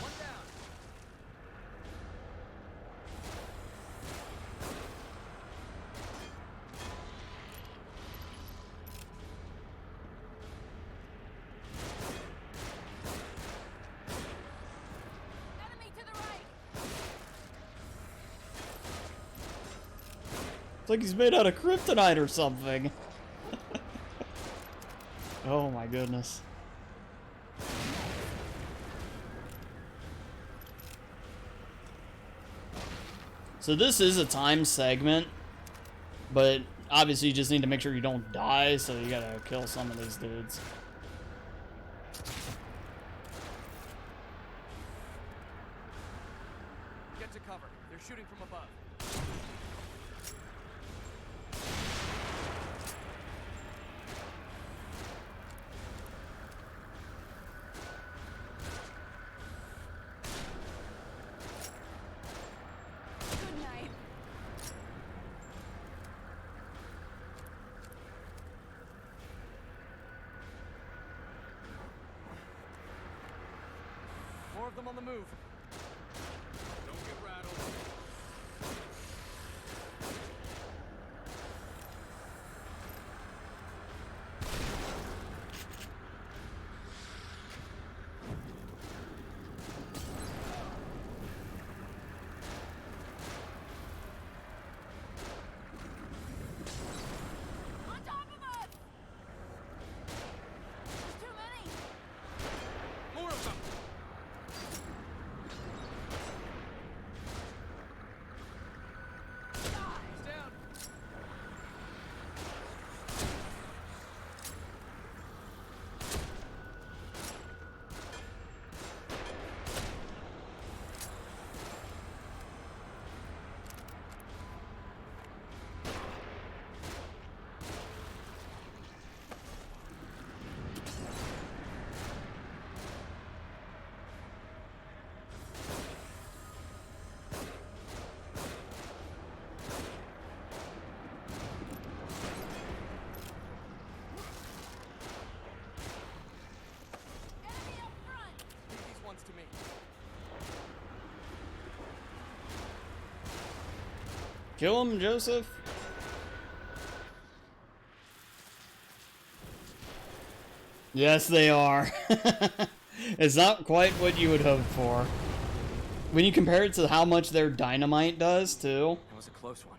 Speaker 4: One down.
Speaker 7: Enemy to the right.
Speaker 1: It's like he's made out of kryptonite or something. Oh my goodness. So this is a time segment, but obviously you just need to make sure you don't die, so you gotta kill some of these dudes.
Speaker 4: Get to cover. They're shooting from above.
Speaker 7: Good night.
Speaker 4: More of them on the move. Don't get rattled.
Speaker 7: On top of us. There's too many.
Speaker 4: More of them. He's down.
Speaker 7: Enemy up front.
Speaker 4: Leave these ones to me.
Speaker 1: Kill him, Joseph. Yes, they are. It's not quite what you would hope for. When you compare it to how much their dynamite does, too.
Speaker 4: That was a close one.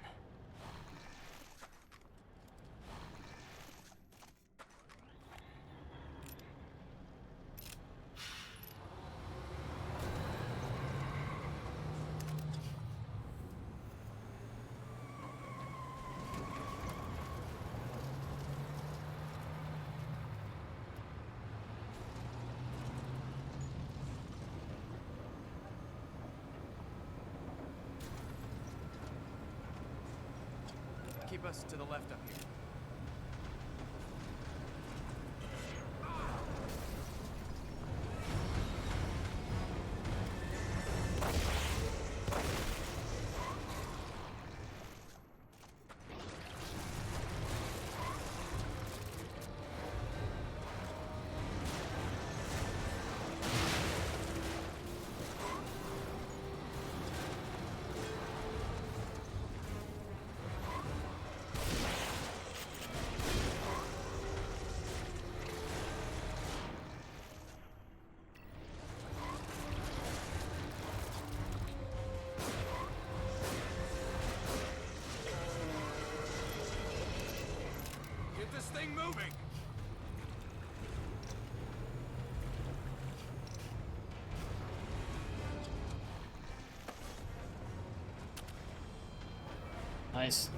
Speaker 4: Keep us to the left up here. Get this thing moving!
Speaker 1: Nice.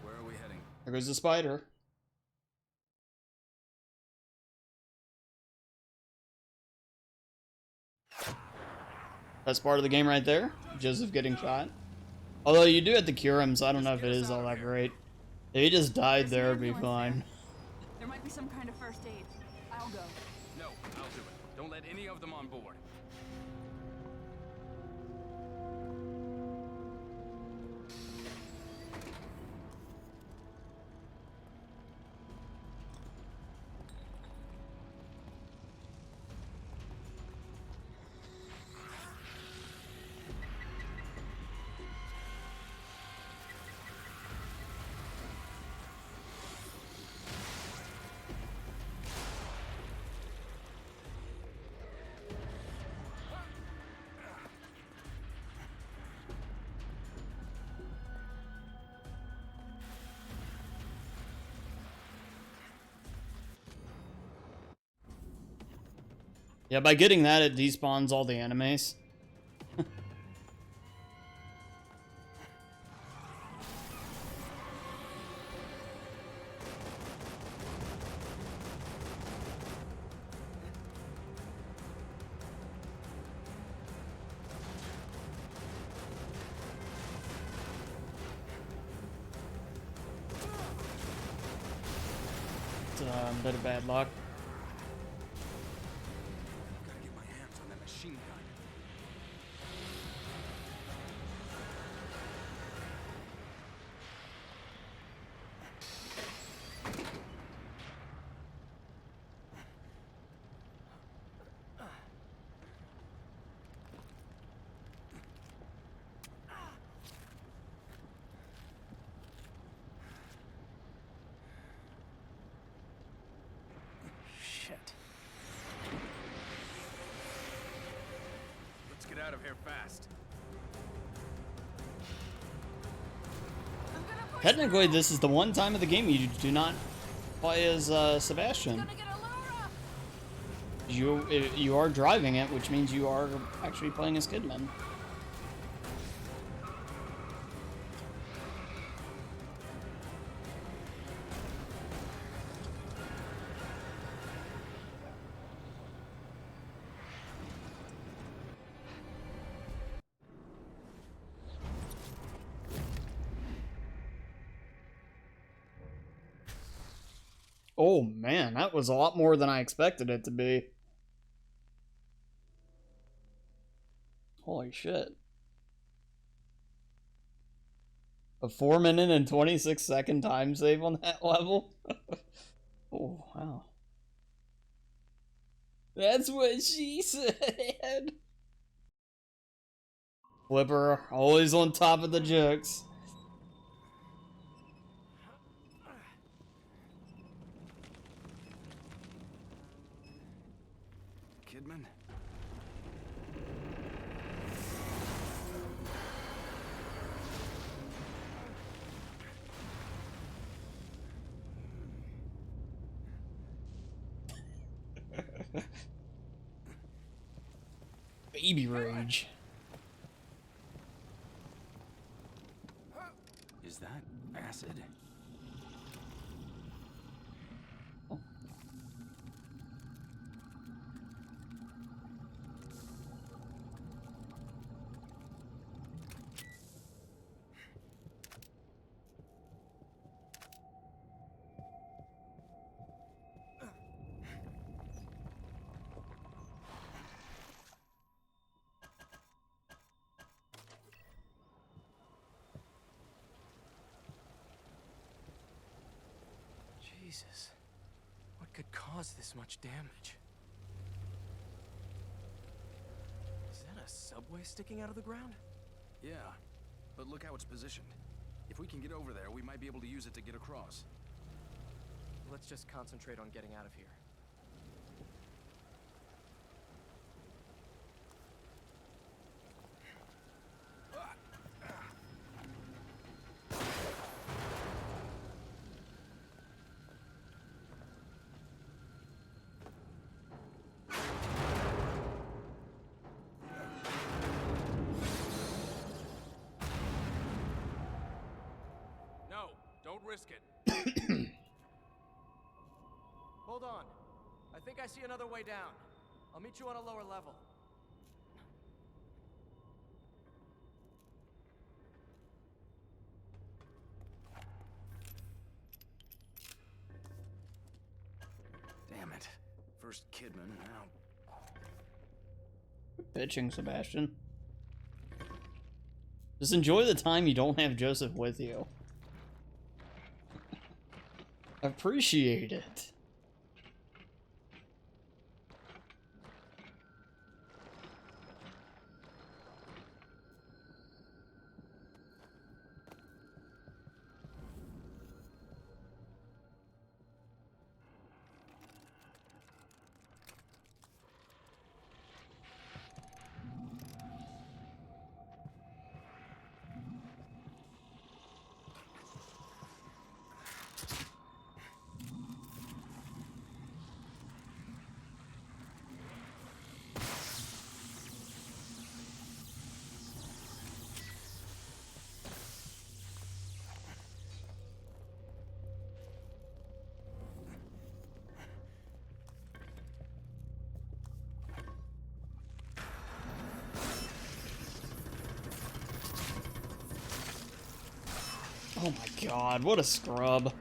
Speaker 4: Where are we heading?
Speaker 1: There goes the spider. That's part of the game right there. Joseph getting shot. Although you do have to cure him, so I don't know if it is all that great. If he just died there, it'd be fine.
Speaker 9: There might be some kind of first aid. I'll go.
Speaker 4: No, I'll do it. Don't let any of them on board.
Speaker 1: Yeah, by getting that, it despawns all the animes. It's a bit of bad luck.
Speaker 4: Gotta get my hands on that machine gun. Shit. Let's get out of here fast.
Speaker 1: Technically, this is the one time of the game you do not play as Sebastian.
Speaker 9: Gonna get a little rough.
Speaker 1: You are driving it, which means you are actually playing as Kidman. Oh man, that was a lot more than I expected it to be. Holy shit. A 4-minute and 26-second time save on that level? Oh, wow. That's what she said. Flipper, always on top of the jokes.
Speaker 4: Kidman?
Speaker 1: Baby rage.
Speaker 4: Is that acid? Jesus. What could cause this much damage? Is that a subway sticking out of the ground? Yeah, but look how it's positioned. If we can get over there, we might be able to use it to get across. Let's just concentrate on getting out of here. Don't risk it. Hold on. I think I see another way down. I'll meet you on a lower level.
Speaker 2: Damn it. First Kidman, now.
Speaker 1: Bitching, Sebastian. Just enjoy the time you don't have Joseph with you. Appreciate it. Oh my god, what a scrub.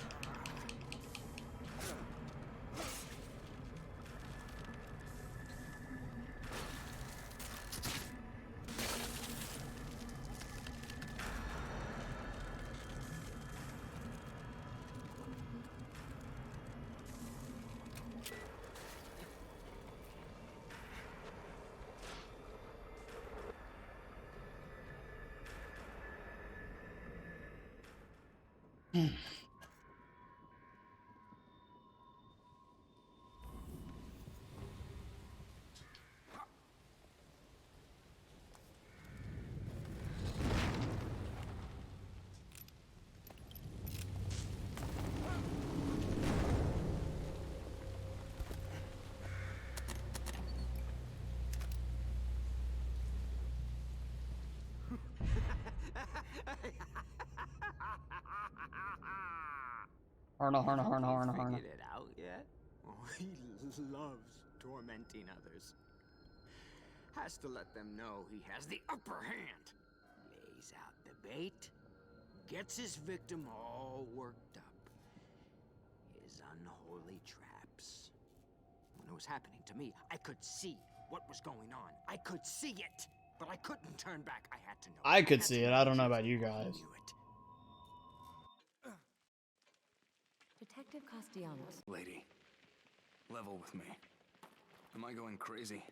Speaker 1: Harna.
Speaker 6: Figured it out yet? Oh, he loves tormenting others. Has to let them know he has the upper hand. Lays out the bait, gets his victim all worked up. His unholy traps. When it was happening to me, I could see what was going on. I could see it, but I couldn't turn back. I had to know.
Speaker 1: I could see it. I don't know about you guys.
Speaker 3: Detective Castellanos.
Speaker 2: Lady, level with me. Am I going crazy?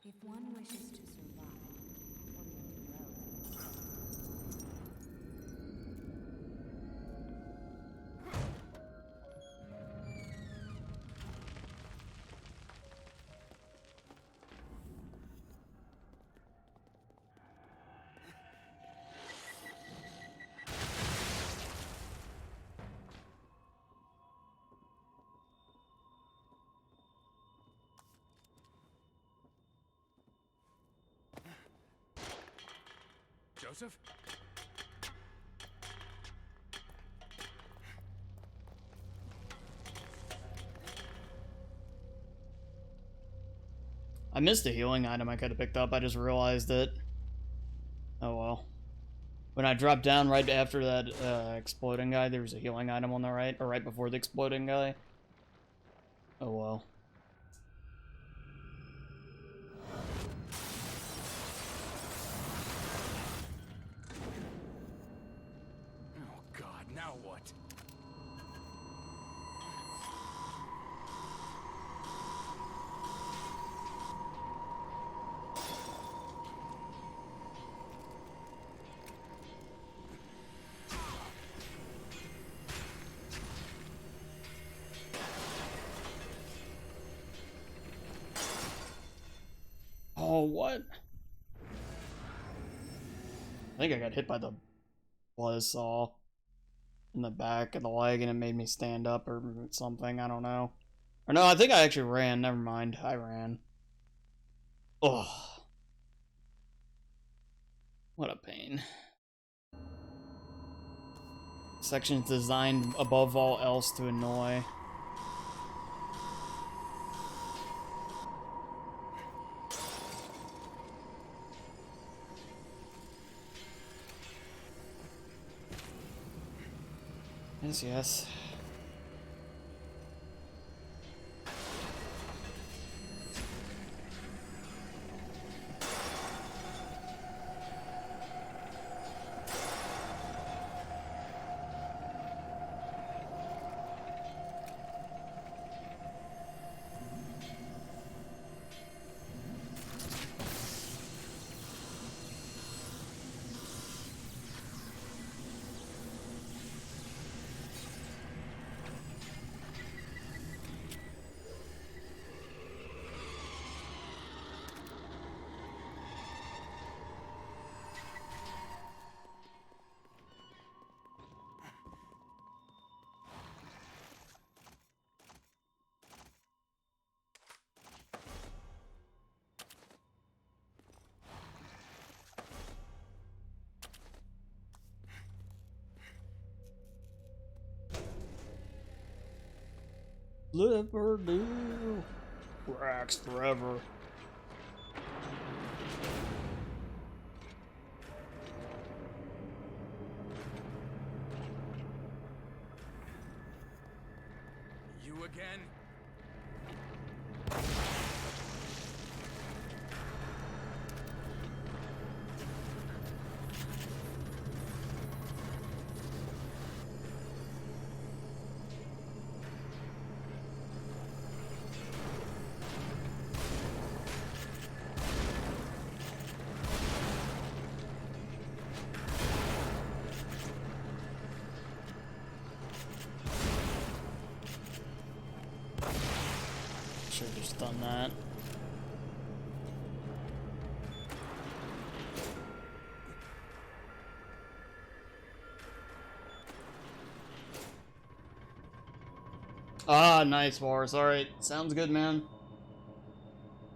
Speaker 3: If one wishes to survive, one will do well.
Speaker 4: Joseph?
Speaker 1: I missed a healing item I could have picked up. I just realized it. Oh well. When I dropped down right after that exploding guy, there was a healing item on the right, or right before the exploding guy. Oh well.
Speaker 4: Oh god, now what?
Speaker 1: Oh, what? I think I got hit by the buzzsaw in the back of the leg and it made me stand up or something. I don't know. Or no, I think I actually ran. Never mind. I ran. Ugh. What a pain. Sections designed above all else to annoy. Yes, yes. Liverpool rocks forever.
Speaker 4: You again?
Speaker 1: Should've just done that. Ah, nice, Boris. Alright, sounds good, man.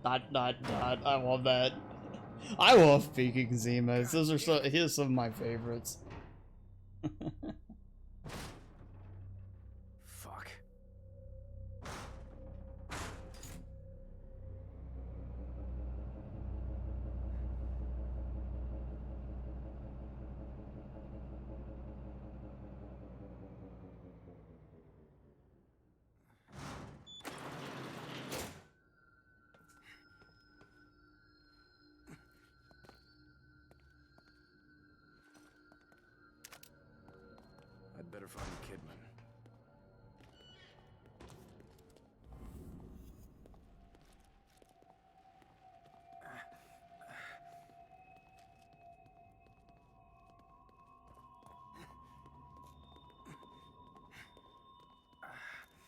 Speaker 1: Dot, dot, dot. I love that. I love peeking Zimas. Those are here's some of my favorites.
Speaker 4: Fuck. I'd better find Kidman.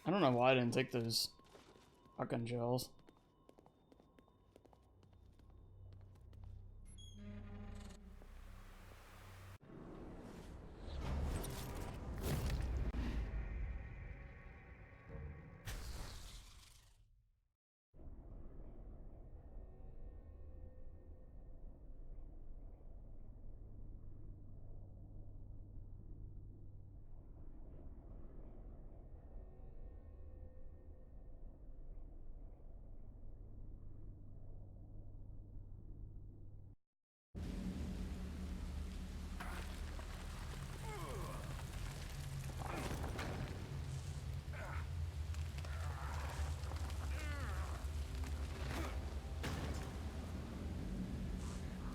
Speaker 1: I don't know why I didn't take those fucking gels.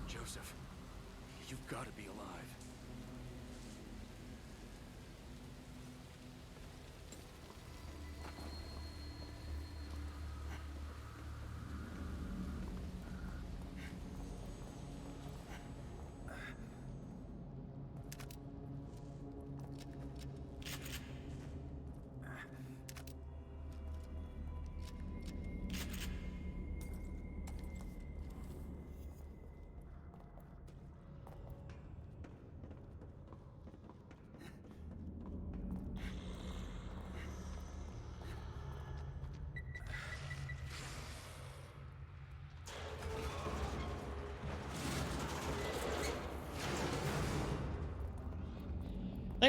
Speaker 4: Joseph, you've got to be alive.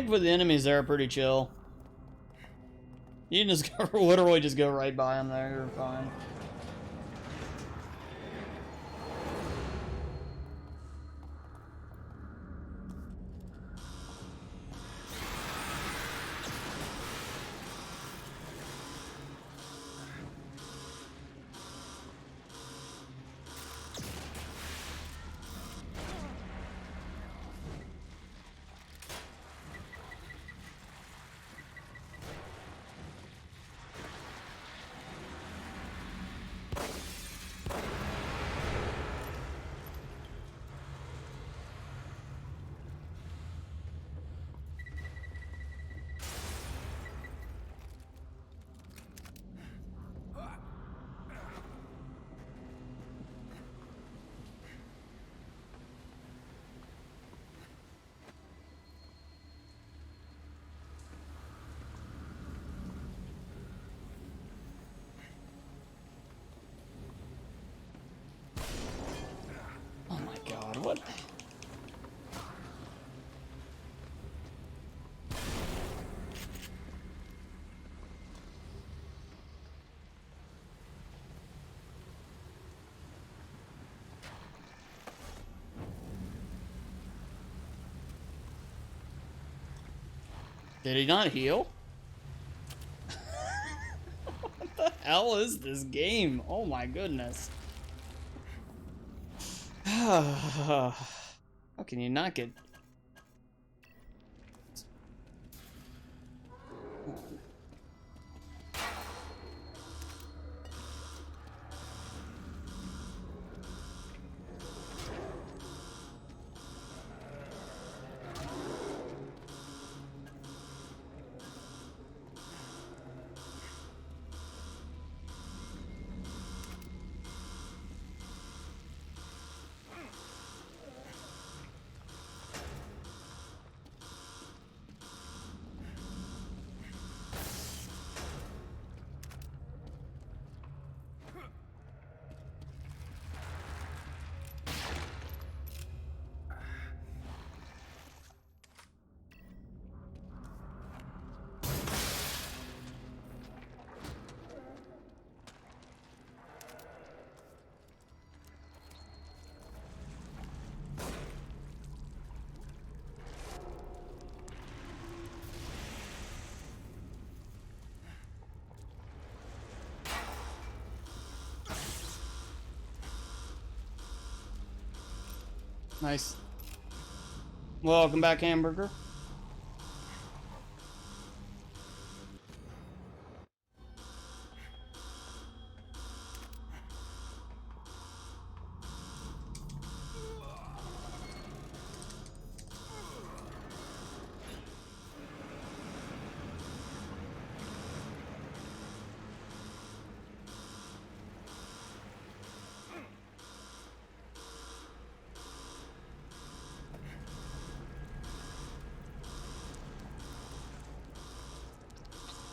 Speaker 1: Thankfully, the enemies there are pretty chill. You can just go, literally just go right by them there, you're fine. Oh my god, what? Did he not heal? What the hell is this game? Oh my goodness. How can you not get... Nice. Welcome back, Hamburger.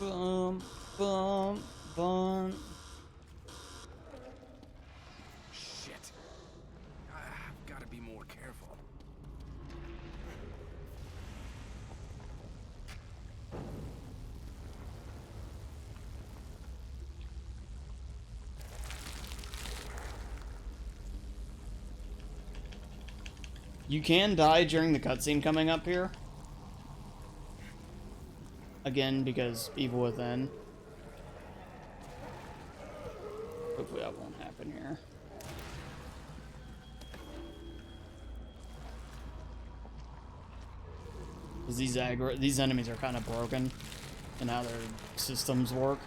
Speaker 1: Bum, bum, bum.
Speaker 4: Shit. I've got to be more careful.
Speaker 1: You can die during the cutscene coming up here. Again, because Evil Within. Hopefully that won't happen here. Because these enemies are kind of broken in how their systems work.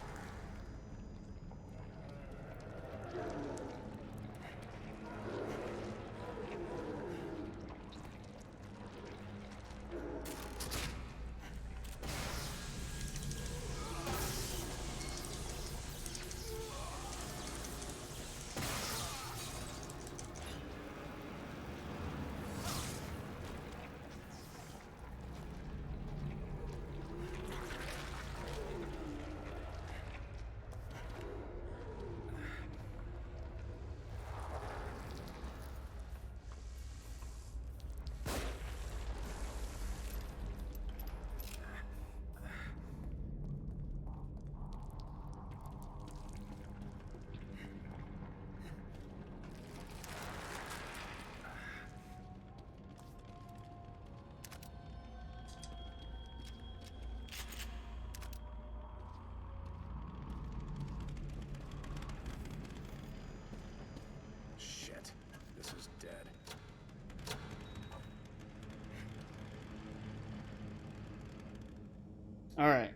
Speaker 1: Alright.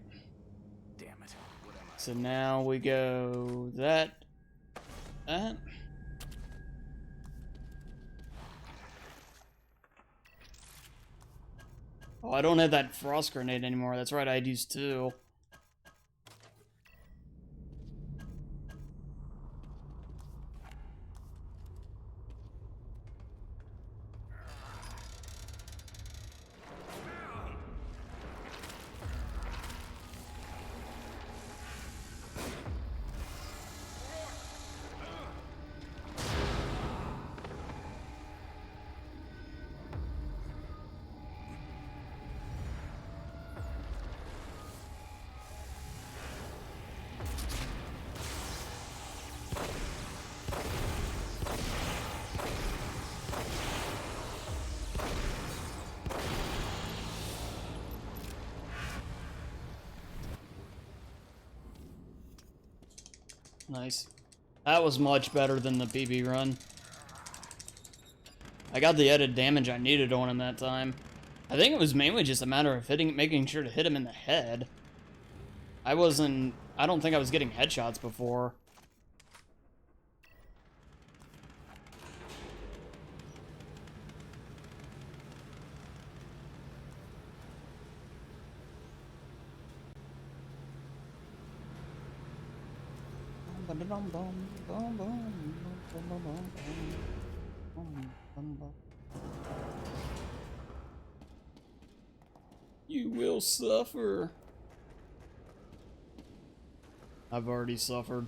Speaker 4: Damn it. What am I?
Speaker 1: So now we go that. Oh, I don't have that frost grenade anymore. That's right, I'd use 2. Nice. That was much better than the BB run. I got the added damage I needed on him that time. I think it was mainly just a matter of making sure to hit him in the head. I don't think I was getting headshots before. You will suffer. I've already suffered.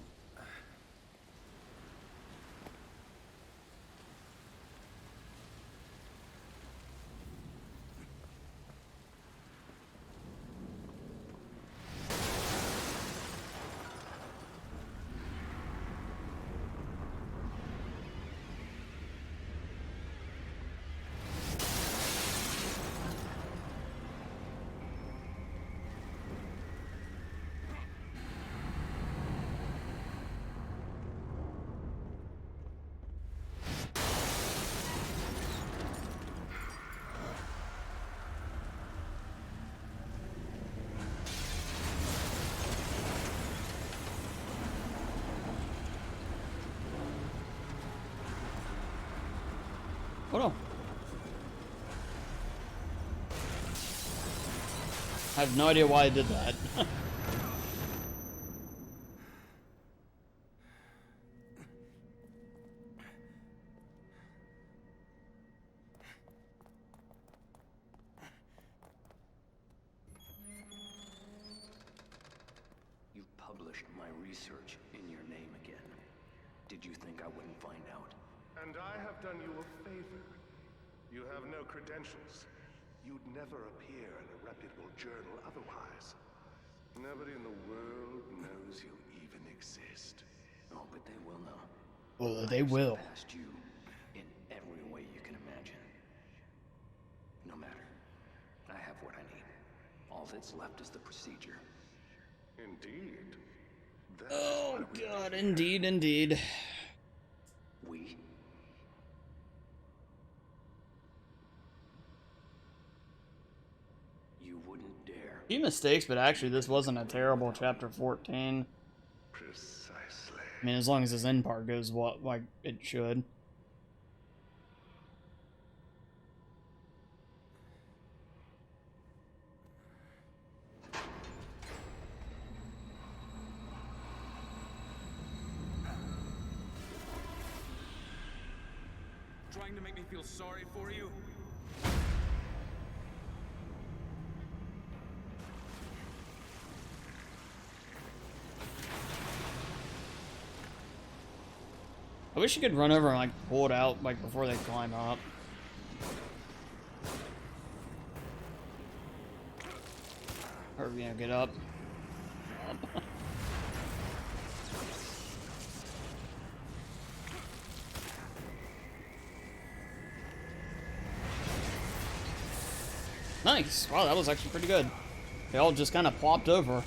Speaker 1: Oh no. I have no idea why I did that.
Speaker 2: You published my research in your name again. Did you think I wouldn't find out?
Speaker 5: And I have done you a favor. You have no credentials. You'd never appear in a reputable journal otherwise. Nobody in the world knows you even exist.
Speaker 2: Oh, but they will know.
Speaker 1: Oh, they will.
Speaker 2: Past you in every way you can imagine. No matter. I have what I need. All that's left is the procedure.
Speaker 5: Indeed. That's
Speaker 1: Oh
Speaker 5: why we
Speaker 1: god,
Speaker 5: are
Speaker 1: indeed, indeed.
Speaker 2: We? You wouldn't dare.
Speaker 1: Few mistakes, but actually this wasn't a terrible chapter 14.
Speaker 5: Precisely.
Speaker 1: I mean, as long as this end part goes like it should.
Speaker 4: Trying to make me feel sorry for you?
Speaker 1: I wish you could run over and like pull it out like before they climb up. Or you know, get up. Up. Nice. Wow, that was actually pretty good. They all just kind of plopped over.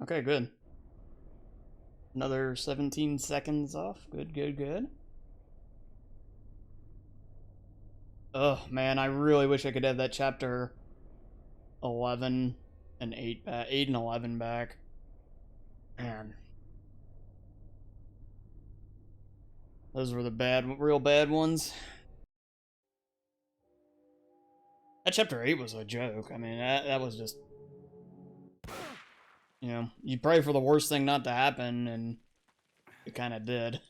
Speaker 1: Okay, good. Another 17 seconds off. Good, good, good. Oh, man, I really wish I could have that chapter 11 and 8 back. 8 and 11 back. Man. Those were the real bad ones. That chapter 8 was a joke. I mean, that was just... You know, you pray for the worst thing not to happen, and it kind of did.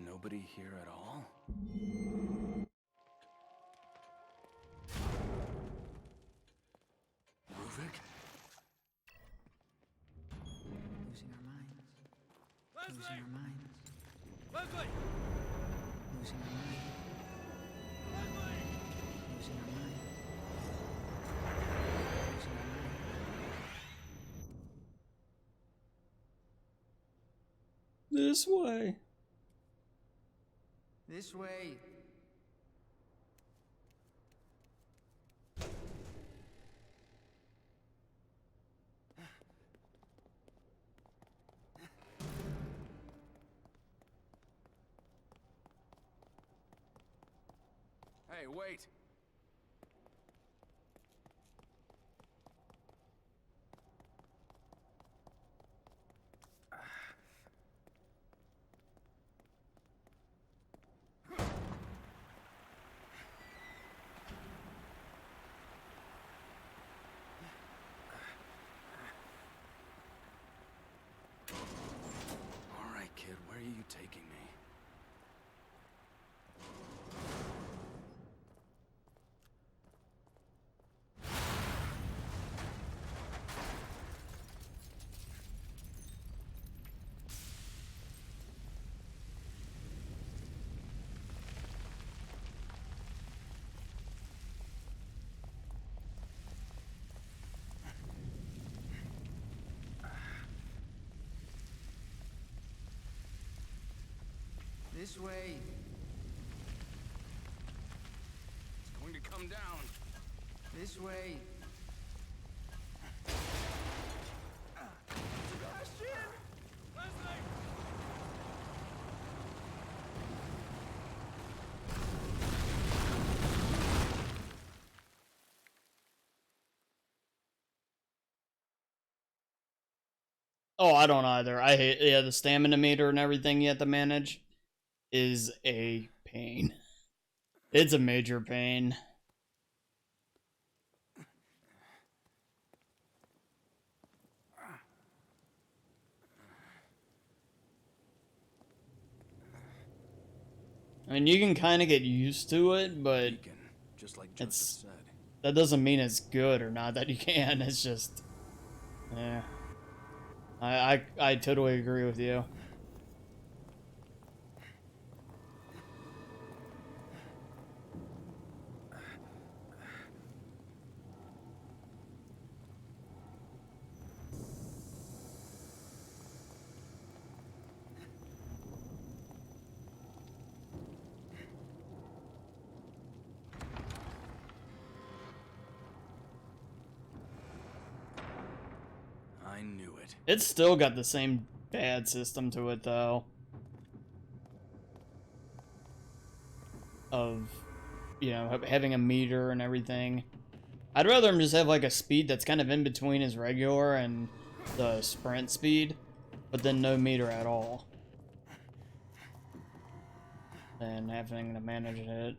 Speaker 4: Nobody here at all? Ruvik?
Speaker 6: Losing our minds. Losing our minds.
Speaker 4: Leslie!
Speaker 6: Losing our minds. Losing our minds. Losing our minds.
Speaker 1: This way.
Speaker 6: This way.
Speaker 4: Hey, wait! Alright, kid, where are you taking me?
Speaker 6: This way.
Speaker 4: It's going to come down.
Speaker 6: This way.
Speaker 4: Sebastian! Leslie!
Speaker 1: Oh, I don't either. I hate, yeah, the stamina meter and everything you have to manage is a pain. It's a major pain. I mean, you can kind of get used to it, but
Speaker 4: Beacon, just like Joseph said.
Speaker 1: that doesn't mean it's good or not that you can. It's just, yeah. I totally agree with you.
Speaker 4: I knew it.
Speaker 1: It's still got the same bad system to it, though. Of, you know, having a meter and everything. I'd rather him just have, like, a speed that's kind of in between his regular and the sprint speed, but then no meter at all. And having to manage it.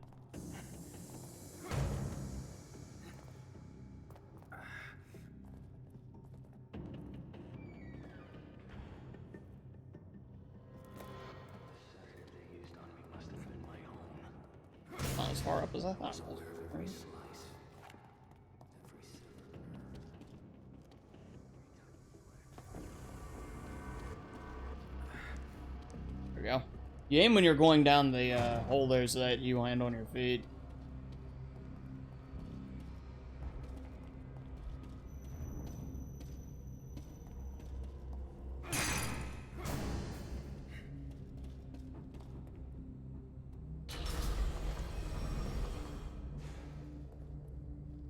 Speaker 1: Not as far up as I thought. Right? There we go. You aim when you're going down the hole there so that you land on your feet.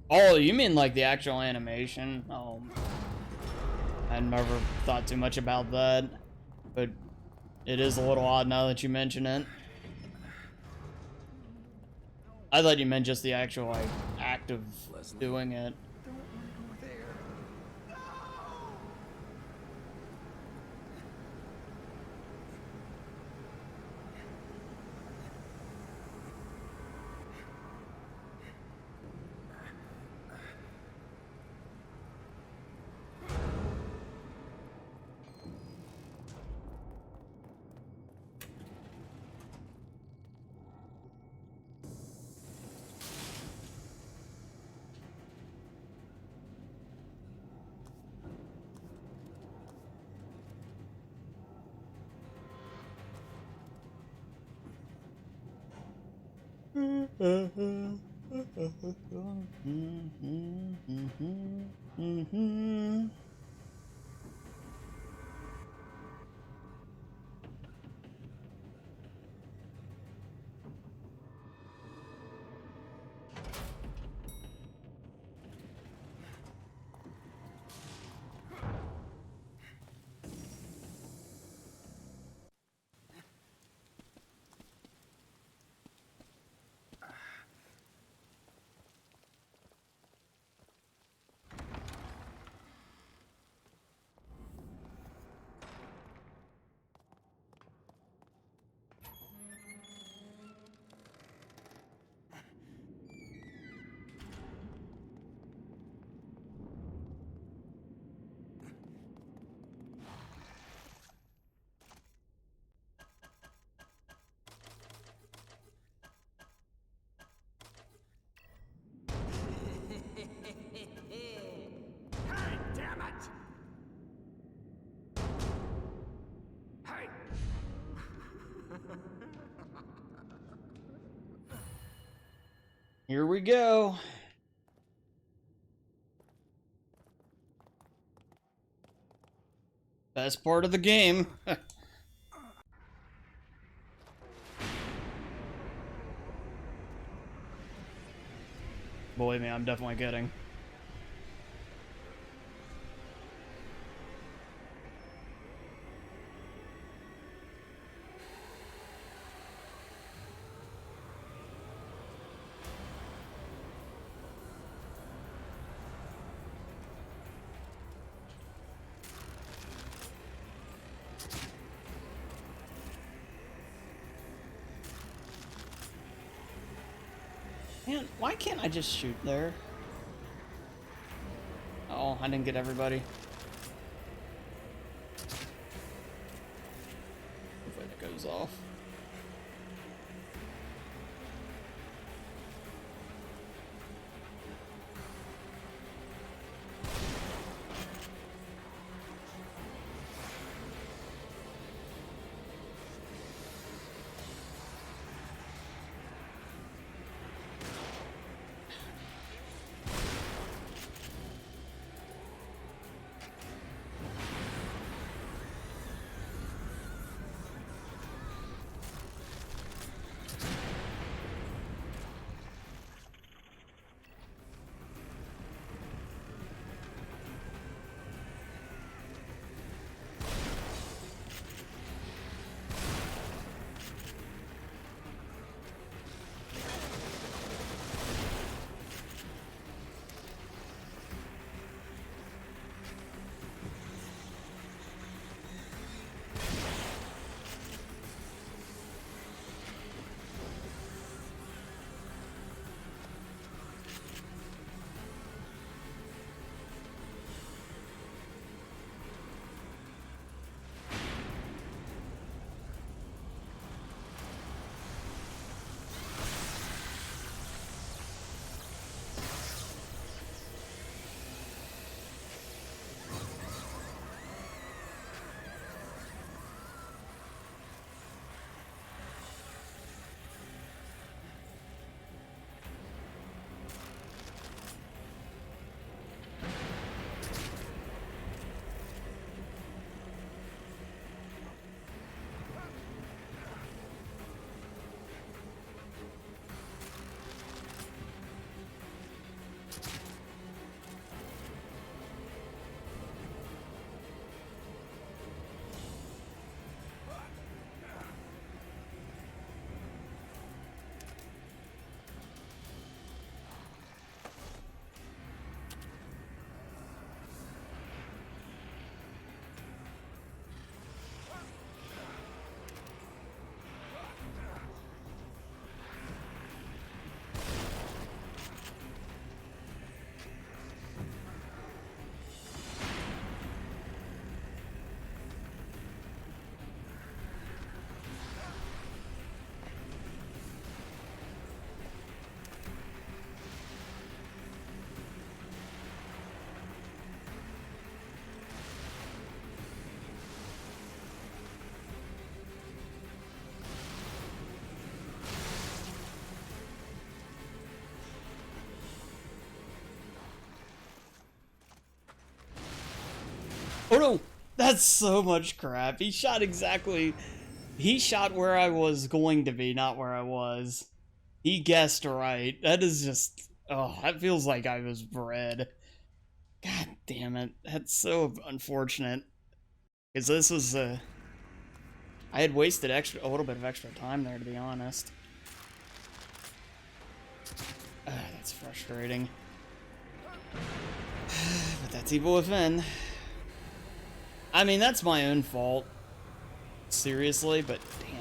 Speaker 1: Oh, you mean like the actual animation? Oh, I never thought too much about that, but it is a little odd now that you mention it. I thought you meant just the actual like act of doing it.
Speaker 6: Hey, damn it! Hey!
Speaker 1: Here we go. Best part of the game. Believe me, I'm definitely kidding. Man, why can't I just shoot there? Oh, I didn't get everybody. Hopefully that goes off. Oh no! That's so much crap. He shot exactly... He shot where I was going to be, not where I was. He guessed right. That is just... Oh, that feels like I was bred. God damn it. That's so unfortunate. Because this was... I had wasted a little bit of extra time there, to be honest. That's frustrating. But that's evil within. I mean, that's my own fault. Seriously, but damn.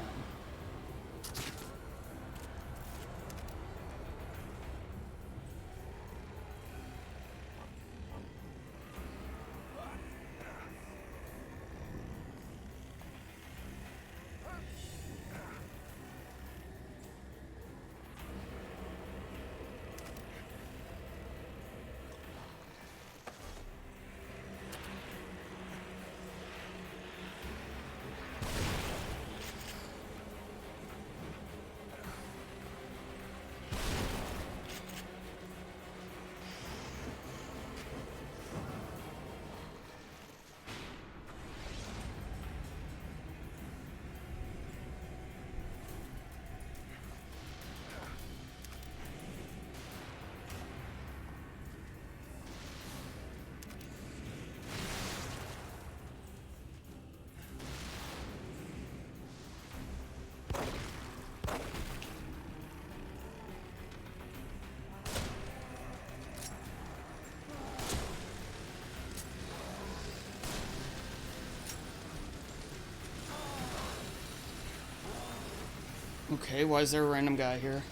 Speaker 1: Okay, why is there a random guy here?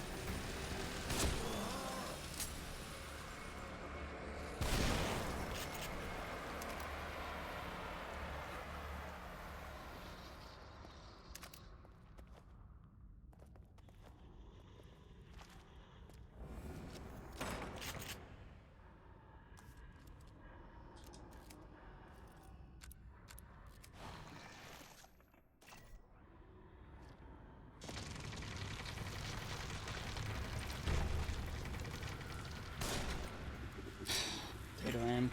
Speaker 1: Potato aim.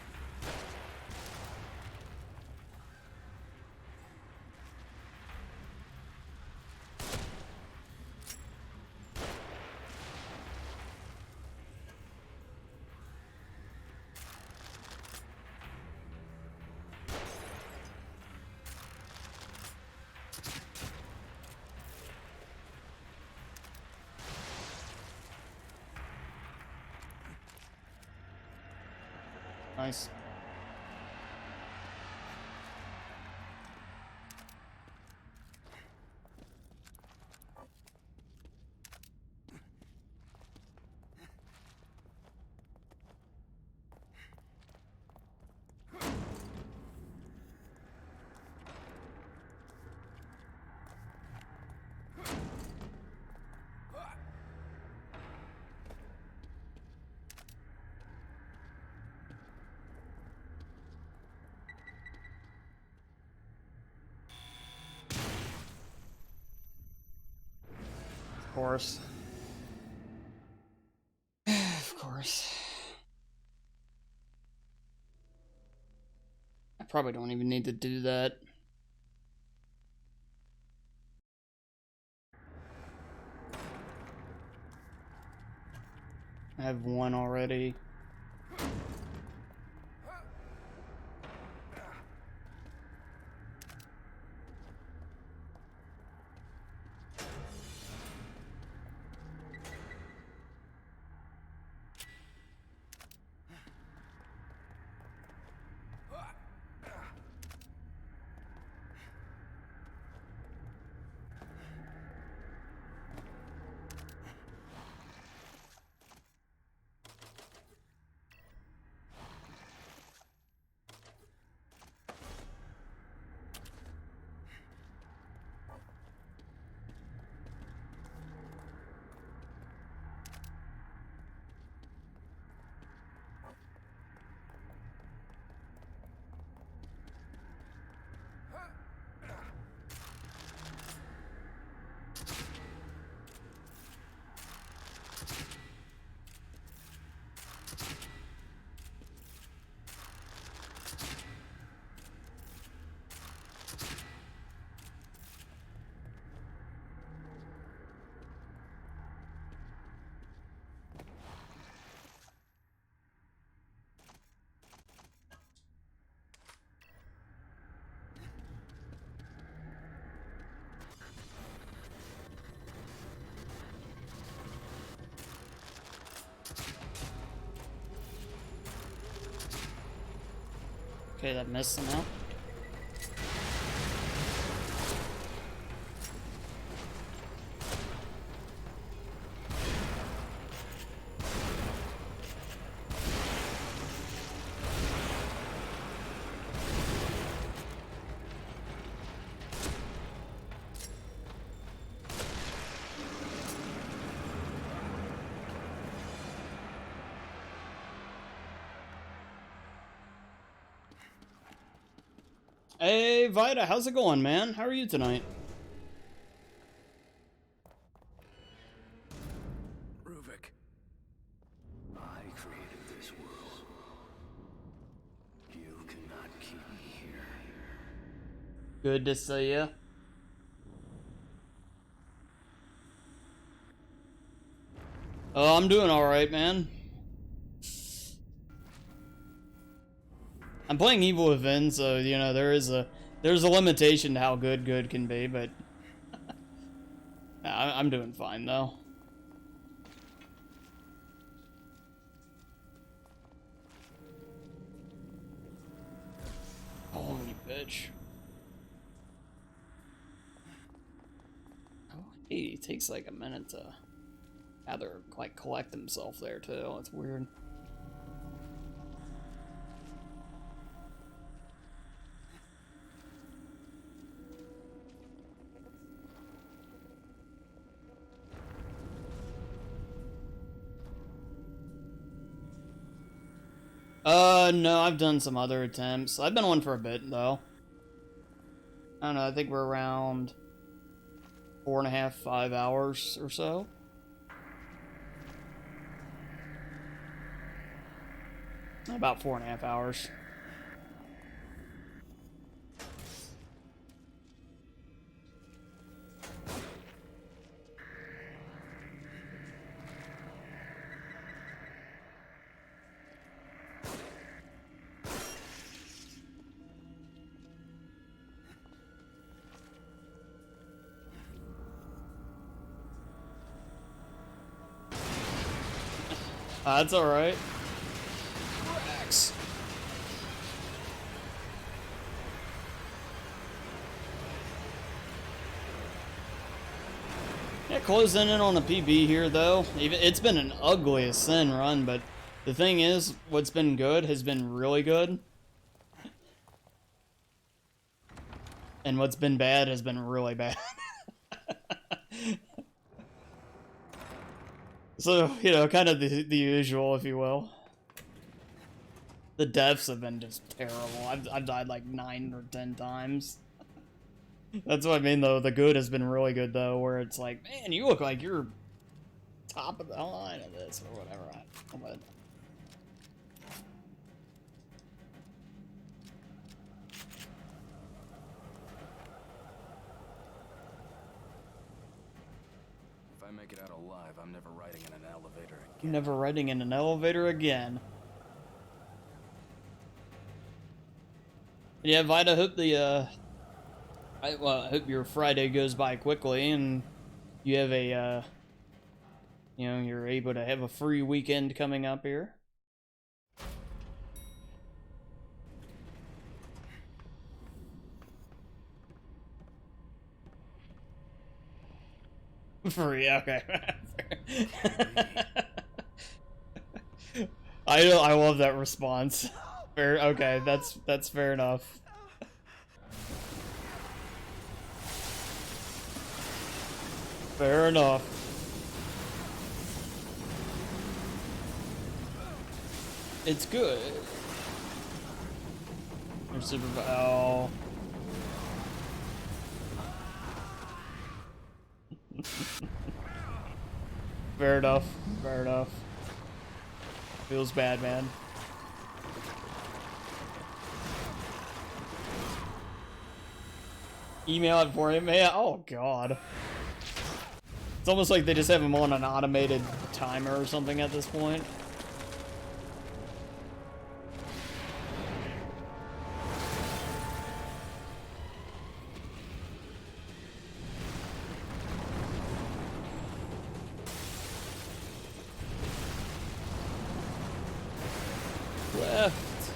Speaker 1: Nice. Of course. Of course. I probably don't even need to do that. I have one already. Okay, that missed him out. Hey, Vita, how's it going, man? How are you tonight?
Speaker 2: Ruvik. I created this world. You cannot keep me here.
Speaker 1: Good to see ya. Oh, I'm doing alright, man. I'm playing Evil Within, so, you know, there's a limitation to how good can be, but I'm doing fine, though. Holy bitch. Oh, he takes like a minute to either, like, collect himself there, too. It's weird. No, I've done some other attempts. I've been on for a bit, though. I don't know, I think we're around 4.5, 5 hours or so. About 4.5 hours. That's alright. Relax. Yeah, closing in on the PB here, though. It's been an ugly as sin run, but the thing is, what's been good has been really good. And what's been bad has been really bad. So, you know, kind of the usual, if you will. The deaths have been just terrible. I've died like 9 or 10 times. That's what I mean, though. The good has been really good, though, where it's like, man, you look like you're top of the line of this, or whatever. But
Speaker 4: If I make it out alive, I'm never riding in an elevator again.
Speaker 1: never riding in an elevator again. Yeah, Vita, hope the, I hope your Friday goes by quickly and you have a, you know, you're able to have a free weekend coming up here. Free, okay. I love that response. Fair, okay, that's fair enough. Fair enough. It's good. You're super. Oh. Fair enough. Fair enough. Feels bad, man. Email it for him, man. Oh god. It's almost like they just have him on an automated timer or something at this point. Left.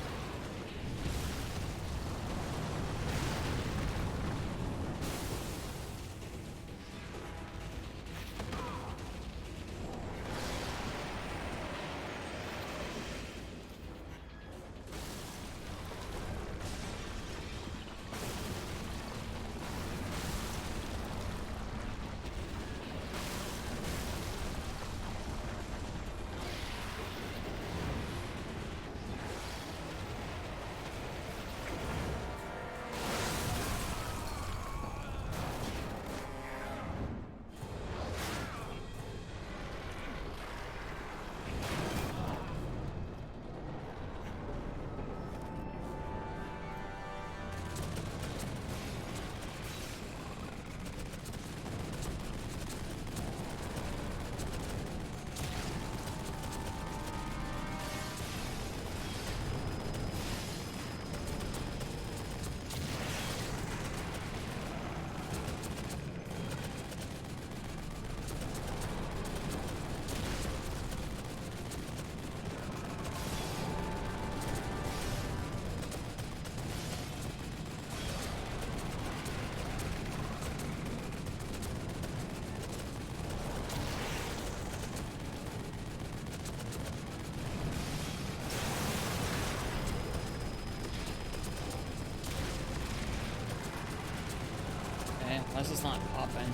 Speaker 1: Why is this not popping?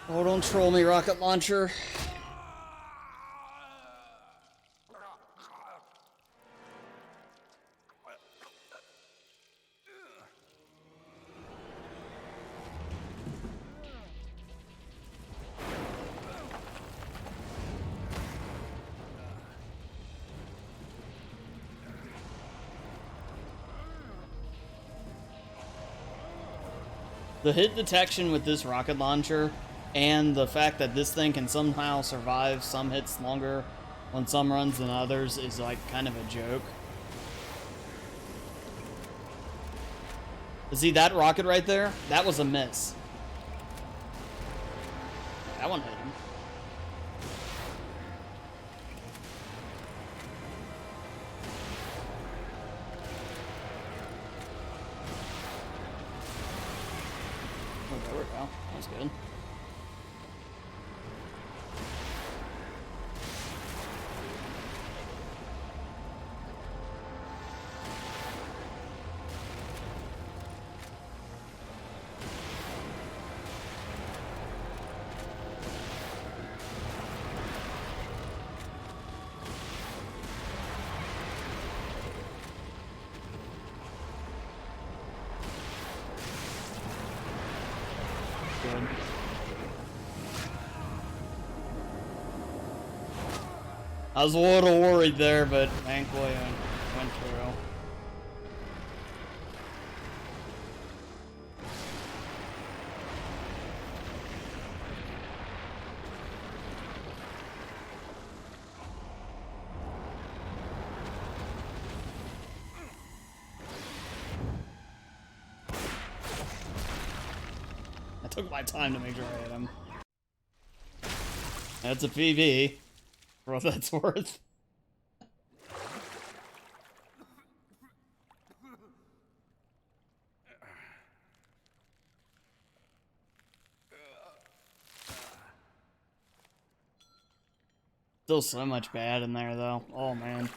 Speaker 1: Oh, don't troll me, rocket launcher. The hit detection with this rocket launcher and the fact that this thing can somehow survive some hits longer on some runs than others is like kind of a joke. See that rocket right there? That was a miss. That one hit him. Oh, there we go. That was good. Good. I was a little worried there, but thankfully I went through. I took my time to make sure I hit him. That's a PB, for what that's worth. Still so much bad in there, though. Oh, man.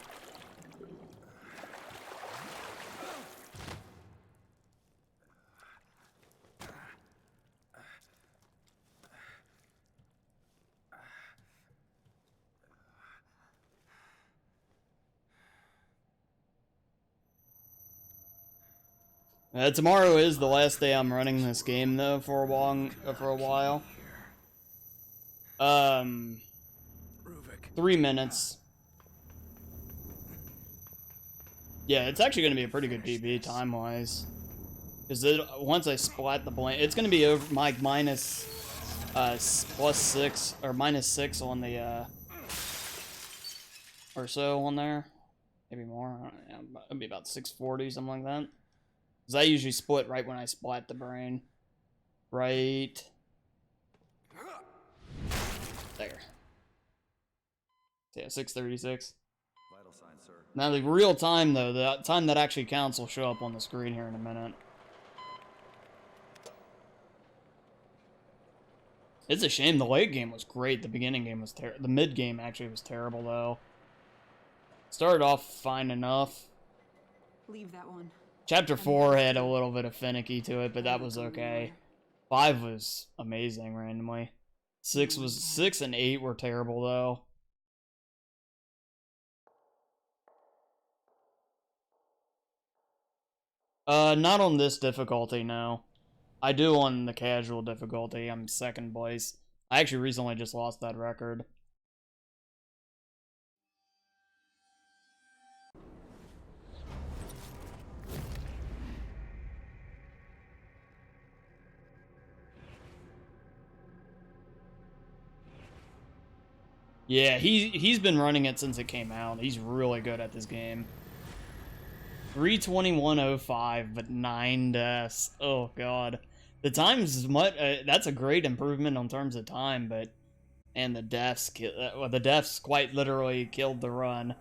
Speaker 1: Tomorrow is the last day I'm running this game, though, for a while. 3 minutes. Yeah, it's actually going to be a pretty good PB time-wise. Because once I splat the blame, it's going to be over like minus +6 or -6 on the or so on there, maybe more. I don't know, it'll be about 640, something like that. Because I usually split right when I splat the brain. Right there. Yeah, 636.
Speaker 10: Vital signs, sir.
Speaker 1: Now the real time, though, the time that actually counts, will show up on the screen here in a minute. It's a shame the late game was great. The beginning game was terrible. The mid game actually was terrible, though. Started off fine enough.
Speaker 9: Leave that one.
Speaker 1: Chapter 4 had a little bit of finicky to it, but that was okay. 5 was amazing randomly. 6 and 8 were terrible, though. Not on this difficulty, no. I do on the casual difficulty. I'm second place. I actually recently just lost that record. Yeah, he's been running it since it came out. He's really good at this game. 3:21:05, but 9 deaths. Oh god, the time's much. That's a great improvement in terms of time, but and the deaths, the deaths quite literally killed the run.